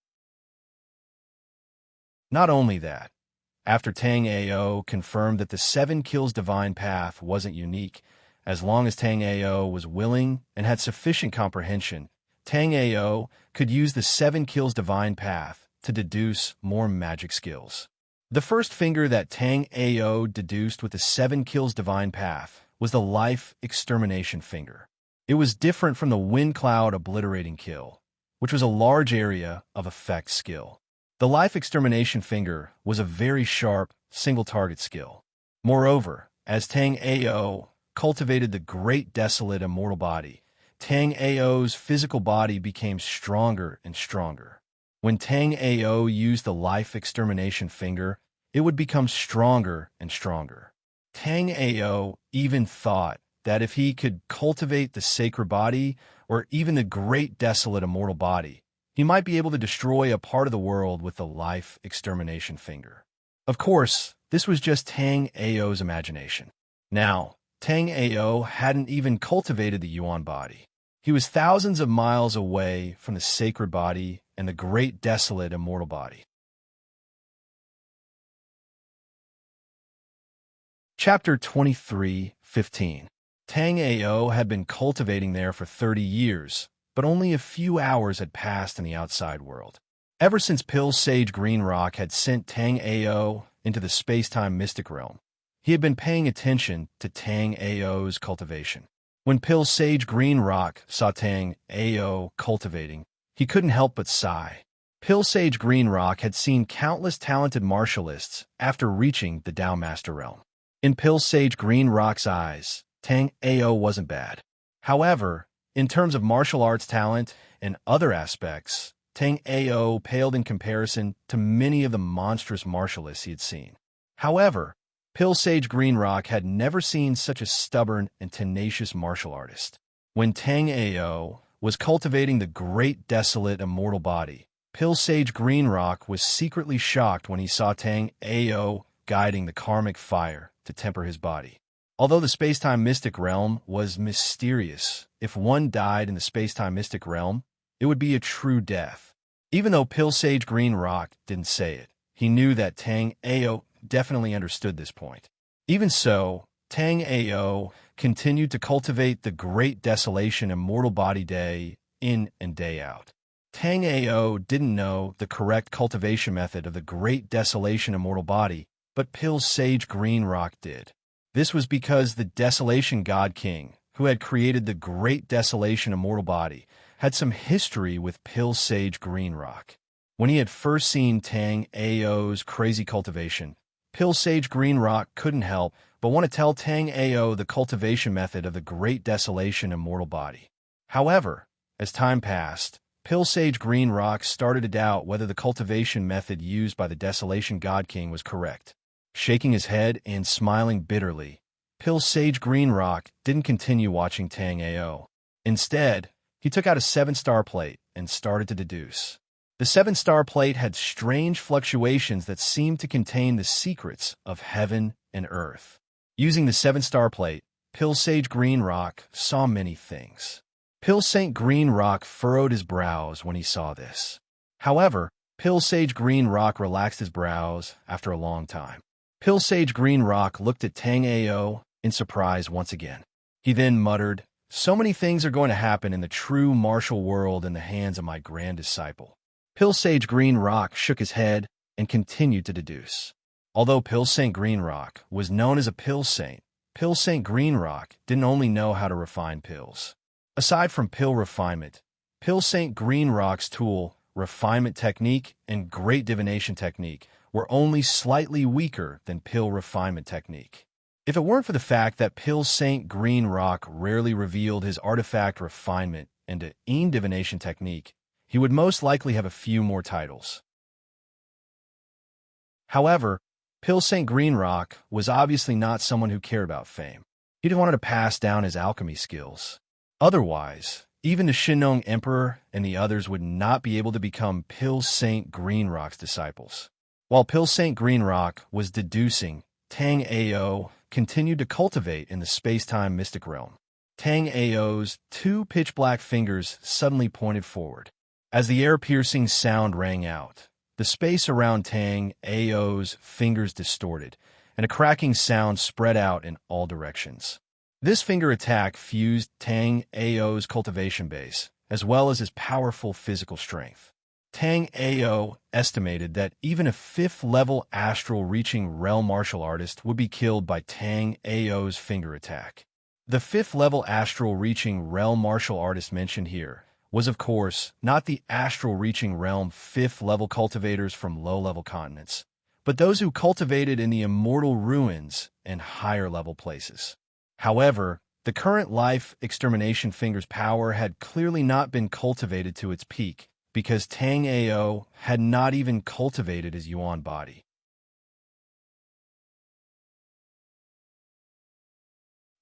Not only that, after Tang Ao confirmed that the 7 kills divine path wasn't unique, as long as Tang Ao was willing and had sufficient comprehension, Tang Ao could use the 7 kills divine path to deduce more magic skills. The first finger that Tang Ao deduced with the 7 kills divine path was the life extermination finger. It was different from the wind cloud obliterating kill, which was a large area of effect skill. The life extermination finger was a very sharp, single-target skill. Moreover, as Tang Ao cultivated the great desolate immortal body, Tang Ao's physical body became stronger and stronger. When Tang Ao used the life extermination finger, it would become stronger and stronger. Tang Ao even thought that if he could cultivate the sacred body, or even the great desolate immortal body, he might be able to destroy a part of the world with the life extermination finger. Of course, this was just Tang Ao's imagination. Now, Tang Ao hadn't even cultivated the Yuan body. He was thousands of miles away from the sacred body and the great desolate immortal body. Chapter 23:15. Tang Ao had been cultivating there for 30 years, but only a few hours had passed in the outside world. Ever since Pill Sage Green Rock had sent Tang Ao into the space-time mystic realm, he had been paying attention to Tang Ao's cultivation. When Pill Sage Green Rock saw Tang Ao cultivating, he couldn't help but sigh. Pill Sage Green Rock had seen countless talented martialists after reaching the Tao Master realm. In Pill Sage Green Rock's eyes, Tang Ao wasn't bad. However, in terms of martial arts talent and other aspects, Tang Ao paled in comparison to many of the monstrous martialists he had seen. However, Pill Sage Green Rock had never seen such a stubborn and tenacious martial artist. When Tang Ao was cultivating the great desolate immortal body, Pill Sage Green Rock was secretly shocked when he saw Tang Ao guiding the karmic fire to temper his body. Although the space-time mystic realm was mysterious, if one died in the space-time mystic realm, it would be a true death. Even though Pill Sage Green Rock didn't say it, he knew that Tang Ao definitely understood this point. Even so, Tang Ao continued to cultivate the great desolation immortal body day in and day out. Tang Ao didn't know the correct cultivation method of the great desolation immortal body, but Pill Sage Green Rock did. This was because the Desolation God King, who had created the great desolation immortal body, had some history with Pill Sage Green Rock. When he had first seen Tang Ao's crazy cultivation, Pill Sage Green Rock couldn't help but want to tell Tang Ao the cultivation method of the great desolation immortal body. However, as time passed, Pill Sage Green Rock started to doubt whether the cultivation method used by the Desolation God King was correct. Shaking his head and smiling bitterly, Pill Sage Green Rock didn't continue watching Tang Ao. Instead, He took out a 7-star plate and started to deduce. The 7-star plate had strange fluctuations that seemed to contain the secrets of heaven and earth. Using the 7-star plate, Pil-Sage Green Rock saw many things. Pil-Saint Green Rock furrowed his brows when he saw this. However, Pil-Sage Green Rock relaxed his brows after a long time. Pil-Sage Green Rock looked at Tang Ao in surprise once again. He then muttered, "So many things are going to happen in the true martial world in the hands of my grand disciple." Pil-Sage Green Rock shook his head and continued to deduce. Although Pil-Saint Green Rock was known as a pill saint, Pil-Saint Green Rock didn't only know how to refine pills. Aside from pill refinement, Pil-Saint Green Rock's tool, refinement technique, and great divination technique were only slightly weaker than pill refinement technique. If it weren't for the fact that Pil-Saint Green Rock rarely revealed his artifact refinement and een divination technique, he would most likely have a few more titles. However, Pil-Saint Green Rock was obviously not someone who cared about fame. He didn't want to pass down his alchemy skills. Otherwise, even the Shinong Emperor and the others would not be able to become Pil-Saint Green Rock's disciples. While Pil-Saint Green Rock was deducing, Tang Ao continued to cultivate in the space-time mystic realm. Tang Ao's 2 pitch-black fingers suddenly pointed forward. As the air-piercing sound rang out, the space around Tang Ao's fingers distorted, and a cracking sound spread out in all directions. This finger attack fused Tang Ao's cultivation base, as well as his powerful physical strength. Tang Ao estimated that even a 5th-level astral-reaching realm martial artist would be killed by Tang Ao's finger attack. The 5th-level astral-reaching realm martial artist mentioned here was, of course, not the astral-reaching realm 5th-level cultivators from low-level continents, but those who cultivated in the immortal ruins and higher-level places. However, the current life extermination finger's power had clearly not been cultivated to its peak, because Tang Ao had not even cultivated his Yuan body.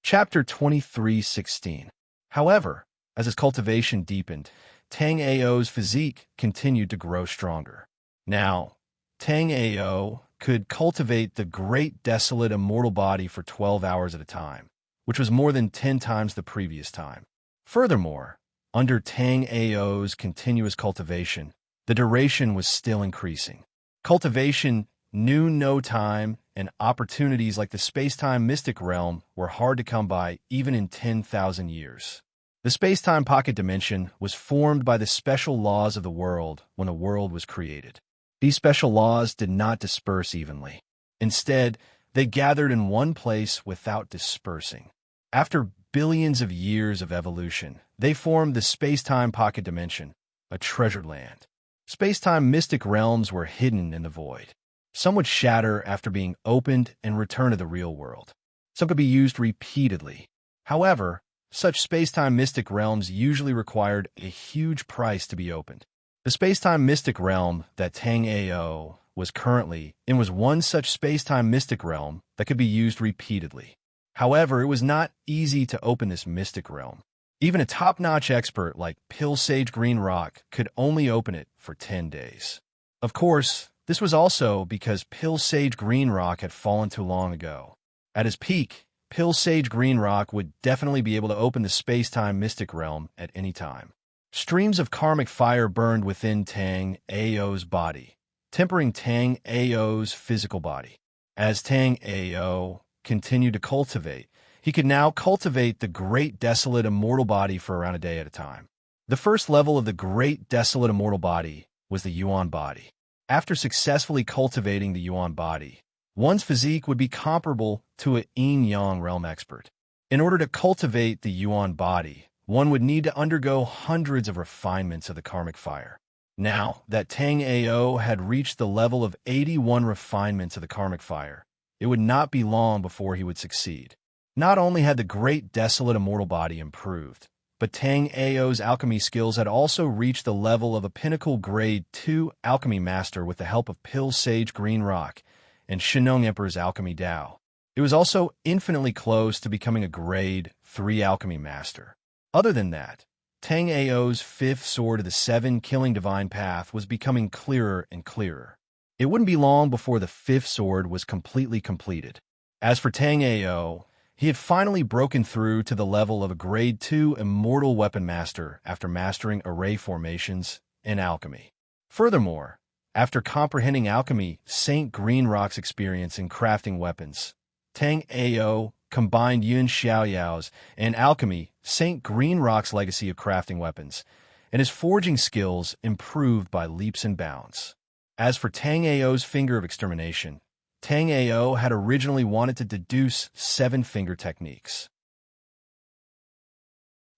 Chapter 23:16. However, as his cultivation deepened, Tang Ao's physique continued to grow stronger. Now, Tang Ao could cultivate the great desolate immortal body for 12 hours at a time, which was more than 10 times the previous time. Furthermore, under Tang Ao's continuous cultivation, the duration was still increasing. Cultivation knew no time, and opportunities like the space-time mystic realm were hard to come by even in 10,000 years. The space-time pocket dimension was formed by the special laws of the world when the world was created. These special laws did not disperse evenly. Instead, they gathered in one place without dispersing. After billions of years of evolution, they formed the space-time pocket dimension, a treasured land. Space-time mystic realms were hidden in the void. Some would shatter after being opened and return to the real world. Some could be used repeatedly. However, such space-time mystic realms usually required a huge price to be opened. The space-time mystic realm that Tang Ao was currently in was one such space-time mystic realm that could be used repeatedly. However, it was not easy to open this mystic realm. Even a top-notch expert like Pil-Sage Green Rock could only open it for 10 days. Of course, this was also because Pil-Sage Green Rock had fallen too long ago. At his peak, Pil-Sage Green Rock would definitely be able to open the space-time mystic realm at any time. Streams of karmic fire burned within Tang Ao's body, tempering Tang Ao's physical body. As Tang Ao continued to cultivate, he could now cultivate the Great Desolate Immortal Body for around a day at a time. The first level of the Great Desolate Immortal Body was the Yuan body. After successfully cultivating the Yuan body, one's physique would be comparable to a yin-yang realm expert. In order to cultivate the Yuan body, one would need to undergo hundreds of refinements of the karmic fire. Now that Tang Ao had reached the level of 81 refinements of the karmic fire, it would not be long before he would succeed. Not only had the Great Desolate Immortal Body improved, but Tang Ao's alchemy skills had also reached the level of a pinnacle Grade 2 alchemy master with the help of Pil-Sage Green Rock and Shinong Emperor's alchemy Dao. It was also infinitely close to becoming a Grade 3 alchemy master. Other than that, Tang Ao's fifth sword of the seven killing divine path was becoming clearer and clearer. It wouldn't be long before the fifth sword was completely completed. As for Tang Ao, he had finally broken through to the level of a Grade 2 immortal weapon master after mastering array formations and alchemy. Furthermore, after comprehending alchemy, Saint Greenrock's experience in crafting weapons, Tang Ao combined Yun Xiaoyao's and alchemy, Saint Greenrock's legacy of crafting weapons, and his forging skills improved by leaps and bounds. As for Tang Ao's finger of extermination, Tang Ao had originally wanted to deduce 7 finger techniques.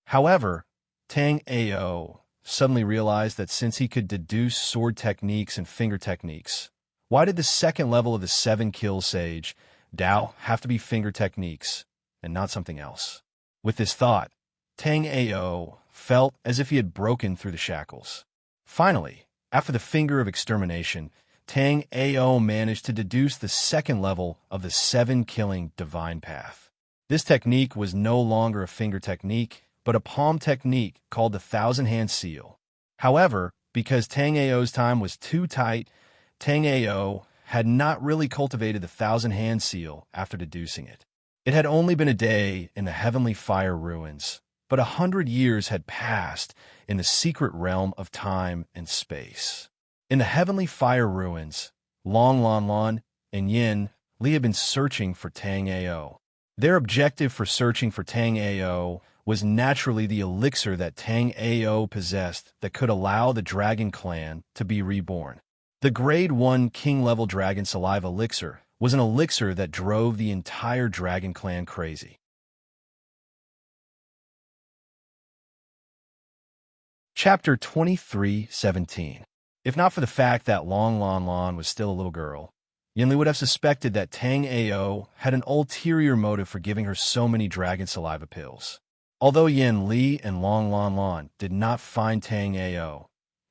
However, Tang Ao suddenly realized that since he could deduce sword techniques and finger techniques, why did the second level of the 7 kill sage, Dao, have to be finger techniques and not something else? With this thought, Tang Ao felt as if he had broken through the shackles. Finally, after the finger of extermination, Tang Ao managed to deduce the second level of the 7 killing divine path. This technique was no longer a finger technique, but a palm technique called the thousand-hand seal. However, because Tang Ao's time was too tight, Tang Ao had not really cultivated the thousand-hand seal after deducing it. It had only been a day in the heavenly fire ruins, but 100 years had passed in the secret realm of time and space. In the heavenly fire ruins, Long Lan Lan and Yin Li had been searching for Tang Ao. Their objective for searching for Tang Ao was naturally the elixir that Tang Ao possessed that could allow the Dragon Clan to be reborn. The Grade 1 King-level Dragon Saliva elixir was an elixir that drove the entire Dragon Clan crazy. Chapter 23:17. If not for the fact that Long Lan Lan was still a little girl, Yinli would have suspected that Tang Ao had an ulterior motive for giving her so many dragon saliva pills. Although Yin Li and Long Lan Lan did not find Tang Ao,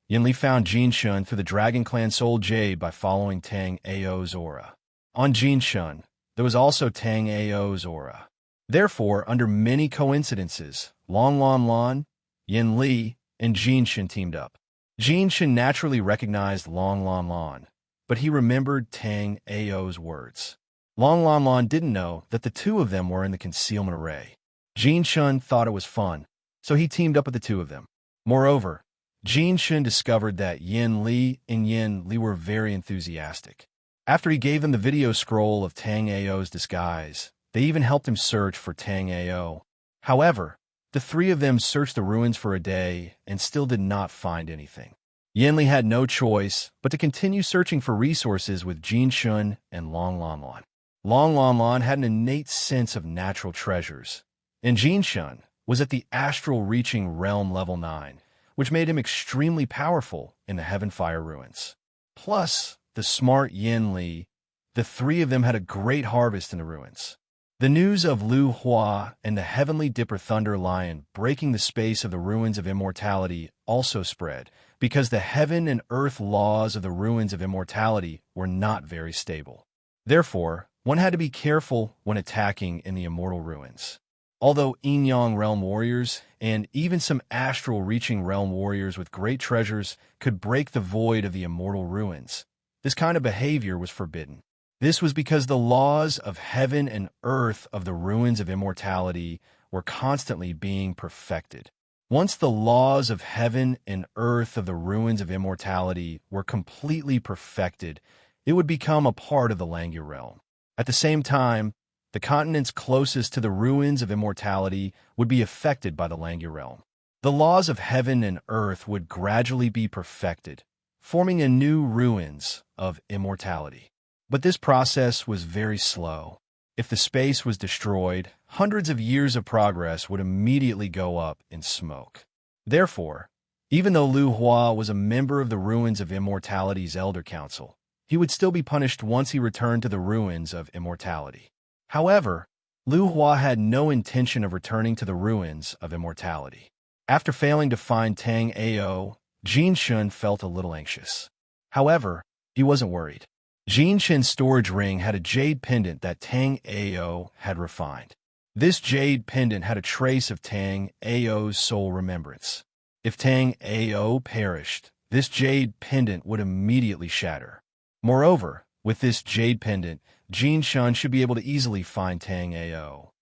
Yin Li found Jin Shun through the Dragon Clan Soul Jade by following Tang Ao's aura. On Jin Shun, there was also Tang Ao's aura. Therefore, under many coincidences, Long Lan Lan, Yin Li, and Jin Shun teamed up. Jin Shun naturally recognized Long Lan Lan, but he remembered Tang Ao's words. Long Lan Lan didn't know that the two of them were in the concealment array. Jin Shun thought it was fun, so he teamed up with the two of them. Moreover, Jin Shun discovered that Yin Li and Yin Li were very enthusiastic. After he gave them the video scroll of Tang Ao's disguise, they even helped him search for Tang Ao. However, the three of them searched the ruins for a day and still did not find anything. Yin Li had no choice but to continue searching for resources with Jin Shun and Long Lan Lan. Long Lan Lan had an innate sense of natural treasures, and Jin Shun was at the astral reaching realm level 9, which made him extremely powerful in the Heaven Fire ruins. Plus, the smart Yin Li, the three of them had a great harvest in the ruins. The news of Lu Hua and the Heavenly Dipper Thunder Lion breaking the space of the ruins of immortality also spread, because the heaven and earth laws of the ruins of immortality were not very stable. Therefore, one had to be careful when attacking in the immortal ruins. Although Yin-Yang realm warriors and even some astral reaching realm warriors with great treasures could break the void of the immortal ruins, this kind of behavior was forbidden. This was because the laws of heaven and earth of the ruins of immortality were constantly being perfected. Once the laws of heaven and earth of the ruins of immortality were completely perfected, it would become a part of the Langya realm. At the same time, the continents closest to the ruins of immortality would be affected by the Langya realm. The laws of heaven and earth would gradually be perfected, forming a new ruins of immortality. But this process was very slow. If the space was destroyed, hundreds of years of progress would immediately go up in smoke. Therefore, even though Lu Hua was a member of the Ruins of Immortality's Elder Council, he would still be punished once he returned to the Ruins of Immortality. However, Lu Hua had no intention of returning to the Ruins of Immortality. After failing to find Tang Ao, Jin Shun felt a little anxious. However, he wasn't worried. Jin Shun's storage ring had a jade pendant that Tang Ao had refined. This jade pendant had a trace of Tang Ao's soul remembrance. If Tang Ao perished, this jade pendant would immediately shatter. Moreover, with this jade pendant, Jin Shun should be able to easily find Tang Ao.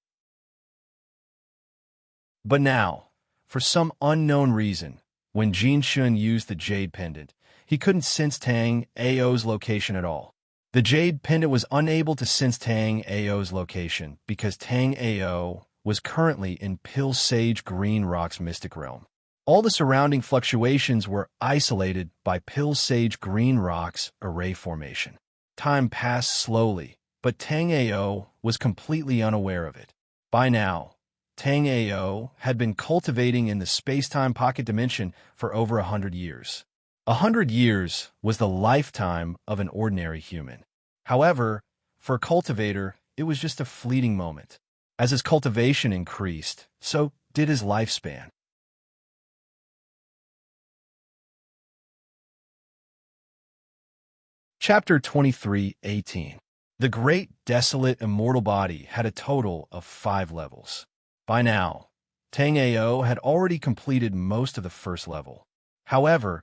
But now, for some unknown reason, when Jin Shun used the jade pendant, he couldn't sense Tang Ao's location at all. The jade pendant was unable to sense Tang Ao's location because Tang Ao was currently in Pil Sage Green Rock's mystic realm. All the surrounding fluctuations were isolated by Pil Sage Green Rock's array formation. Time passed slowly, but Tang Ao was completely unaware of it. By now, Tang Ao had been cultivating in the space-time pocket dimension for over 100 years. 100 years was the lifetime of an ordinary human. However, for a cultivator, it was just a fleeting moment. As his cultivation increased, so did his lifespan. Chapter 23:18. The Great Desolate Immortal Body had a total of 5 levels. By now, Tang Ao had already completed most of the first level. However,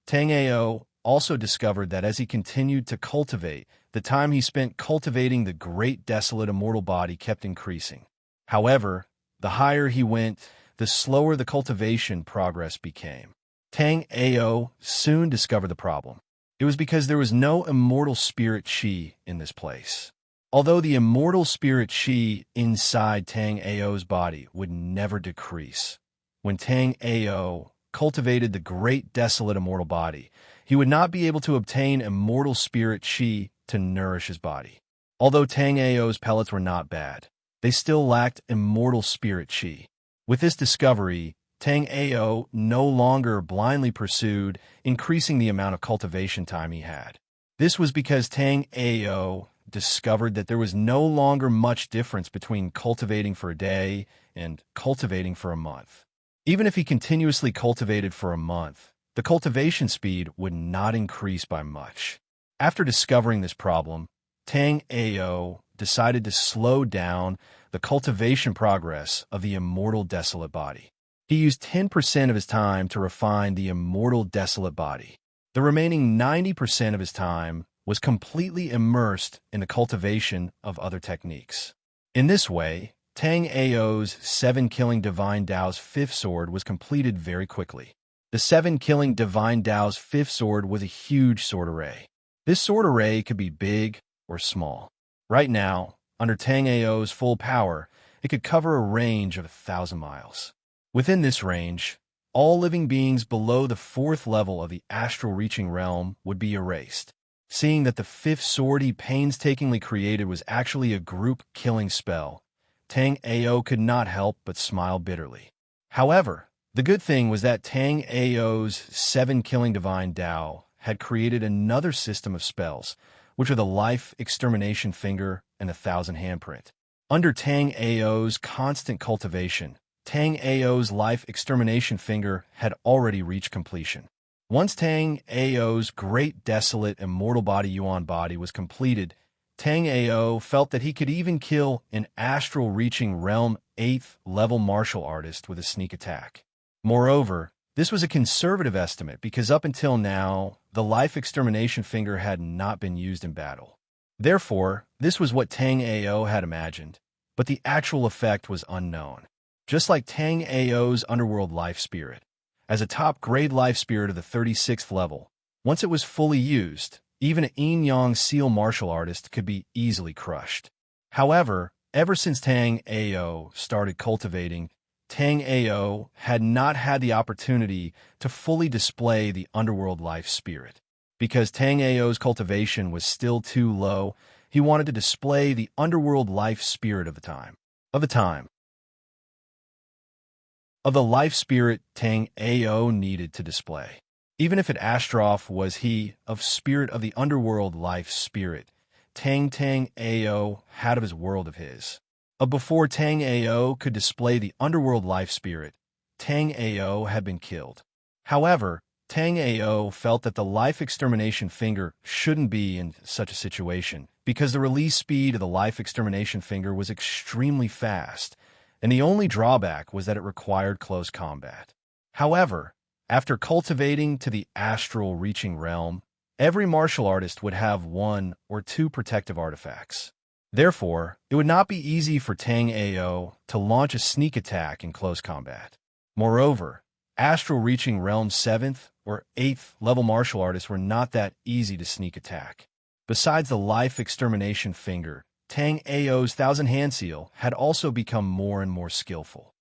Tang Ao also discovered that as he continued to cultivate, the time he spent cultivating the Great Desolate Immortal Body kept increasing. However, the higher he went, the slower the cultivation progress became. Tang Ao soon discovered the problem. It was because there was no immortal spirit chi in this place. Although the immortal spirit chi inside Tang Ao's body would never decrease, when Tang Ao cultivated the Great Desolate Immortal Body, he would not be able to obtain immortal spirit chi to nourish his body. Although Tang Ao's pellets were not bad, they still lacked immortal spirit chi. With this discovery, Tang Ao no longer blindly pursued increasing the amount of cultivation time he had. This was because Tang Ao discovered that there was no longer much difference between cultivating for a day and cultivating for a month. Even if he continuously cultivated for a month, the cultivation speed would not increase by much. After discovering this problem, Tang Ao decided to slow down the cultivation progress of the immortal desolate body. He used 10% of his time to refine the immortal desolate body. The remaining 90% of his time was completely immersed in the cultivation of other techniques. In this way, Tang Ao's 7-killing Divine Tao's 5th sword was completed very quickly. The 7-killing Divine Tao's 5th sword was a huge sword array. This sword array could be big or small. Right now, under Tang Ao's full power, it could cover a range of 1,000 miles. Within this range, all living beings below the 4th level of the astral reaching realm would be erased. Seeing that the 5th sword he painstakingly created was actually a group-killing spell, Tang Ao could not help but smile bitterly. However, the good thing was that Tang Ao's 7-killing Divine Tao had created another system of spells, which are the Life Extermination Finger and the 1,000 Handprint. Under Tang Ao's constant cultivation, Tang Ao's Life Extermination Finger had already reached completion. Once Tang Ao's Great Desolate Immortal Body Yuan body was completed, Tang Ao felt that he could even kill an astral-reaching realm 8th level martial artist with a sneak attack. Moreover, this was a conservative estimate because up until now, the Life Extermination Finger had not been used in battle. Therefore, this was what Tang Ao had imagined, but the actual effect was unknown. Just like Tang Ao's Underworld Life Spirit, as a top-grade life spirit of the 36th level, once it was fully used, even an yin-yang seal martial artist could be easily crushed. However, ever since Tang Ao started cultivating, Tang Ao had not had the opportunity to fully display the Underworld Life Spirit. Because Tang Ao's cultivation was still too low, he wanted to display the Underworld Life Spirit of the life spirit Tang Ao needed to display. Even if it Astroff was he of spirit of the underworld life spirit, Tang Ao had of his world of his. Before Tang Ao could display the underworld life spirit, Tang Ao had been killed. However, Tang Ao felt that the Life Extermination Finger shouldn't be in such a situation because the release speed of the Life Extermination Finger was extremely fast, and the only drawback was that it required close combat. However, After cultivating to the astral reaching realm, every martial artist would have one or two protective artifacts. Therefore, it would not be easy for Tang Ao to launch a sneak attack in close combat. Moreover, astral reaching realm 7th or 8th level martial artists were not that easy to sneak attack. Besides the life extermination finger, Tang Ao's Thousand Hand Seal had also become more and more skillful.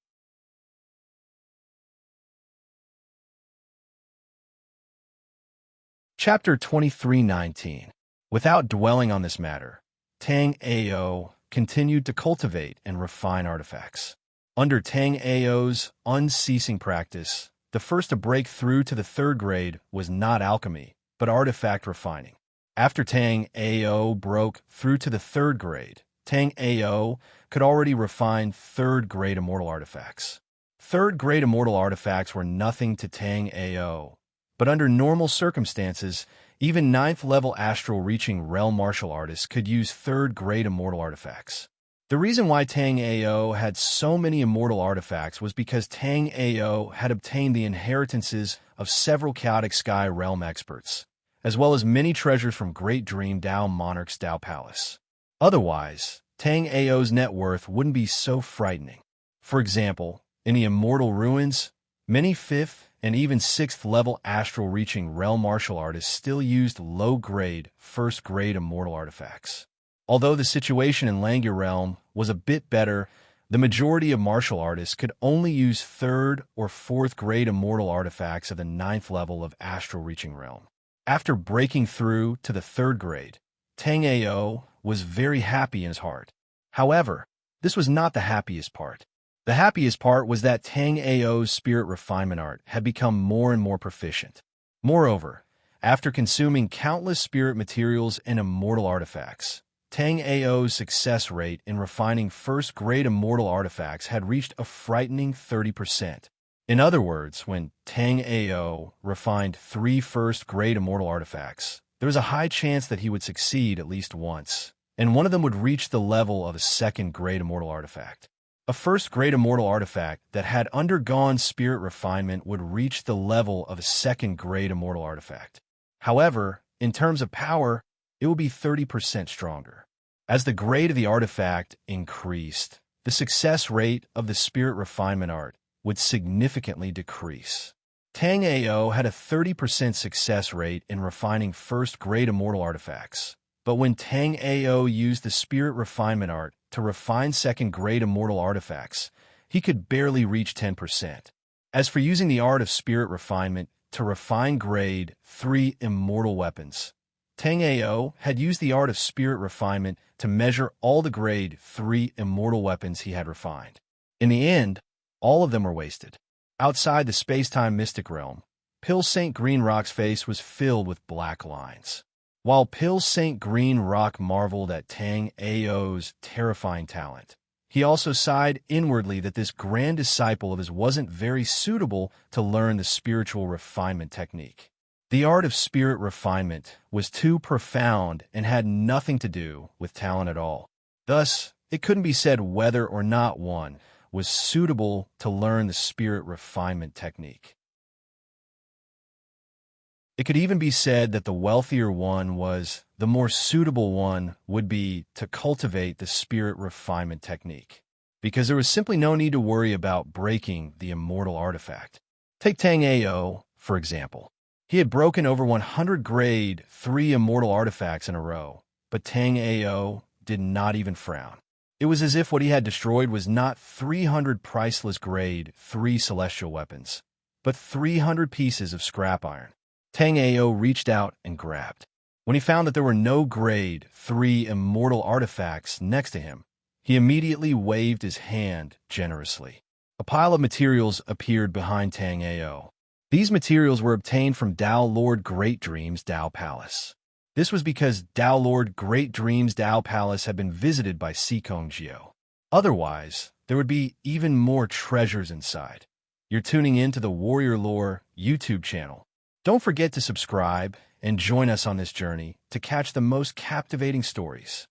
Chapter 23:19. Without dwelling on this matter, Tang Ao continued to cultivate and refine artifacts. Under Tang Ao's unceasing practice, the first to break through to the third grade was not alchemy, but artifact refining. After Tang Ao broke through to the third grade, Tang Ao could already refine third-grade immortal artifacts. Third-grade immortal artifacts were nothing to Tang Ao, but under normal circumstances, even 9th-level astral-reaching realm martial artists could use third-grade immortal artifacts. The reason why Tang Ao had so many immortal artifacts was because Tang Ao had obtained the inheritances of several chaotic sky realm experts, as well as many treasures from Great Dream Dao Monarch's Dao Palace. Otherwise, Tang Ao's net worth wouldn't be so frightening. For example, in the Immortal Ruins, many 5th and even 6th level astral reaching realm martial artists still used low-grade, first-grade immortal artifacts. Although the situation in Langya Realm was a bit better, the majority of martial artists could only use 3rd or 4th grade immortal artifacts of the 9th level of astral reaching realm. After breaking through to the 3rd grade, Tang Ao was very happy in his heart. However, this was not the happiest part. The happiest part was that Tang Ao's spirit refinement art had become more and more proficient. Moreover, after consuming countless spirit materials and immortal artifacts, Tang Ao's success rate in refining first-grade immortal artifacts had reached a frightening 30%. In other words, when Tang Ao refined 3 first-grade immortal artifacts, there was a high chance that he would succeed at least once, and one of them would reach the level of a second-grade immortal artifact. A first-grade immortal artifact that had undergone spirit refinement would reach the level of a second-grade immortal artifact. However, in terms of power, it would be 30% stronger. As the grade of the artifact increased, the success rate of the spirit refinement art would significantly decrease. Tang Ao had a 30% success rate in refining first-grade immortal artifacts, but when Tang Ao used the spirit refinement art to refine second-grade immortal artifacts, he could barely reach 10%. As for using the art of spirit refinement to refine grade 3 immortal weapons, Tang Ao had used the art of spirit refinement to measure all the grade 3 immortal weapons he had refined. In the end, all of them were wasted. Outside the space-time mystic realm, Pill St. Green Rock's face was filled with black lines. While Pill St. Green Rock marveled at Tang Ao's terrifying talent, he also sighed inwardly that this grand disciple of his wasn't very suitable to learn the spiritual refinement technique. The art of spirit refinement was too profound and had nothing to do with talent at all. Thus, it couldn't be said whether or not one was suitable to learn the spirit refinement technique. It could even be said that the wealthier one was, the more suitable one would be to cultivate the spirit refinement technique, because there was simply no need to worry about breaking the immortal artifact. Take Tang Ao, for example. He had broken over 100 grade 3 immortal artifacts in a row, but Tang Ao did not even frown. It was as if what he had destroyed was not 300 priceless grade 3 celestial weapons, but 300 pieces of scrap iron. Tang Ao reached out and grabbed. When he found that there were no grade 3 immortal artifacts next to him, he immediately waved his hand generously. A pile of materials appeared behind Tang Ao. These materials were obtained from Dao Lord Great Dream's Dao Palace. This was because Dao Lord Great Dream's Dao Palace had been visited by Sikong Jiao. Otherwise, there would be even more treasures inside. You're tuning in to the Warrior Lore YouTube channel. Don't forget to subscribe and join us on this journey to catch the most captivating stories.